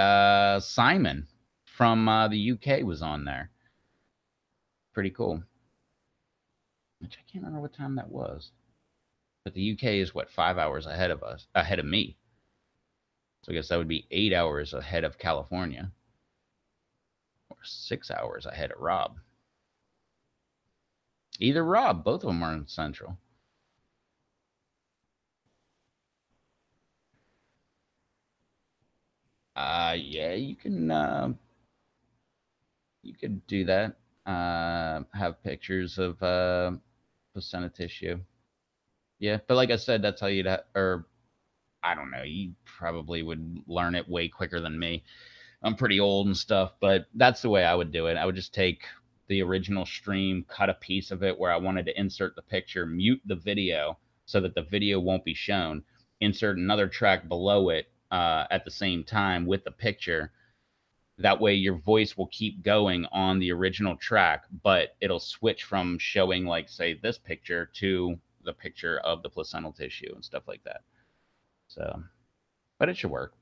Simon from the UK was on there. Pretty cool. Which I can't remember what time that was. But the UK is what, 5 hours ahead of me. So I guess that would be 8 hours ahead of California. Or 6 hours ahead of Rob. Either Rob, both of them are in Central. Yeah, you could do that. Have pictures of placenta tissue. Yeah, but like I said, that's how you'd or I don't know. You probably would learn it way quicker than me. I'm pretty old and stuff, but that's the way I would do it. I would just take the original stream, cut a piece of it where I wanted to insert the picture, mute the video so that the video won't be shown, insert another track below it at the same time with the picture. That way your voice will keep going on the original track, but it'll switch from showing, like, say, this picture to the picture of the placental tissue and stuff like that. So, but it should work.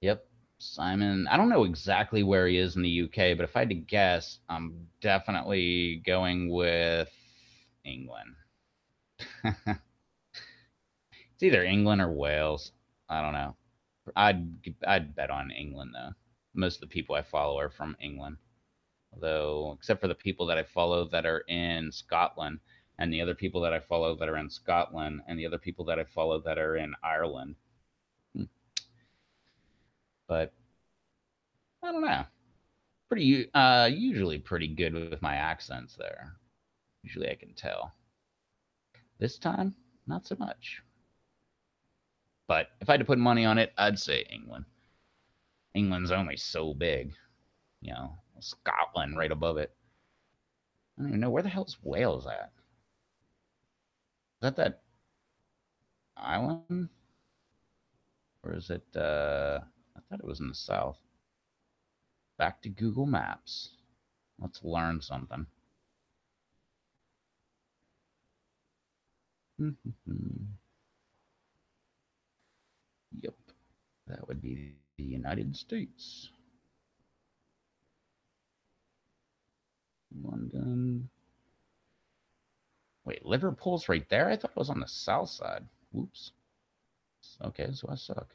Yep. Simon, I don't know exactly where he is in the UK, but if I had to guess, I'm definitely going with England. It's either England or Wales. I don't know. I'd bet on England though. Most of the people I follow are from England. Although, except for the people that I follow that are in Scotland, and the other people that I follow that are in Scotland, and the other people that I follow that are in Ireland. But I don't know. Pretty usually pretty good with my accents there. Usually I can tell. This time, not so much. But if I had to put money on it, I'd say England. England's only so big. You know, Scotland right above it. I don't even know where the hell's Wales at. Is that island? Or is it I thought it was in the south. Back to Google Maps. Let's learn something. Yep. That would be the United States. London. Wait, Liverpool's right there? I thought it was on the south side. Whoops. Okay, so I suck.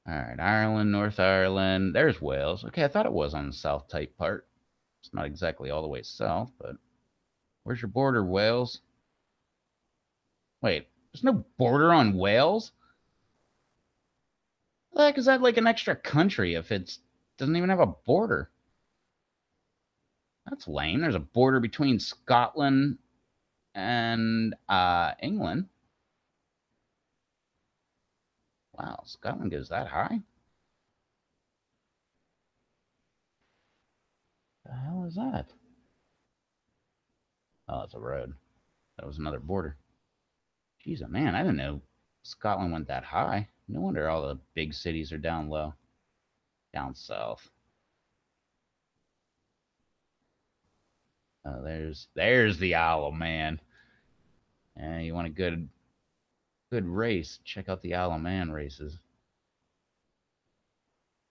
All right, Ireland, North Ireland. There's Wales. Okay, I thought it was on the south type part. It's not exactly all the way south, but where's your border, Wales? Wait, there's no border on Wales? What the heck is that, like an extra country if it doesn't even have a border? That's lame. There's a border between Scotland and England. Wow, Scotland goes that high? The hell is that? Oh, it's a road. That was another border. Jeez, man, I didn't know Scotland went that high. No wonder all the big cities are down low. Down south. Oh, there's the Isle of Man. And you want a good race? Check out the Isle of Man races.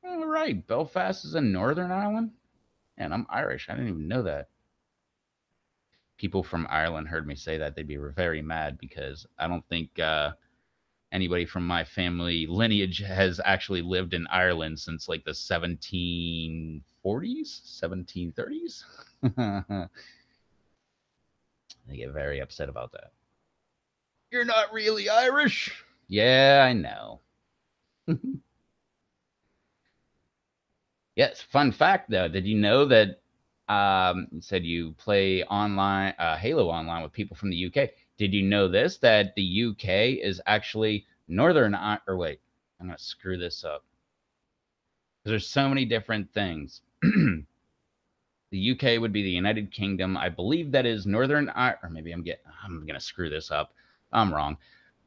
All right, Belfast is in Northern Ireland, and I'm Irish. I didn't even know that. People from Ireland heard me say that, they'd be very mad because I don't think anybody from my family lineage has actually lived in Ireland since like the 1740s, 1730s. They get very upset about that. You're not really Irish. Yeah, I know. Yes, fun fact though, did you know that You said you play online, Halo online with people from the UK. Did you know this? That the UK is actually Northern, or wait, I'm gonna screw this up because there's so many different things. The UK would be the United Kingdom. I believe that is Northern, or maybe I'm gonna screw this up. I'm wrong.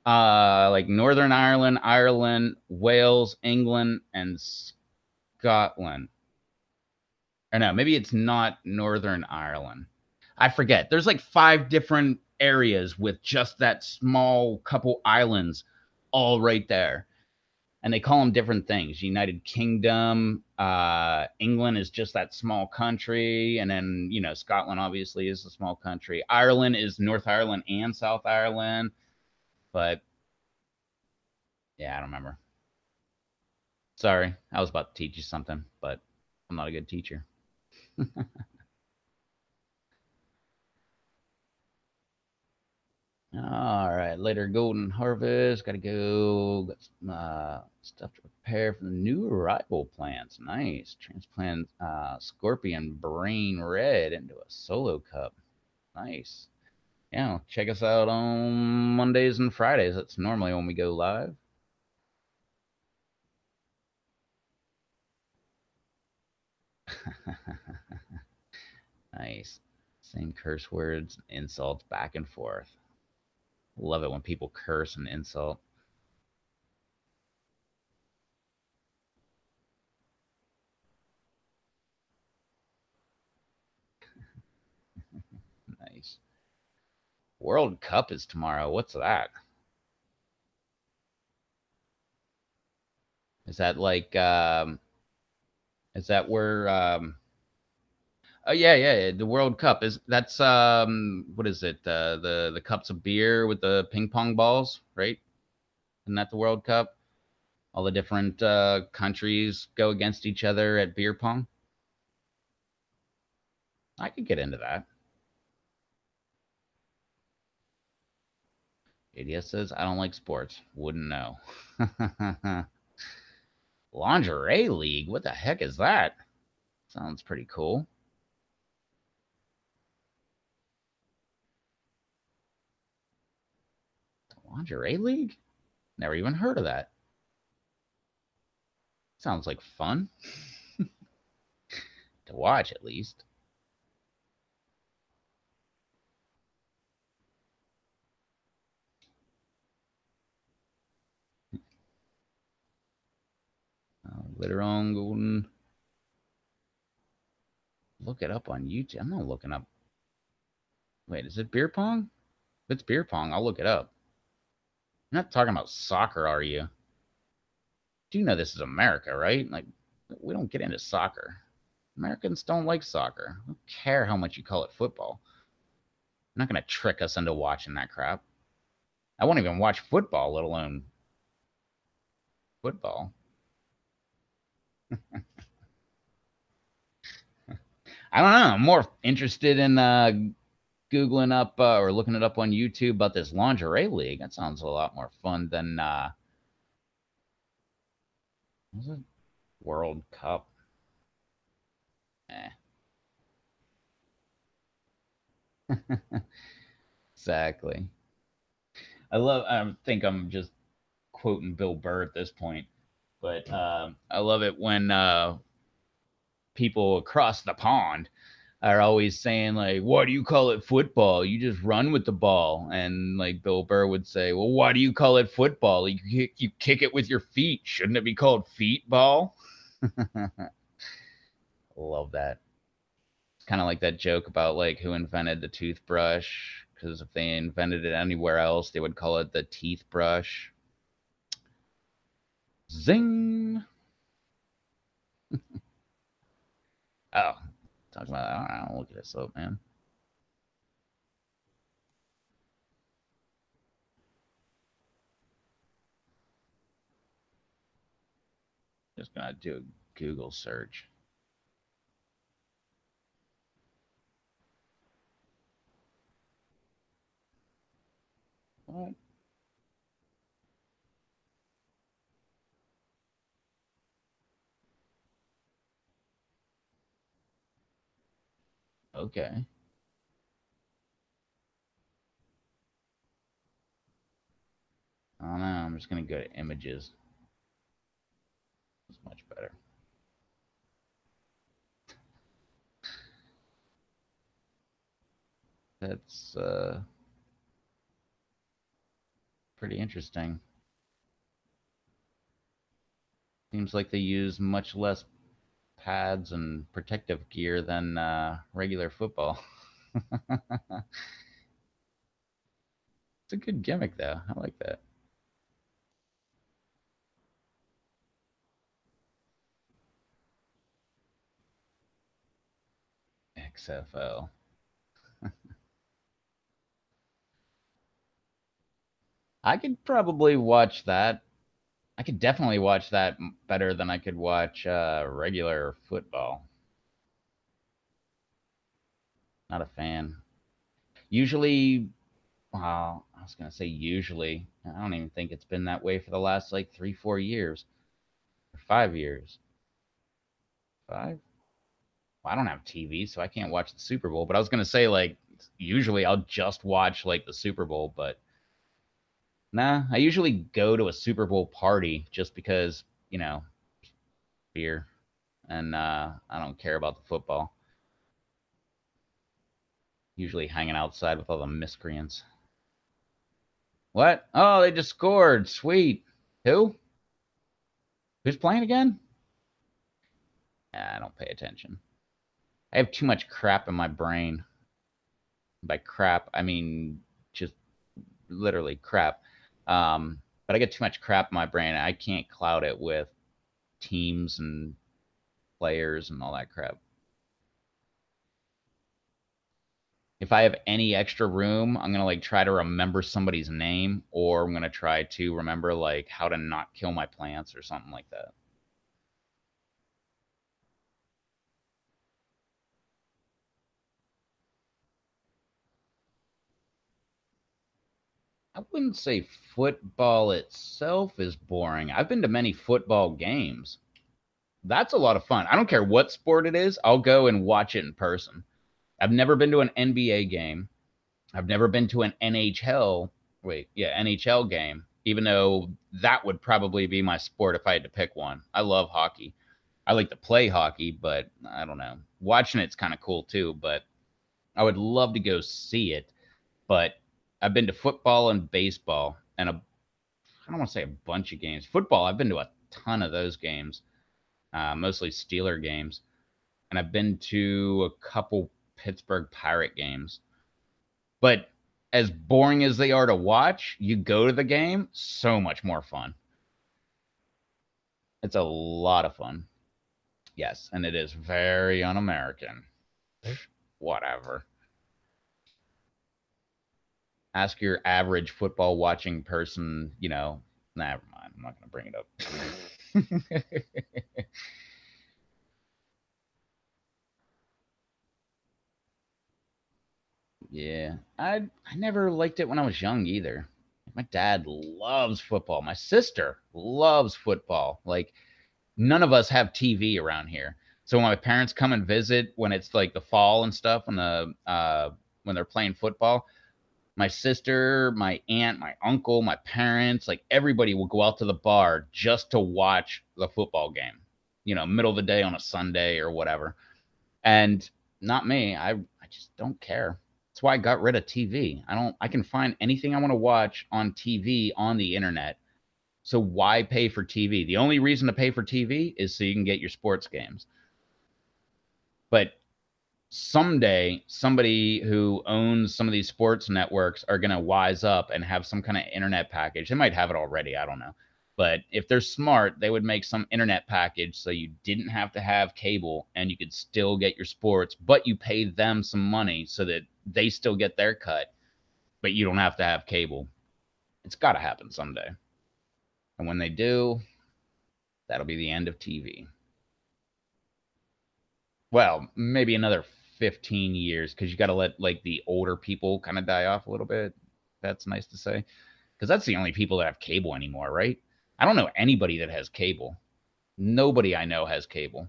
Like Northern Ireland, Ireland, Wales, England, and Scotland. Or no, maybe it's not Northern Ireland. I forget. There's like 5 different areas with just that small couple islands all right there. And they call them different things. United Kingdom, England is just that small country. And then, Scotland obviously is a small country. Ireland is North Ireland and South Ireland. But yeah, I don't remember. Sorry, I was about to teach you something, but I'm not a good teacher. All right, later golden harvest. Got to go. Got some stuff to prepare for the new arrival plants. Nice. Transplant scorpion brain red into a solo cup. Nice. Yeah, check us out on Mondays and Fridays. That's normally when we go live. Nice. Same curse words, insults back and forth. Love it when people curse and insult. Nice. World Cup is tomorrow. What's that? Is that like is that where oh yeah, the World Cup is that's what is it? The cups of beer with the ping pong balls, right? Isn't that the World Cup? All the different countries go against each other at beer pong. I could get into that. ADS says I don't like sports. Wouldn't know. Lingerie League? What the heck is that? Sounds pretty cool. Lingerie League? Never even heard of that. Sounds like fun to watch, at least. Later on, golden. Look it up on YouTube. I'm not looking up. Wait, is it beer pong? If it's beer pong, I'll look it up. You're not talking about soccer, are you? Do you know this is America, right? Like, we don't get into soccer. Americans don't like soccer. I don't care how much you call it football. You're not going to trick us into watching that crap. I won't even watch football, let alone football. I don't know. I'm more interested in Googling up or looking it up on YouTube about this lingerie league. That sounds a lot more fun than was it World Cup? Eh. Exactly. I think I'm just quoting Bill Burr at this point, but I love it when people across the pond are always saying like, "Why do you call it football? You just run with the ball." And like Bill Burr would say, "Well, why do you call it football? You kick it with your feet. Shouldn't it be called feet ball?" Love that. It's kind of like that joke about like who invented the toothbrush, because if they invented it anywhere else, they would call it the teeth brush. Zing. Oh, talking about I don't look at this up, man. Just gonna do a Google search. What? Okay. I don't know. I'm just gonna go to images. It's much better. That's pretty interesting. Seems like they use much less pads and protective gear than regular football. It's a good gimmick, though. I like that. XFL. I could probably watch that. I could definitely watch that better than I could watch regular football. Not a fan. Usually, well, I was gonna say usually. I don't even think it's been that way for the last like 3, 4 years or 5 years. Five? Well, I don't have TV, so I can't watch the Super Bowl. But I was gonna say like usually I'll just watch like the Super Bowl, but nah, I usually go to a Super Bowl party just because, beer and I don't care about the football. Usually hanging outside with all the miscreants. What? Oh, they just scored. Sweet. Who? Who's playing again? I don't pay attention. I have too much crap in my brain. By crap, I mean just literally crap. But I get too much crap in my brain. I can't cloud it with teams and players and all that crap. If I have any extra room, I'm gonna like try to remember somebody's name, or I'm gonna try to remember like how to not kill my plants or something like that. I wouldn't say football itself is boring. I've been to many football games. That's a lot of fun. I don't care what sport it is, I'll go and watch it in person. I've never been to an NBA game. I've never been to an NHL game, even though that would probably be my sport if I had to pick one. I love hockey. I like to play hockey, but I don't know. Watching it's kind of cool too, but I would love to go see it. But I've been to football and baseball and I don't want to say a bunch of games. Football, I've been to a ton of those games, mostly Steeler games. And I've been to a couple Pittsburgh Pirate games. But as boring as they are to watch, you go to the game, so much more fun. It's a lot of fun. Yes, and it is very un-American. Whatever. Ask your average football watching person, never mind. I'm not going to bring it up. Yeah, I never liked it when I was young either. My dad loves football. My sister loves football. Like none of us have TV around here. So when my parents come and visit when it's like the fall and stuff when they're playing football, my sister, my aunt, my uncle, my parents, like everybody will go out to the bar just to watch the football game. Middle of the day on a Sunday or whatever. And not me. I just don't care. That's why I got rid of TV. I can find anything I want to watch on TV on the internet. So why pay for TV? The only reason to pay for TV is so you can get your sports games. But someday somebody who owns some of these sports networks are going to wise up and have some kind of internet package. They might have it already, I don't know. But if they're smart, they would make some internet package so you didn't have to have cable and you could still get your sports, but you pay them some money so that they still get their cut, but you don't have to have cable. It's got to happen someday. And when they do, that'll be the end of TV. Well, maybe another 15 years because you got to let like the older people kind of die off a little bit. That's nice to say because that's the only people that have cable anymore, right? I don't know anybody that has cable. Nobody I know has cable.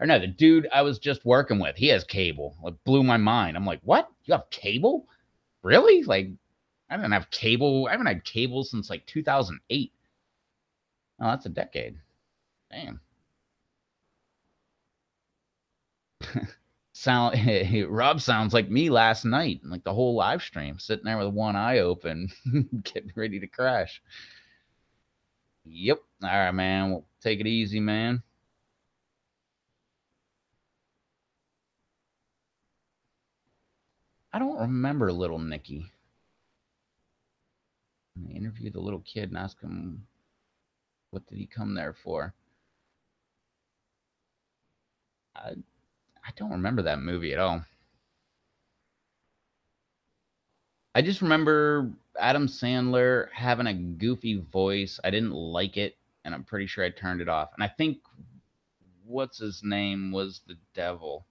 Or no, the dude I was just working with, he has cable. It blew my mind. I'm like, what? You have cable? Really? Like, I didn't have cable. I haven't had cable since like 2008. Oh, that's a decade. Damn. Rob sounds like me last night, like the whole live stream, sitting there with one eye open, getting ready to crash. Yep. All right, man. Well, take it easy, man. I don't remember little Nicky. I interviewed the little kid and asked him what did he come there for. I I don't remember that movie at all. I just remember Adam Sandler having a goofy voice. I didn't like it, and I'm pretty sure I turned it off. And I think what's his name was the devil.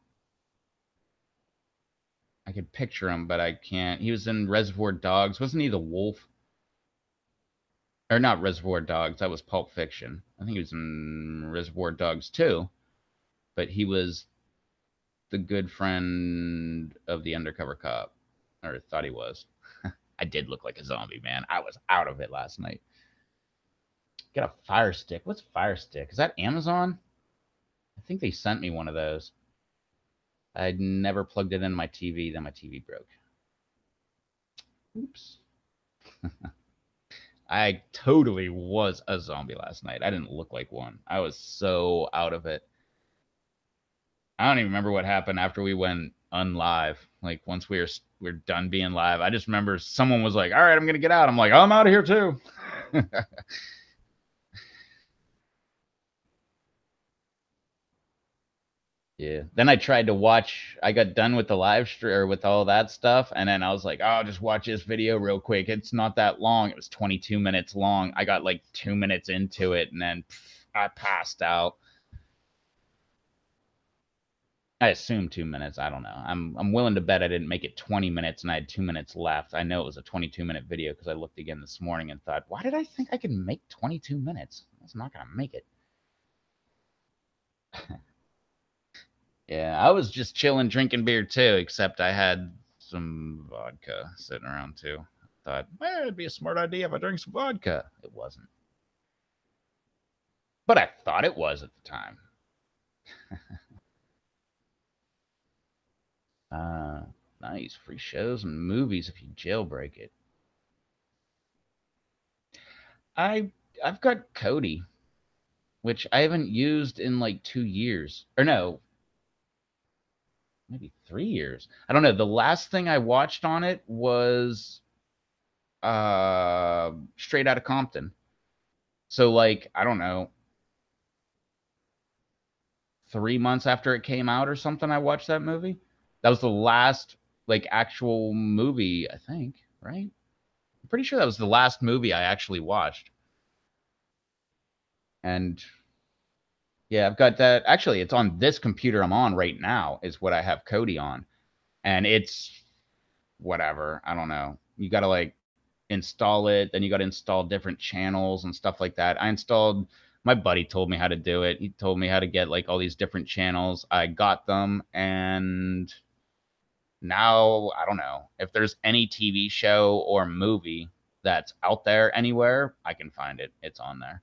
I could picture him, but I can't. He was in Reservoir Dogs. Wasn't he the wolf? Or not Reservoir Dogs. That was Pulp Fiction. I think he was in Reservoir Dogs too, but he was the good friend of the undercover cop, or thought he was. I did look like a zombie, man. I was out of it last night. Get a Fire Stick. What's Fire Stick? Is that Amazon? I think they sent me one of those. I'd never plugged it in my TV, then my TV broke. Oops. I totally was a zombie last night. I didn't look like one. I was so out of it. I don't even remember what happened after we went unlive. Like once we're done being live, I just remember someone was like, "All right, I'm gonna get out." I'm like, "I'm out of here too." Yeah. Then I tried to watch. I got done with the live stream or with all that stuff, and then I was like, "Oh, I'll just watch this video real quick. It's not that long. It was 22 minutes long. I got like 2 minutes into it, and then I passed out. I assume 2 minutes. I don't know. I'm willing to bet I didn't make it 20 minutes, and I had 2 minutes left. I know it was a 22-minute video because I looked again this morning and thought, why did I think I could make 22 minutes? I was not gonna make it. Yeah, I was just chilling, drinking beer too, except I had some vodka sitting around too. Thought, well, it'd be a smart idea if I drink some vodka. It wasn't. But I thought it was at the time. Uh, nice. Free shows and movies if you jailbreak it. I I've got Cody, which I haven't used in like 2 years. Or no, maybe 3 years. I don't know. The last thing I watched on it was Straight Outta Compton. So like, I don't know, 3 months after it came out or something, I watched that movie. That was the last like actual movie, I think, right? I'm pretty sure that was the last movie I actually watched. And yeah, I've got that. Actually, it's on this computer I'm on right now, is what I have Kodi on. And it's whatever. I don't know. You got to like install it, then you got to install different channels and stuff like that. I installed, my buddy told me how to do it. He told me how to get like all these different channels. I got them, and now I don't know if there's any TV show or movie that's out there anywhere, I can find it. It's on there.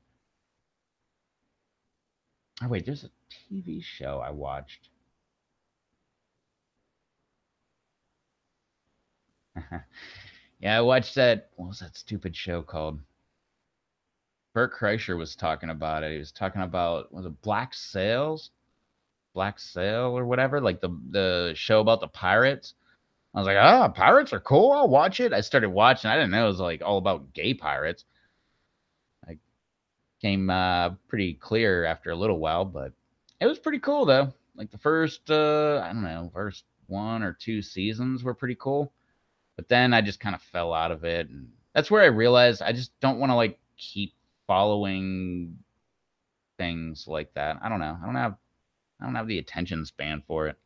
Oh wait, there's a TV show I watched. Yeah, I watched that. What was that stupid show called? Bert Kreischer was talking about it. He was talking about, was it Black Sails? Black Sail or whatever, like the show about the pirates. I was like, ah, pirates are cool. I'll watch it. I started watching. I didn't know it was like all about gay pirates. I came pretty clear after a little while, but it was pretty cool though. Like the first, I don't know, first 1 or 2 seasons were pretty cool. But then I just kind of fell out of it, and that's where I realized I just don't want to like keep following things like that. I don't know. I don't have the attention span for it.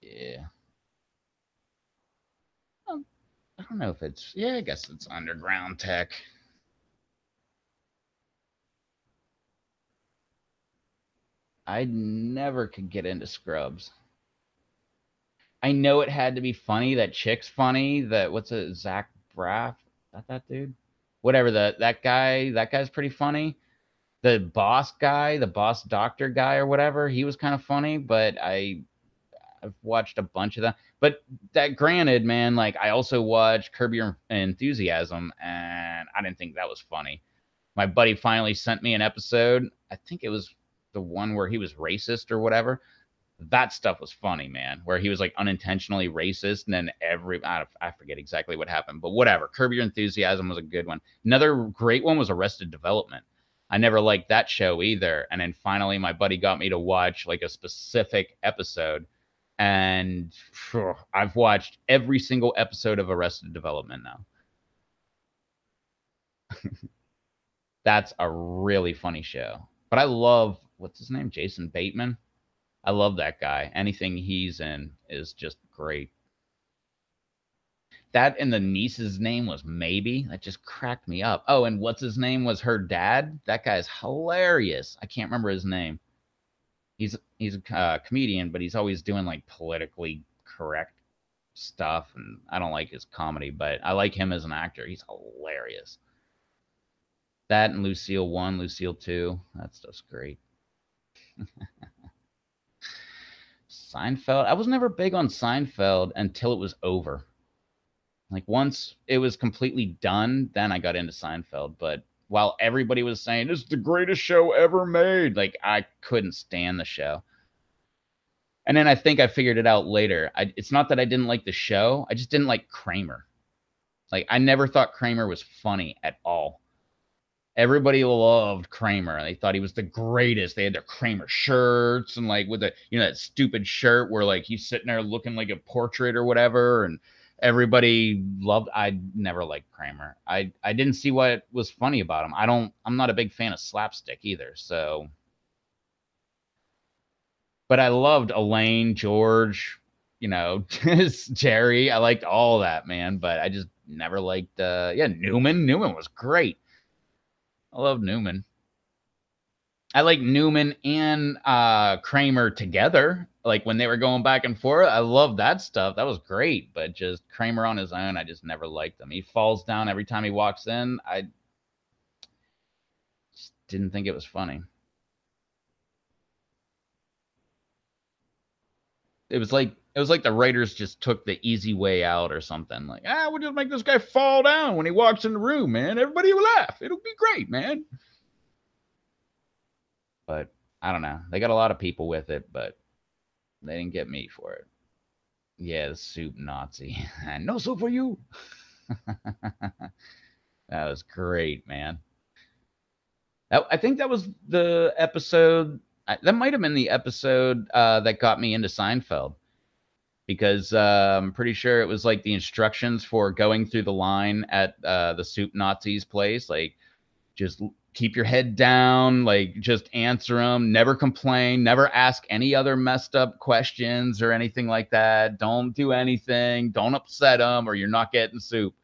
Yeah. don't know if it's, yeah, I guess it's underground tech. I never could get into Scrubs. I know it had to be funny. That chick's funny. That what's it? Zach Braff? Is that dude? Whatever. That guy. That guy's pretty funny. The boss guy, the boss doctor guy or whatever, he was kind of funny. But I've watched a bunch of them. But that granted, man, like I also watched Curb Your Enthusiasm, and I didn't think that was funny. My buddy finally sent me an episode. I think it was the one where he was racist or whatever. That stuff was funny, man, where he was like unintentionally racist, and then I forget exactly what happened, but whatever. Curb Your Enthusiasm was a good one. Another great one was Arrested Development. I never liked that show either, and then finally my buddy got me to watch like a specific episode, and I've watched every single episode of Arrested Development now. That's a really funny show. But I love, what's his name? Jason Bateman. I love that guy. Anything he's in is just great. That and the niece's name was Maybe. That just cracked me up. Oh, and what's his name was her dad. That guy's hilarious. I can't remember his name. He's a comedian, but he's always doing like politically correct stuff, and I don't like his comedy, but I like him as an actor. He's hilarious. That and Lucille 1, Lucille 2. That stuff's great. Seinfeld. I was never big on Seinfeld until it was over. Like once it was completely done, then I got into Seinfeld. But while everybody was saying this is the greatest show ever made, like I couldn't stand the show. And then I think I figured it out later. It's not that I didn't like the show. I just didn't like Kramer. Like I never thought Kramer was funny at all. Everybody loved Kramer. They thought he was the greatest. They had their Kramer shirts and like with the that stupid shirt where like he's sitting there looking like a portrait or whatever, and everybody loved. I never liked Kramer. I didn't see what was funny about him. I'm not a big fan of slapstick either. So, but I loved Elaine, George, Jerry. I liked all that, man. But I just never liked. Newman. Newman was great. I love Newman. I like Newman and Kramer together. Like when they were going back and forth, I love that stuff. That was great. But just Kramer on his own, I just never liked him. He falls down every time he walks in. I just didn't think it was funny. It was like the writers just took the easy way out or something. Like, we'll just make this guy fall down when he walks in the room, man. Everybody will laugh. It'll be great, man. But I don't know. They got a lot of people with it, but they didn't get me for it. Yeah, the soup Nazi. No soup for you. That was great, man. I think that was the episode. That might have been the episode that got me into Seinfeld, because I'm pretty sure it was like the instructions for going through the line at the soup Nazi's place. Like, just keep your head down, like just answer them, never complain, never ask any other messed up questions or anything like that. Don't do anything, don't upset them, or you're not getting soup.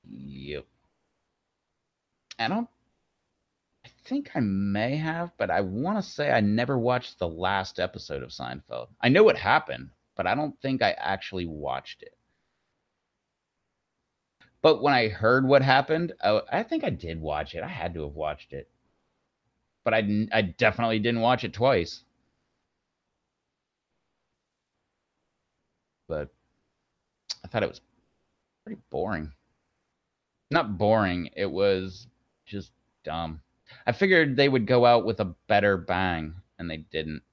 Yep. I think I may have, but I want to say I never watched the last episode of Seinfeld. I know what happened, but I don't think I actually watched it. But when I heard what happened, I think I did watch it. I had to have watched it, but I definitely didn't watch it twice. But I thought it was pretty boring. Not boring, it was just dumb. I figured they would go out with a better bang, and they didn't.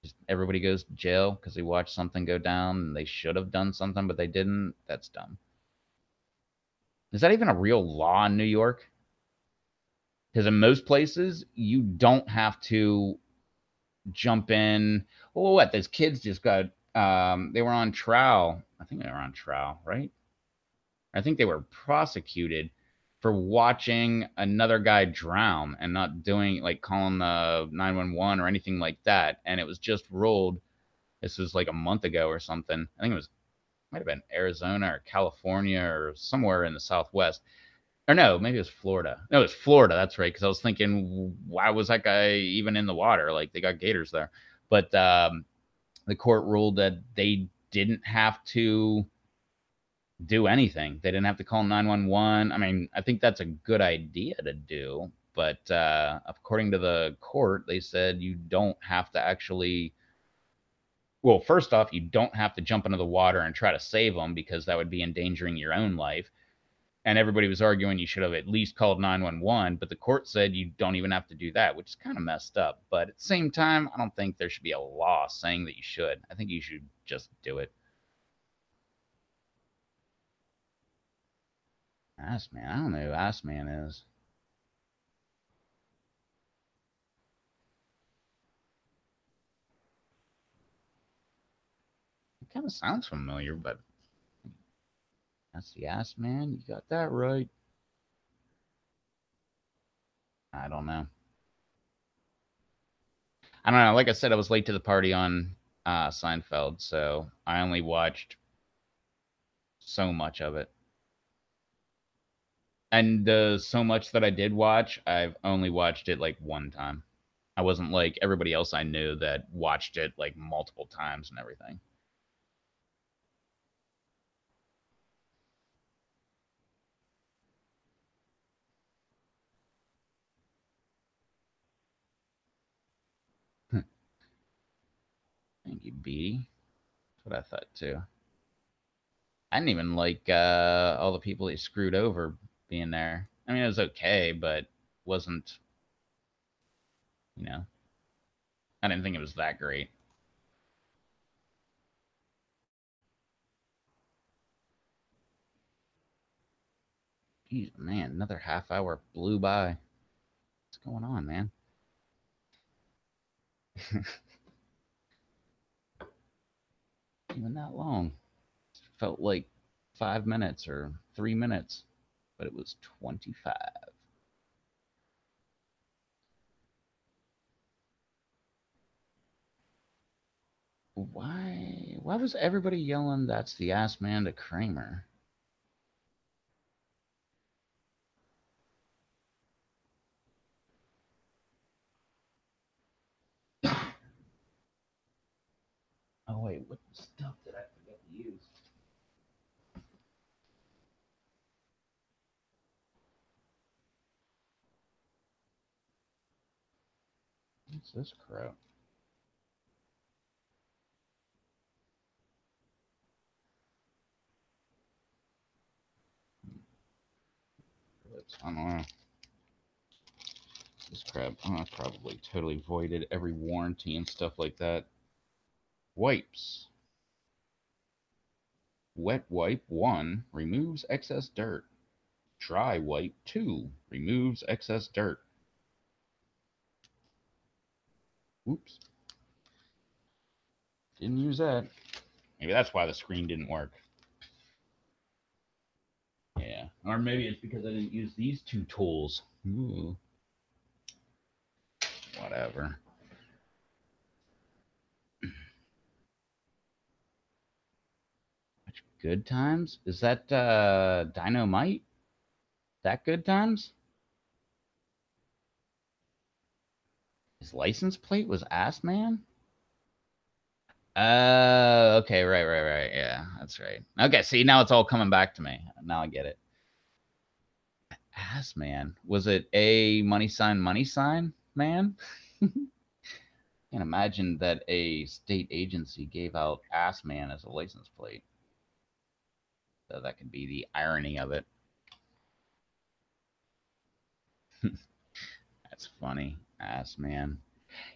Just everybody goes to jail because they watched something go down, and they should have done something, but they didn't. That's dumb. Is that even a real law in New York? Because in most places, you don't have to jump in. Oh, what? Those kids just got, they were on trial. I think they were on trial, right? I think they were prosecuted for watching another guy drown and not doing like calling the 911 or anything like that. And it was just ruled. This was like a month ago or something. I think it was might have been Arizona or California or somewhere in the Southwest. Or no, maybe it was Florida. No, it was Florida. That's right. Because I was thinking, why was that guy even in the water? Like they got gators there. But the court ruled that they didn't have to do anything. They didn't have to call 911. I mean, I think that's a good idea to do. But according to the court, they said you don't have to actually. Well, first off, you don't have to jump into the water and try to save them because that would be endangering your own life. And everybody was arguing you should have at least called 911, but the court said you don't even have to do that, which is kind of messed up. But at the same time, I don't think there should be a law saying that you should. I think you should just do it. Ass Man, I don't know who Ass Man is. It kind of sounds familiar, but that's the Ass Man. You got that right. I don't know. I don't know. Like I said, I was late to the party on Seinfeld, so I only watched so much of it. And so much that I did watch, I've only watched it like one time. I wasn't like everybody else I knew that watched it like multiple times and everything. Thank you, Beatty. That's what I thought too. I didn't even like all the people they screwed over being there. I mean, it was okay, but wasn't, you know, I didn't think it was that great. Jeez, man, another half hour blew by. What's going on, man? Even that long. It felt like 5 minutes or 3 minutes, but it was 25. Why was everybody yelling that's the ass man to Kramer? Oh wait, what stuff did I forget to use? What's this crap? I don't know. This crap. Oh, I probably totally voided every warranty and stuff like that. Wipes. Wet wipe 1 removes excess dirt. Dry wipe 2 removes excess dirt. Oops. Didn't use that. Maybe that's why the screen didn't work. Yeah. Or maybe it's because I didn't use these two tools. Ooh. Whatever. Good times? Is that Dynamite? That good times? His license plate was Ass Man? Okay, right. Yeah, that's right. Okay, see, now it's all coming back to me. Now I get it. Ass Man. Was it a money sign, man? Can't imagine that a state agency gave out Ass Man as a license plate. So that could be the irony of it. That's funny. Ass Man.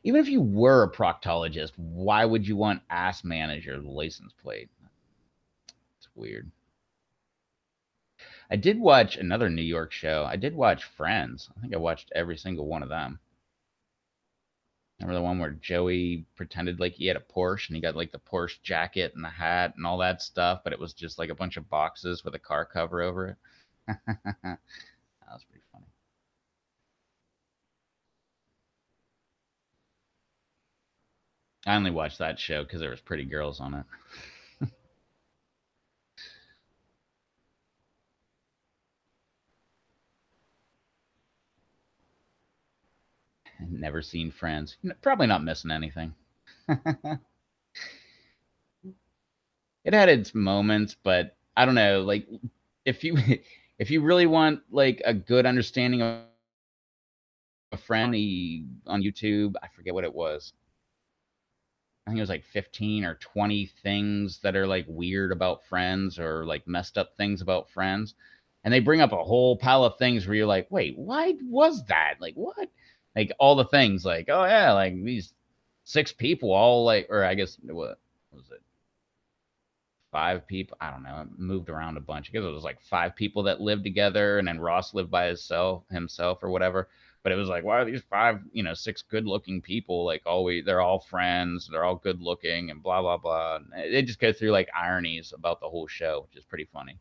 Even if you were a proctologist, why would you want Ass Man as your license plate? It's weird. I did watch another New York show. I did watch Friends. I think I watched every single one of them. Remember the one where Joey pretended like he had a Porsche and he got like the Porsche jacket and the hat and all that stuff, but it was just like a bunch of boxes with a car cover over it? was pretty funny. I only watched that show because there was pretty girls on it. Never seen Friends. Probably not missing anything. It had its moments, but I don't know. Like, if you if you really want like a good understanding of a friend on YouTube, I forget what it was. I think it was like 15 or 20 things that are like weird about Friends or like messed up things about Friends. And they bring up a whole pile of things where you're like, wait, why was that? Like, what? Like, all the things, like, oh, yeah, like these 6 people all like, or I guess, what was it? 5 people. I don't know. It moved around a bunch. I guess it was like 5 people that lived together, and then Ross lived by himself or whatever. But it was like, why are these 6 good-looking people like always? They're all friends. They're all good-looking, and blah blah blah. And they just go through like ironies about the whole show, which is pretty funny.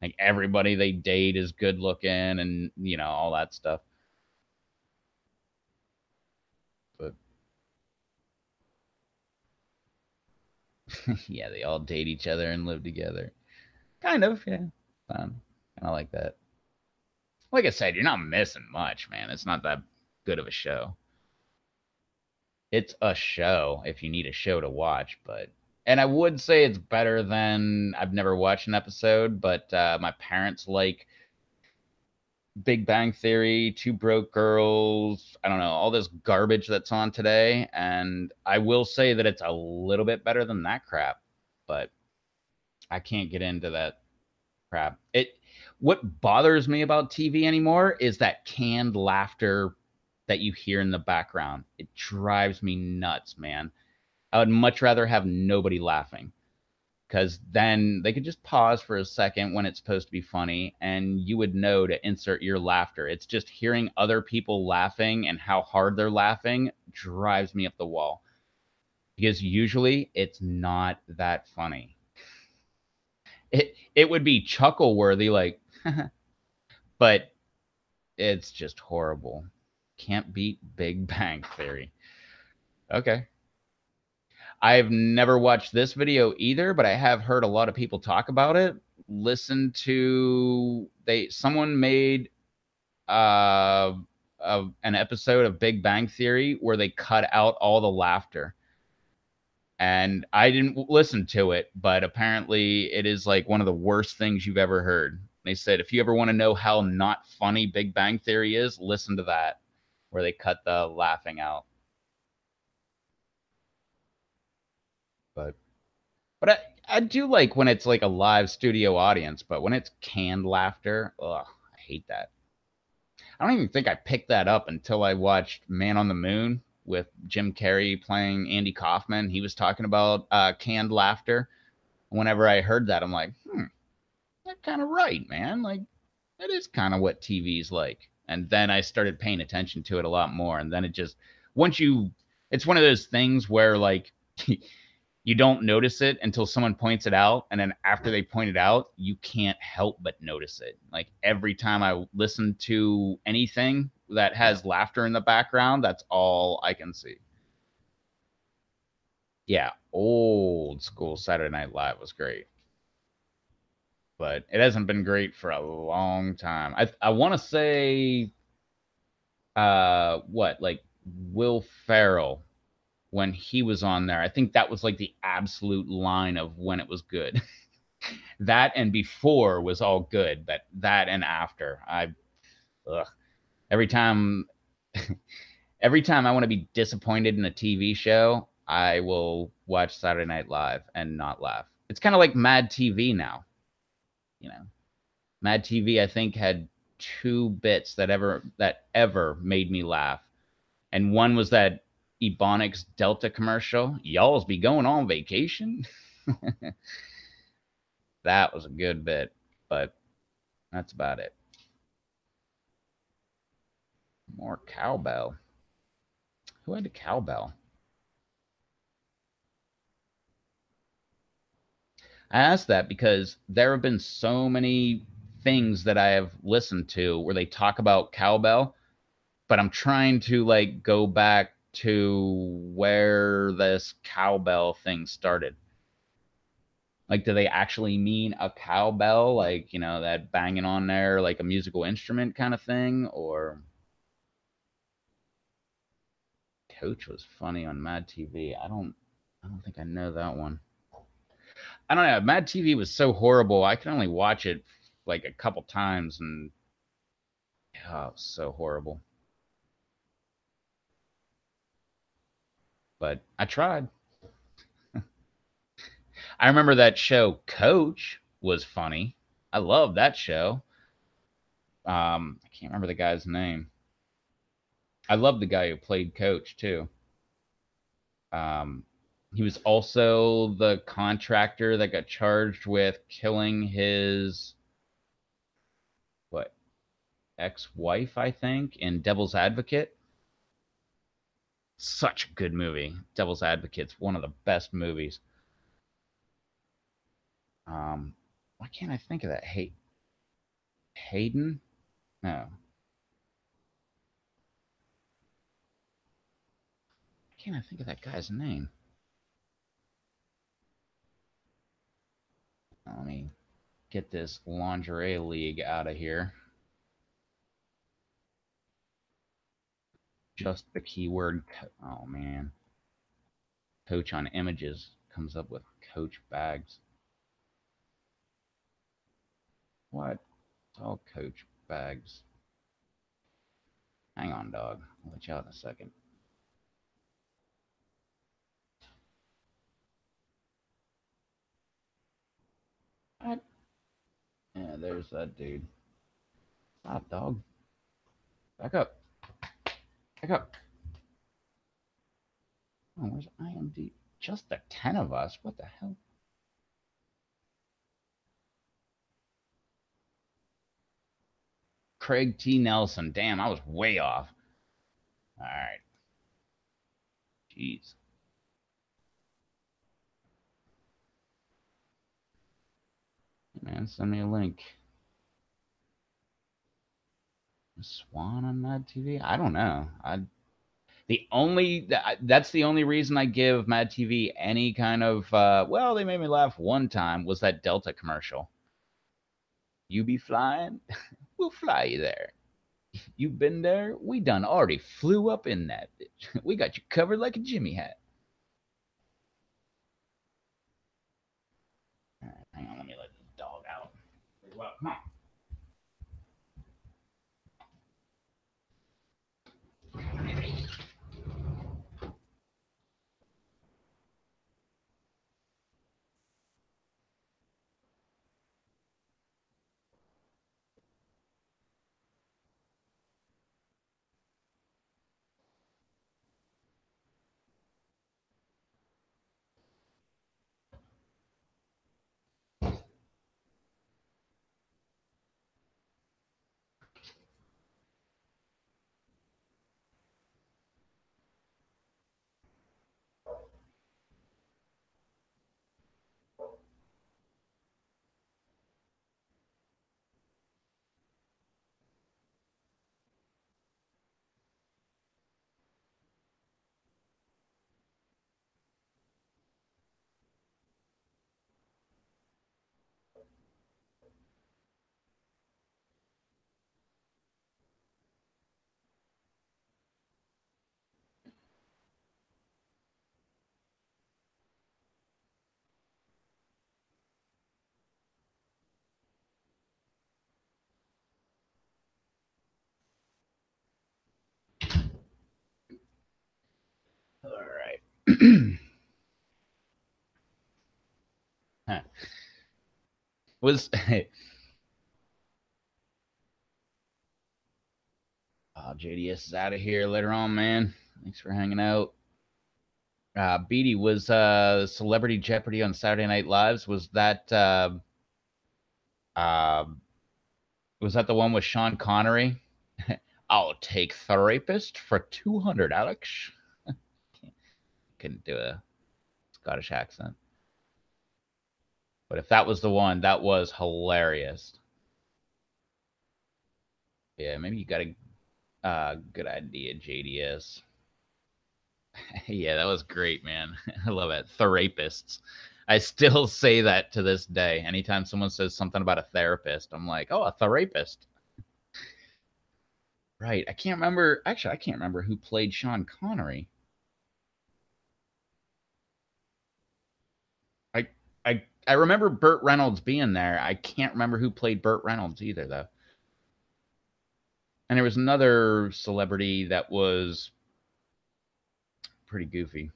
Like everybody they date is good-looking, and all that stuff. But yeah, they all date each other and live together. Kind of, yeah. Fun. I like that. Like I said, you're not missing much, man. It's not that good of a show. It's a show if you need a show to watch, but and I would say it's better than I've never watched an episode, but my parents like Big Bang Theory, Two Broke Girls, I don't know, all this garbage that's on today, and I will say that it's a little bit better than that crap, but I can't get into that crap. What bothers me about TV anymore is that canned laughter that you hear in the background. It drives me nuts, man. I would much rather have nobody laughing because then they could just pause for a second when it's supposed to be funny and you would know to insert your laughter. It's just hearing other people laughing and how hard they're laughing drives me up the wall because usually it's not that funny. It would be chuckle worthy, like, but it's just horrible. Can't beat Big Bang Theory. Okay. I've never watched this video either, but I have heard a lot of people talk about it. Listen to someone made an episode of Big Bang Theory where they cut out all the laughter. And I didn't listen to it, but apparently it is like one of the worst things you've ever heard. They said if you ever want to know how not funny Big Bang Theory is, listen to that where they cut the laughing out. But I do like when it's like a live studio audience, but when it's canned laughter, ugh, I hate that. I don't even think I picked that up until I watched Man on the Moon with Jim Carrey playing Andy Kaufman. He was talking about canned laughter. Whenever I heard that, I'm like, that's kind of right, man. Like, that is kind of what TV's like. And then I started paying attention to it a lot more. And then once it's one of those things where like you don't notice it until someone points it out. And then after they point it out, you can't help but notice it. Like every time I listen to anything that has laughter in the background, that's all I can see. Yeah, old school Saturday Night Live was great. But it hasn't been great for a long time. I want to say what, like Will Ferrell when he was on there. I think that was like the absolute line of when it was good. That and before was all good, but that and after, ugh. every time every time I want to be disappointed in a TV show, I will watch Saturday Night Live and not laugh. It's kind of like Mad TV now, you know. Mad TV I think had 2 bits that ever made me laugh. And one was that Ebonics Delta commercial. Y'all's be going on vacation. That was a good bit, but that's about it. More cowbell. Who had a cowbell? I asked that because there have been so many things that I have listened to where they talk about cowbell, but I'm trying to like go back to where this cowbell thing started. Like, do they actually mean a cowbell, like, you know, that banging on there, like a musical instrument kind of thing? Or Coach was funny on Mad TV. I don't think I know that one. I don't know. Mad TV was so horrible. I can only watch it like a couple times, and oh, it was so horrible. But I tried. I remember that show Coach was funny. I love that show. I can't remember the guy's name. I love the guy who played Coach too. Um, he was also the contractor that got charged with killing his what ex-wife, I think, in Devil's Advocate. Such a good movie. Devil's Advocate's one of the best movies. Why can't I think of that? Hayden? No. Why can't I think of that guy's name? Let me get this lingerie league out of here. Just the keyword. Oh, man. Coach on images comes up with Coach bags. What? It's all Coach bags. Hang on, dog. I'll let you out in a second. What? Yeah, there's that dude. Stop, dog. Back up. Back up. Oh, where's IMD? Just the 10 of us? What the hell? Craig T. Nelson. Damn, I was way off. All right. Jeez. Man, send me a link. Swan on Mad TV? I don't know. That's the only reason I give Mad TV any kind of well, they made me laugh one time was that Delta commercial. You be flying? We'll fly you there. You been there? We done already flew up in that bitch. We got you covered like a Jimmy hat. All right, hang on, let me let this dog out. Well, come on. All right. Huh. Was JDS is out of here later on, man. Thanks for hanging out. Beatty was Celebrity Jeopardy on Saturday Night Lives. Uh, was that the one with Sean Connery? I'll take therapist for 200, Alex. Couldn't do a Scottish accent. But if that was the one, that was hilarious. Yeah, maybe you got a good idea, JDS. Yeah, that was great, man. I love it. Therapists. I still say that to this day. Anytime someone says something about a therapist, I'm like, oh, a therapist. Right. I can't remember. Actually, I can't remember who played Sean Connery. I I remember Burt Reynolds being there. I can't remember who played Burt Reynolds either, though. And there was another celebrity that was pretty goofy.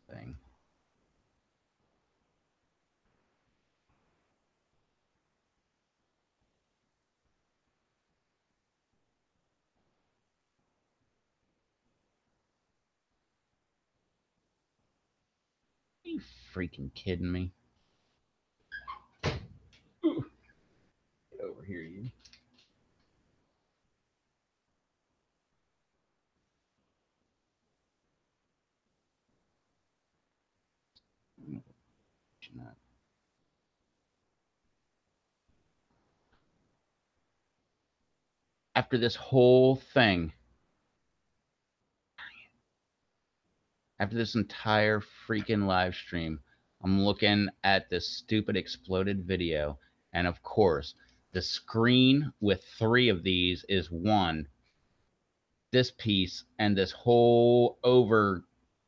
Thing. Are you freaking kidding me? Get over here, you. After this whole thing, after this entire freaking live stream, I'm looking at this stupid exploded video. And of course, the screen with 3 of these is one. This piece and this whole over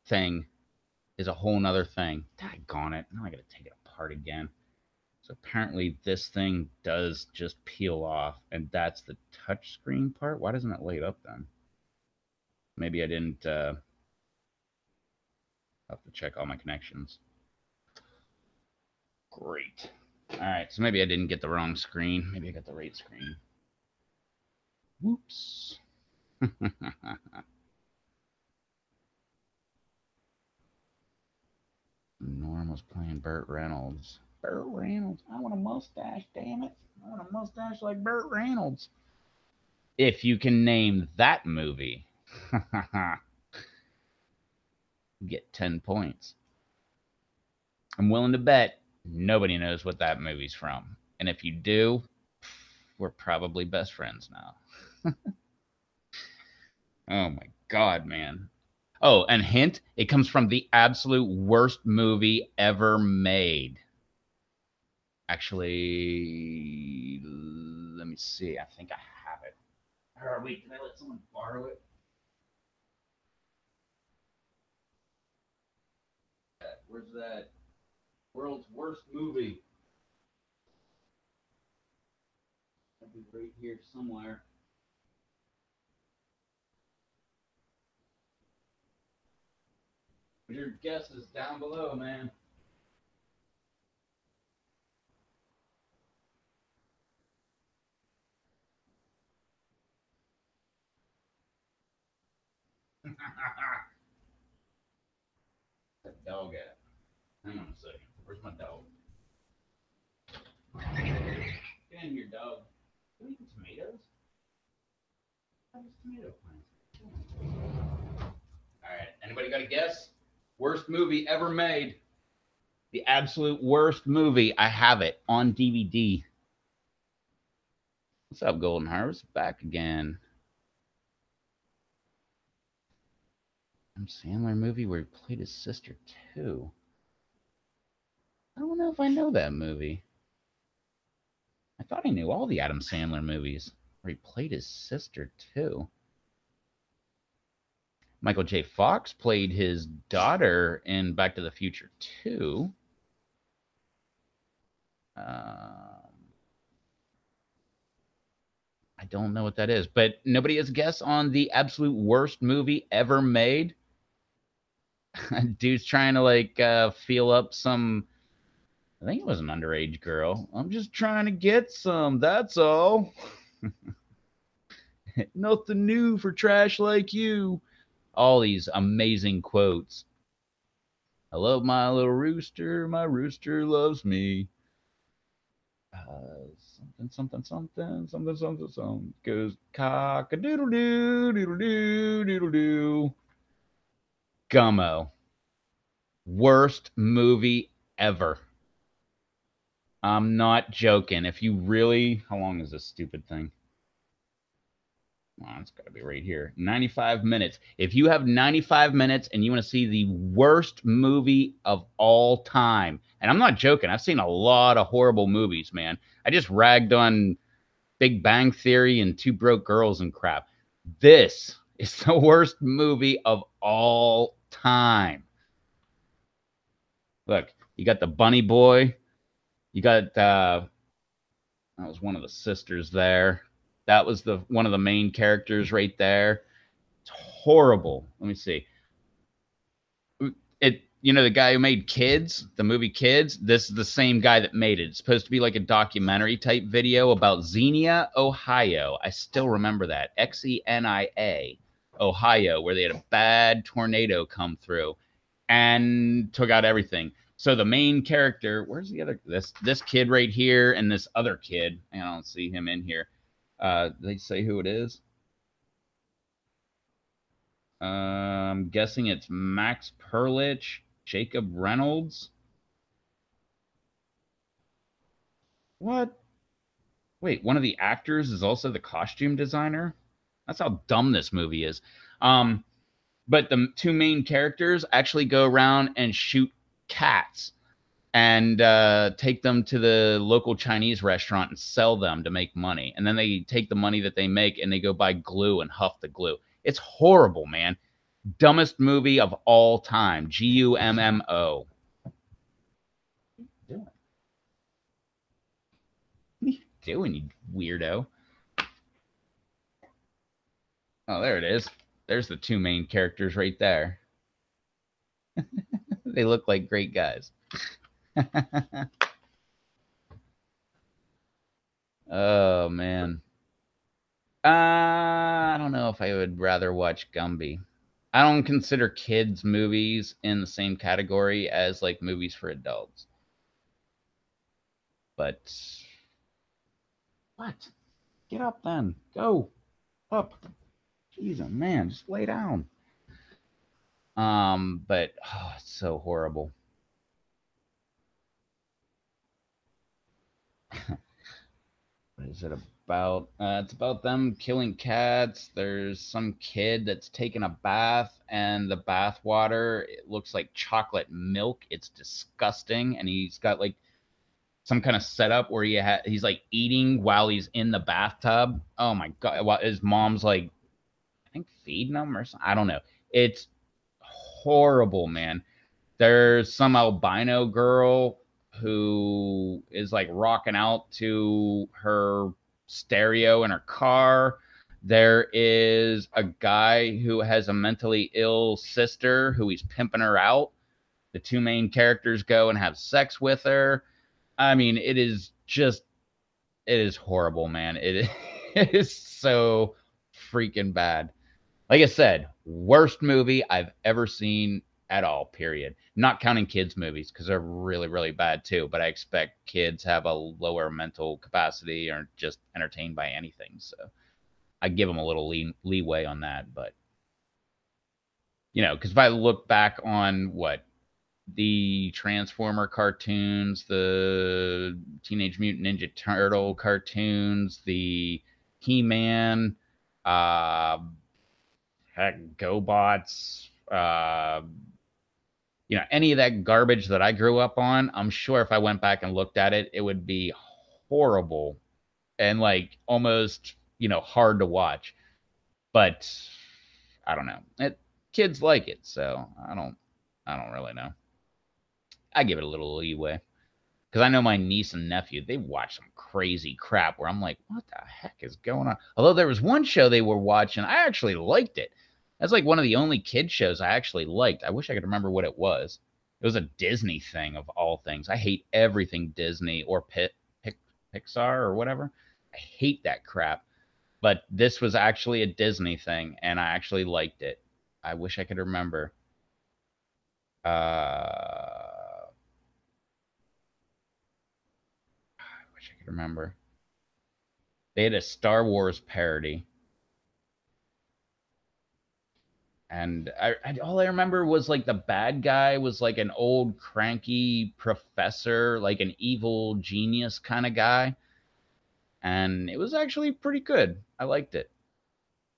thing is a whole nother thing. Daggone it. Now I got to take it apart again. So apparently this thing does just peel off, and that's the touch screen part. Why doesn't it light up then? Maybe I didn't have to check all my connections. Great. All right, so maybe I didn't get the wrong screen. Maybe I got the right screen. Whoops. Norm was playing Burt Reynolds. Burt Reynolds. I want a mustache, damn it. I want a mustache like Burt Reynolds. If you can name that movie, get 10 points. I'm willing to bet nobody knows what that movie's from. And if you do, we're probably best friends now. Oh my God, man. Oh, and hint, it comes from the absolute worst movie ever made. Actually, let me see. I think I have it. Or wait, can I let someone borrow it? Where's that? World's worst movie. It'll be right here somewhere. Your guess is down below, man. That dog at? Hang on a second. Where's my dog? Get in here, dog. You eating tomatoes? How's tomato plants? All right. Anybody got a guess? Worst movie ever made. The absolute worst movie. I have it on DVD. What's up, Golden Harvest? Back again. Adam Sandler movie where he played his sister too. I don't know if I know that movie. I thought I knew all the Adam Sandler movies where he played his sister too. Michael J. Fox played his daughter in Back to the Future 2. I don't know what that is, but nobody has a guess on the absolute worst movie ever made. Dude's trying to like feel up some. I think it was an underage girl. I'm just trying to get some. That's all. Nothing new for trash like you. All these amazing quotes. I love my little rooster. My rooster loves me. Something goes cock a doodle doo doodle doo doodle doo. Gummo, worst movie ever. I'm not joking. If you really, how long is this stupid thing? Oh, it's got to be right here. 95 minutes. If you have 95 minutes and you want to see the worst movie of all time, and I'm not joking, I've seen a lot of horrible movies, man. I just ragged on Big Bang Theory and Two Broke Girls and crap. This is the worst movie of all time. Look, you got the bunny boy. You got that was one of the sisters there. That was the one of the main characters right there. It's horrible. Let me see. It the guy who made Kids, the movie Kids, this is the same guy that made it. It's supposed to be like a documentary type video about Xenia, Ohio. I still remember that. Xenia, Ohio, where they had a bad tornado come through and took out everything. So the main character, where's the other this kid right here and this other kid? I don't see him in here. They say who it is. I'm guessing it's Max Perlich, Jacob Reynolds. What? Wait, one of the actors is also the costume designer? That's how dumb this movie is. But the two main characters actually go around and shoot cats and take them to the local Chinese restaurant and sell them to make money. And then they take the money that they make and they go buy glue and huff the glue. It's horrible, man. Dumbest movie of all time. Gummo. What are you doing, you weirdo? Oh, there it is. There's the two main characters right there. They look like great guys. Oh, man. I don't know if I would rather watch Gumby. I don't consider kids' movies in the same category as like movies for adults. But what? Get up then. Go up. Jesus, man, just lay down. But oh, it's so horrible. What is it about? It's about them killing cats. There's some kid that's taking a bath, and the bath water, it looks like chocolate milk. It's disgusting, and he's got like some kind of setup where he's like eating while he's in the bathtub. Oh my god! While his mom's like, I think feeding him or something. I don't know. It's horrible, man. There's some albino girl who is like rocking out to her stereo in her car. There is a guy who has a mentally ill sister who he's pimping her out. The two main characters go and have sex with her. I mean, it is horrible, man. it is so freaking bad. Like I said, worst movie I've ever seen at all, period. Not counting kids' movies because they're really, really bad too. But I expect kids have a lower mental capacity or just entertained by anything. So I give them a little leeway on that. But, because if I look back on the Transformer cartoons, the Teenage Mutant Ninja Turtle cartoons, the He-Man, uh, heck, GoBots, any of that garbage that I grew up on, I'm sure if I went back and looked at it, it would be horrible and like almost, hard to watch. But I don't know. Kids like it, so I don't really know. I give it a little leeway. Because I know my niece and nephew, they watch some crazy crap where I'm like, what the heck is going on? Although there was one show they were watching, I actually liked it. That's like one of the only kid shows I actually liked. I wish I could remember what it was. It was a Disney thing of all things. I hate everything Disney or Pixar or whatever. I hate that crap. But this was actually a Disney thing, and I actually liked it. I wish I could remember. I wish I could remember. They had a Star Wars parody. And all I remember was like the bad guy was like an old cranky professor, like an evil genius kind of guy, and it was actually pretty good. I liked it.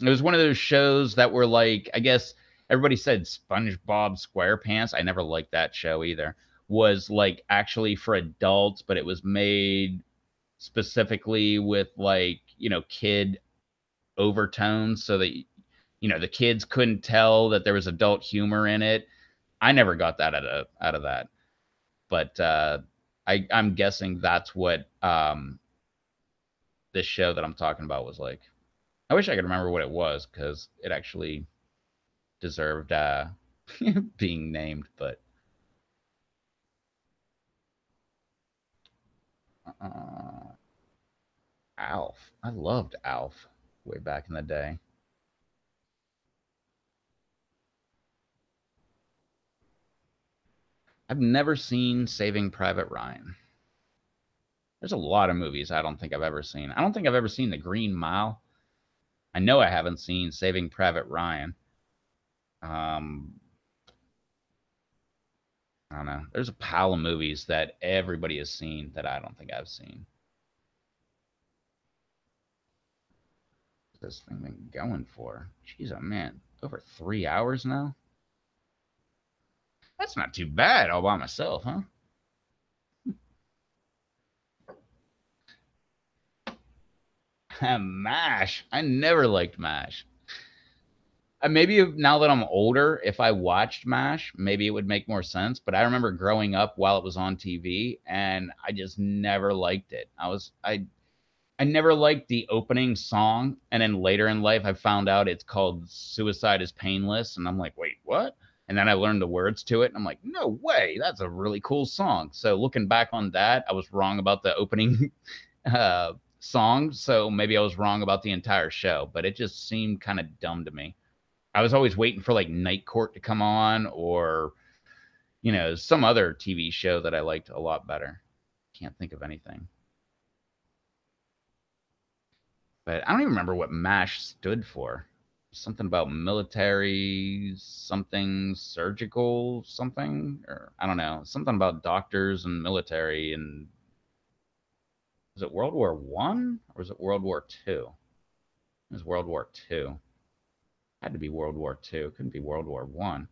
It was one of those shows that were like, I guess everybody said SpongeBob SquarePants. I never liked that show either. Was like actually for adults, but it was made specifically with like, kid overtones so that the kids couldn't tell that there was adult humor in it. I never got that out of that. But I'm guessing that's what this show that I'm talking about was like. I wish I could remember what it was because it actually deserved being named. But uh, Alf, I loved Alf way back in the day. I've never seen Saving Private Ryan. There's a lot of movies I don't think I've ever seen. I don't think I've ever seen The Green Mile. I know I haven't seen Saving Private Ryan. Um, I don't know. There's a pile of movies that everybody has seen that I don't think I've seen. What's this thing been going for? Jeez, oh man, over 3 hours now. That's not too bad all by myself, huh? MASH. I never liked MASH. Maybe now that I'm older, if I watched MASH, maybe it would make more sense. But I remember growing up while it was on TV, and I just never liked it. I never liked the opening song, and then later in life, I found out it's called "Suicide Is Painless," and I'm like, wait, what? And then I learned the words to it, and I'm like, no way, that's a really cool song. So looking back on that, I was wrong about the opening song. So maybe I was wrong about the entire show, but it just seemed kind of dumb to me. I was always waiting for like Night Court to come on or, some other TV show that I liked a lot better. Can't think of anything. But I don't even remember what MASH stood for. Something about military, something surgical, something, or I don't know, something about doctors and military. And was it World War I or was it World War II? It was World War II. Had to be World War II. Couldn't be World War I.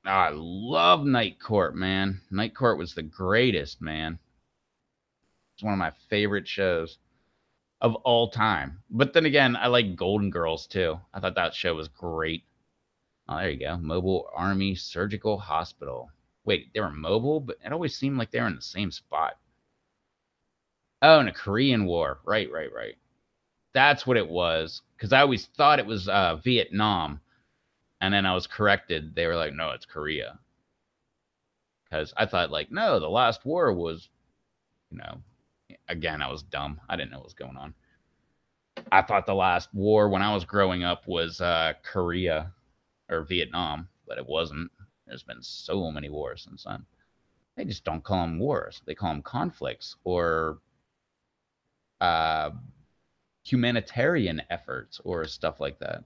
Oh, I love Night Court, man. Night Court was the greatest, man. It's one of my favorite shows of all time. But then again, I like Golden Girls too. I thought that show was great. Oh, there you go. Mobile Army Surgical Hospital. Wait, they were mobile, but it always seemed like they were in the same spot. Oh, in the Korean War. Right, right, right. That's what it was. Because I always thought it was Vietnam. And then I was corrected. They were like, no, it's Korea. Because I thought, like, no, the last war was, you know, again, I was dumb. I didn't know what was going on. I thought the last war when I was growing up was Korea or Vietnam, but it wasn't. There's been so many wars since then. They just don't call them wars. They call them conflicts or uh, humanitarian efforts or stuff like that.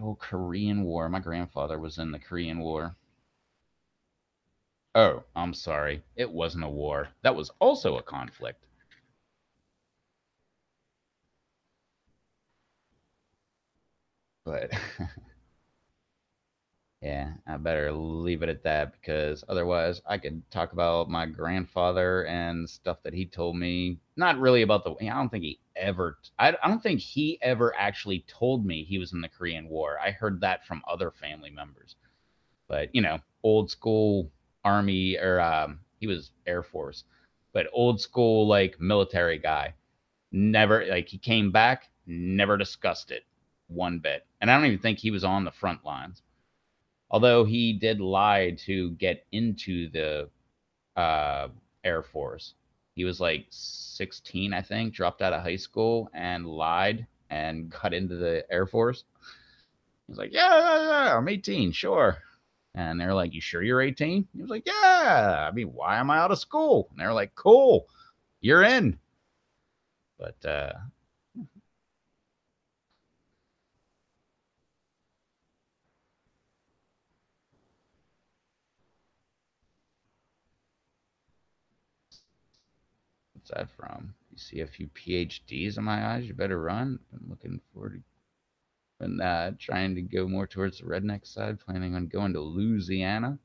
Oh, Korean War. My grandfather was in the Korean War. Oh, I'm sorry. It wasn't a war. That was also a conflict. But yeah, I better leave it at that because otherwise I could talk about my grandfather and stuff that he told me. Not really about the. I don't think he ever. I don't think he ever actually told me he was in the Korean War. I heard that from other family members. But old school army or he was Air Force, but old school like military guy. Never like he came back, never discussed it one bit, and I don't even think he was on the front lines. Although he did lie to get into the uh, Air Force. He was like 16, I think, dropped out of high school and lied and got into the Air Force. He was like, yeah, yeah, yeah, I'm 18, sure. And they're like, "You sure you're 18?" He was like, "Yeah. I mean, why am I out of school?" And they're like, "Cool, you're in." But what's that from? You see a few PhDs in my eyes. You better run. I'm looking forward to and trying to go more towards the redneck side. Planning on going to Louisiana.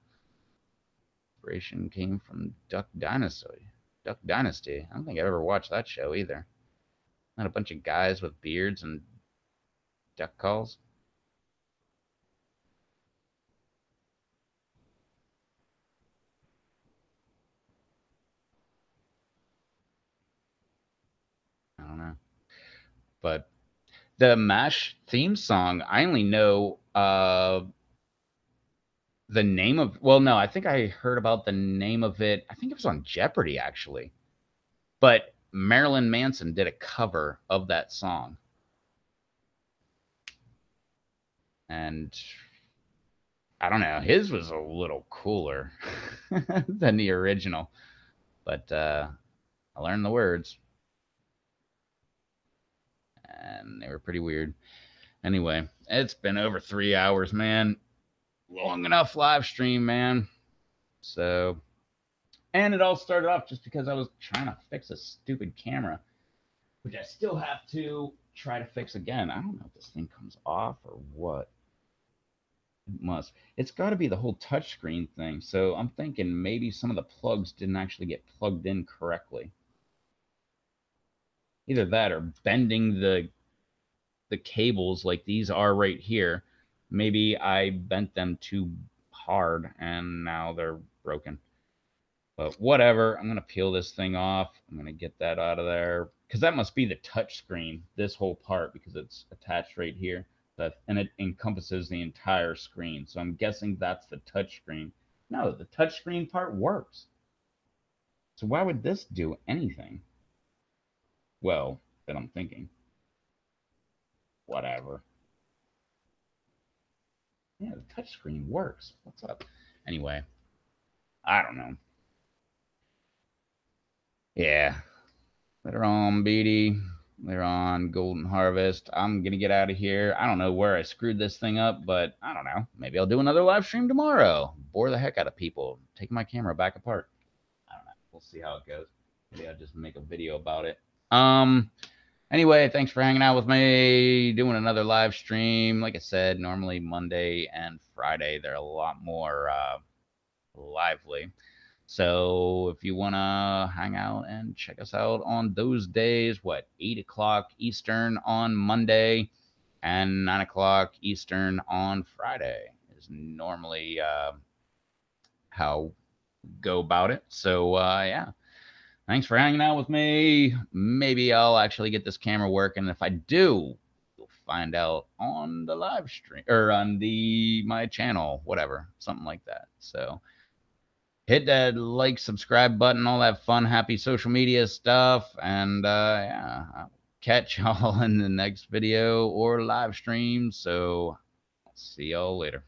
Inspiration came from Duck Dynasty. Duck Dynasty. I don't think I ever watched that show either. Not a bunch of guys with beards and duck calls. I don't know. But the MASH theme song, I only know the name of. Well, no, I think I heard about the name of it. I think it was on Jeopardy actually. But Marilyn Manson did a cover of that song, and I don't know, his was a little cooler than the original. But I learned the words, and they were pretty weird. Anyway, it's been over 3 hours, man. Long enough live stream, man. So, and it all started off just because I was trying to fix a stupid camera, which I still have to try to fix again. I don't know if this thing comes off or what. It must. It's got to be the whole touchscreen thing. So I'm thinking maybe some of the plugs didn't actually get plugged in correctly. Either that or bending the cables like these are right here. Maybe I bent them too hard and now they're broken. But whatever, I'm going to peel this thing off. I'm going to get that out of there because that must be the touch screen, this whole part, because it's attached right here. And it encompasses the entire screen. So I'm guessing that's the touch screen. No, the touch screen part works. So why would this do anything? Well, then I'm thinking, whatever. Yeah, the touch screen works. What's up? Anyway, I don't know. Yeah, later on, Beatty. Later on, Golden Harvest. I'm gonna get out of here. I don't know where I screwed this thing up, but I don't know. Maybe I'll do another live stream tomorrow. Bore the heck out of people. Take my camera back apart. I don't know. We'll see how it goes. Maybe I'll just make a video about it. Anyway, thanks for hanging out with me. Doing another live stream. Like I said, normally Monday and Friday they're a lot more lively. So if you want to hang out and check us out on those days, 8 o'clock Eastern on Monday and 9 o'clock Eastern on Friday is normally how go about it. So yeah, thanks for hanging out with me. Maybe I'll actually get this camera working. If I do, you'll find out on the live stream or on my channel, whatever, something like that. So hit that like, subscribe button, all that fun, happy social media stuff. And yeah, I'll catch y'all in the next video or live stream. So I'll see y'all later.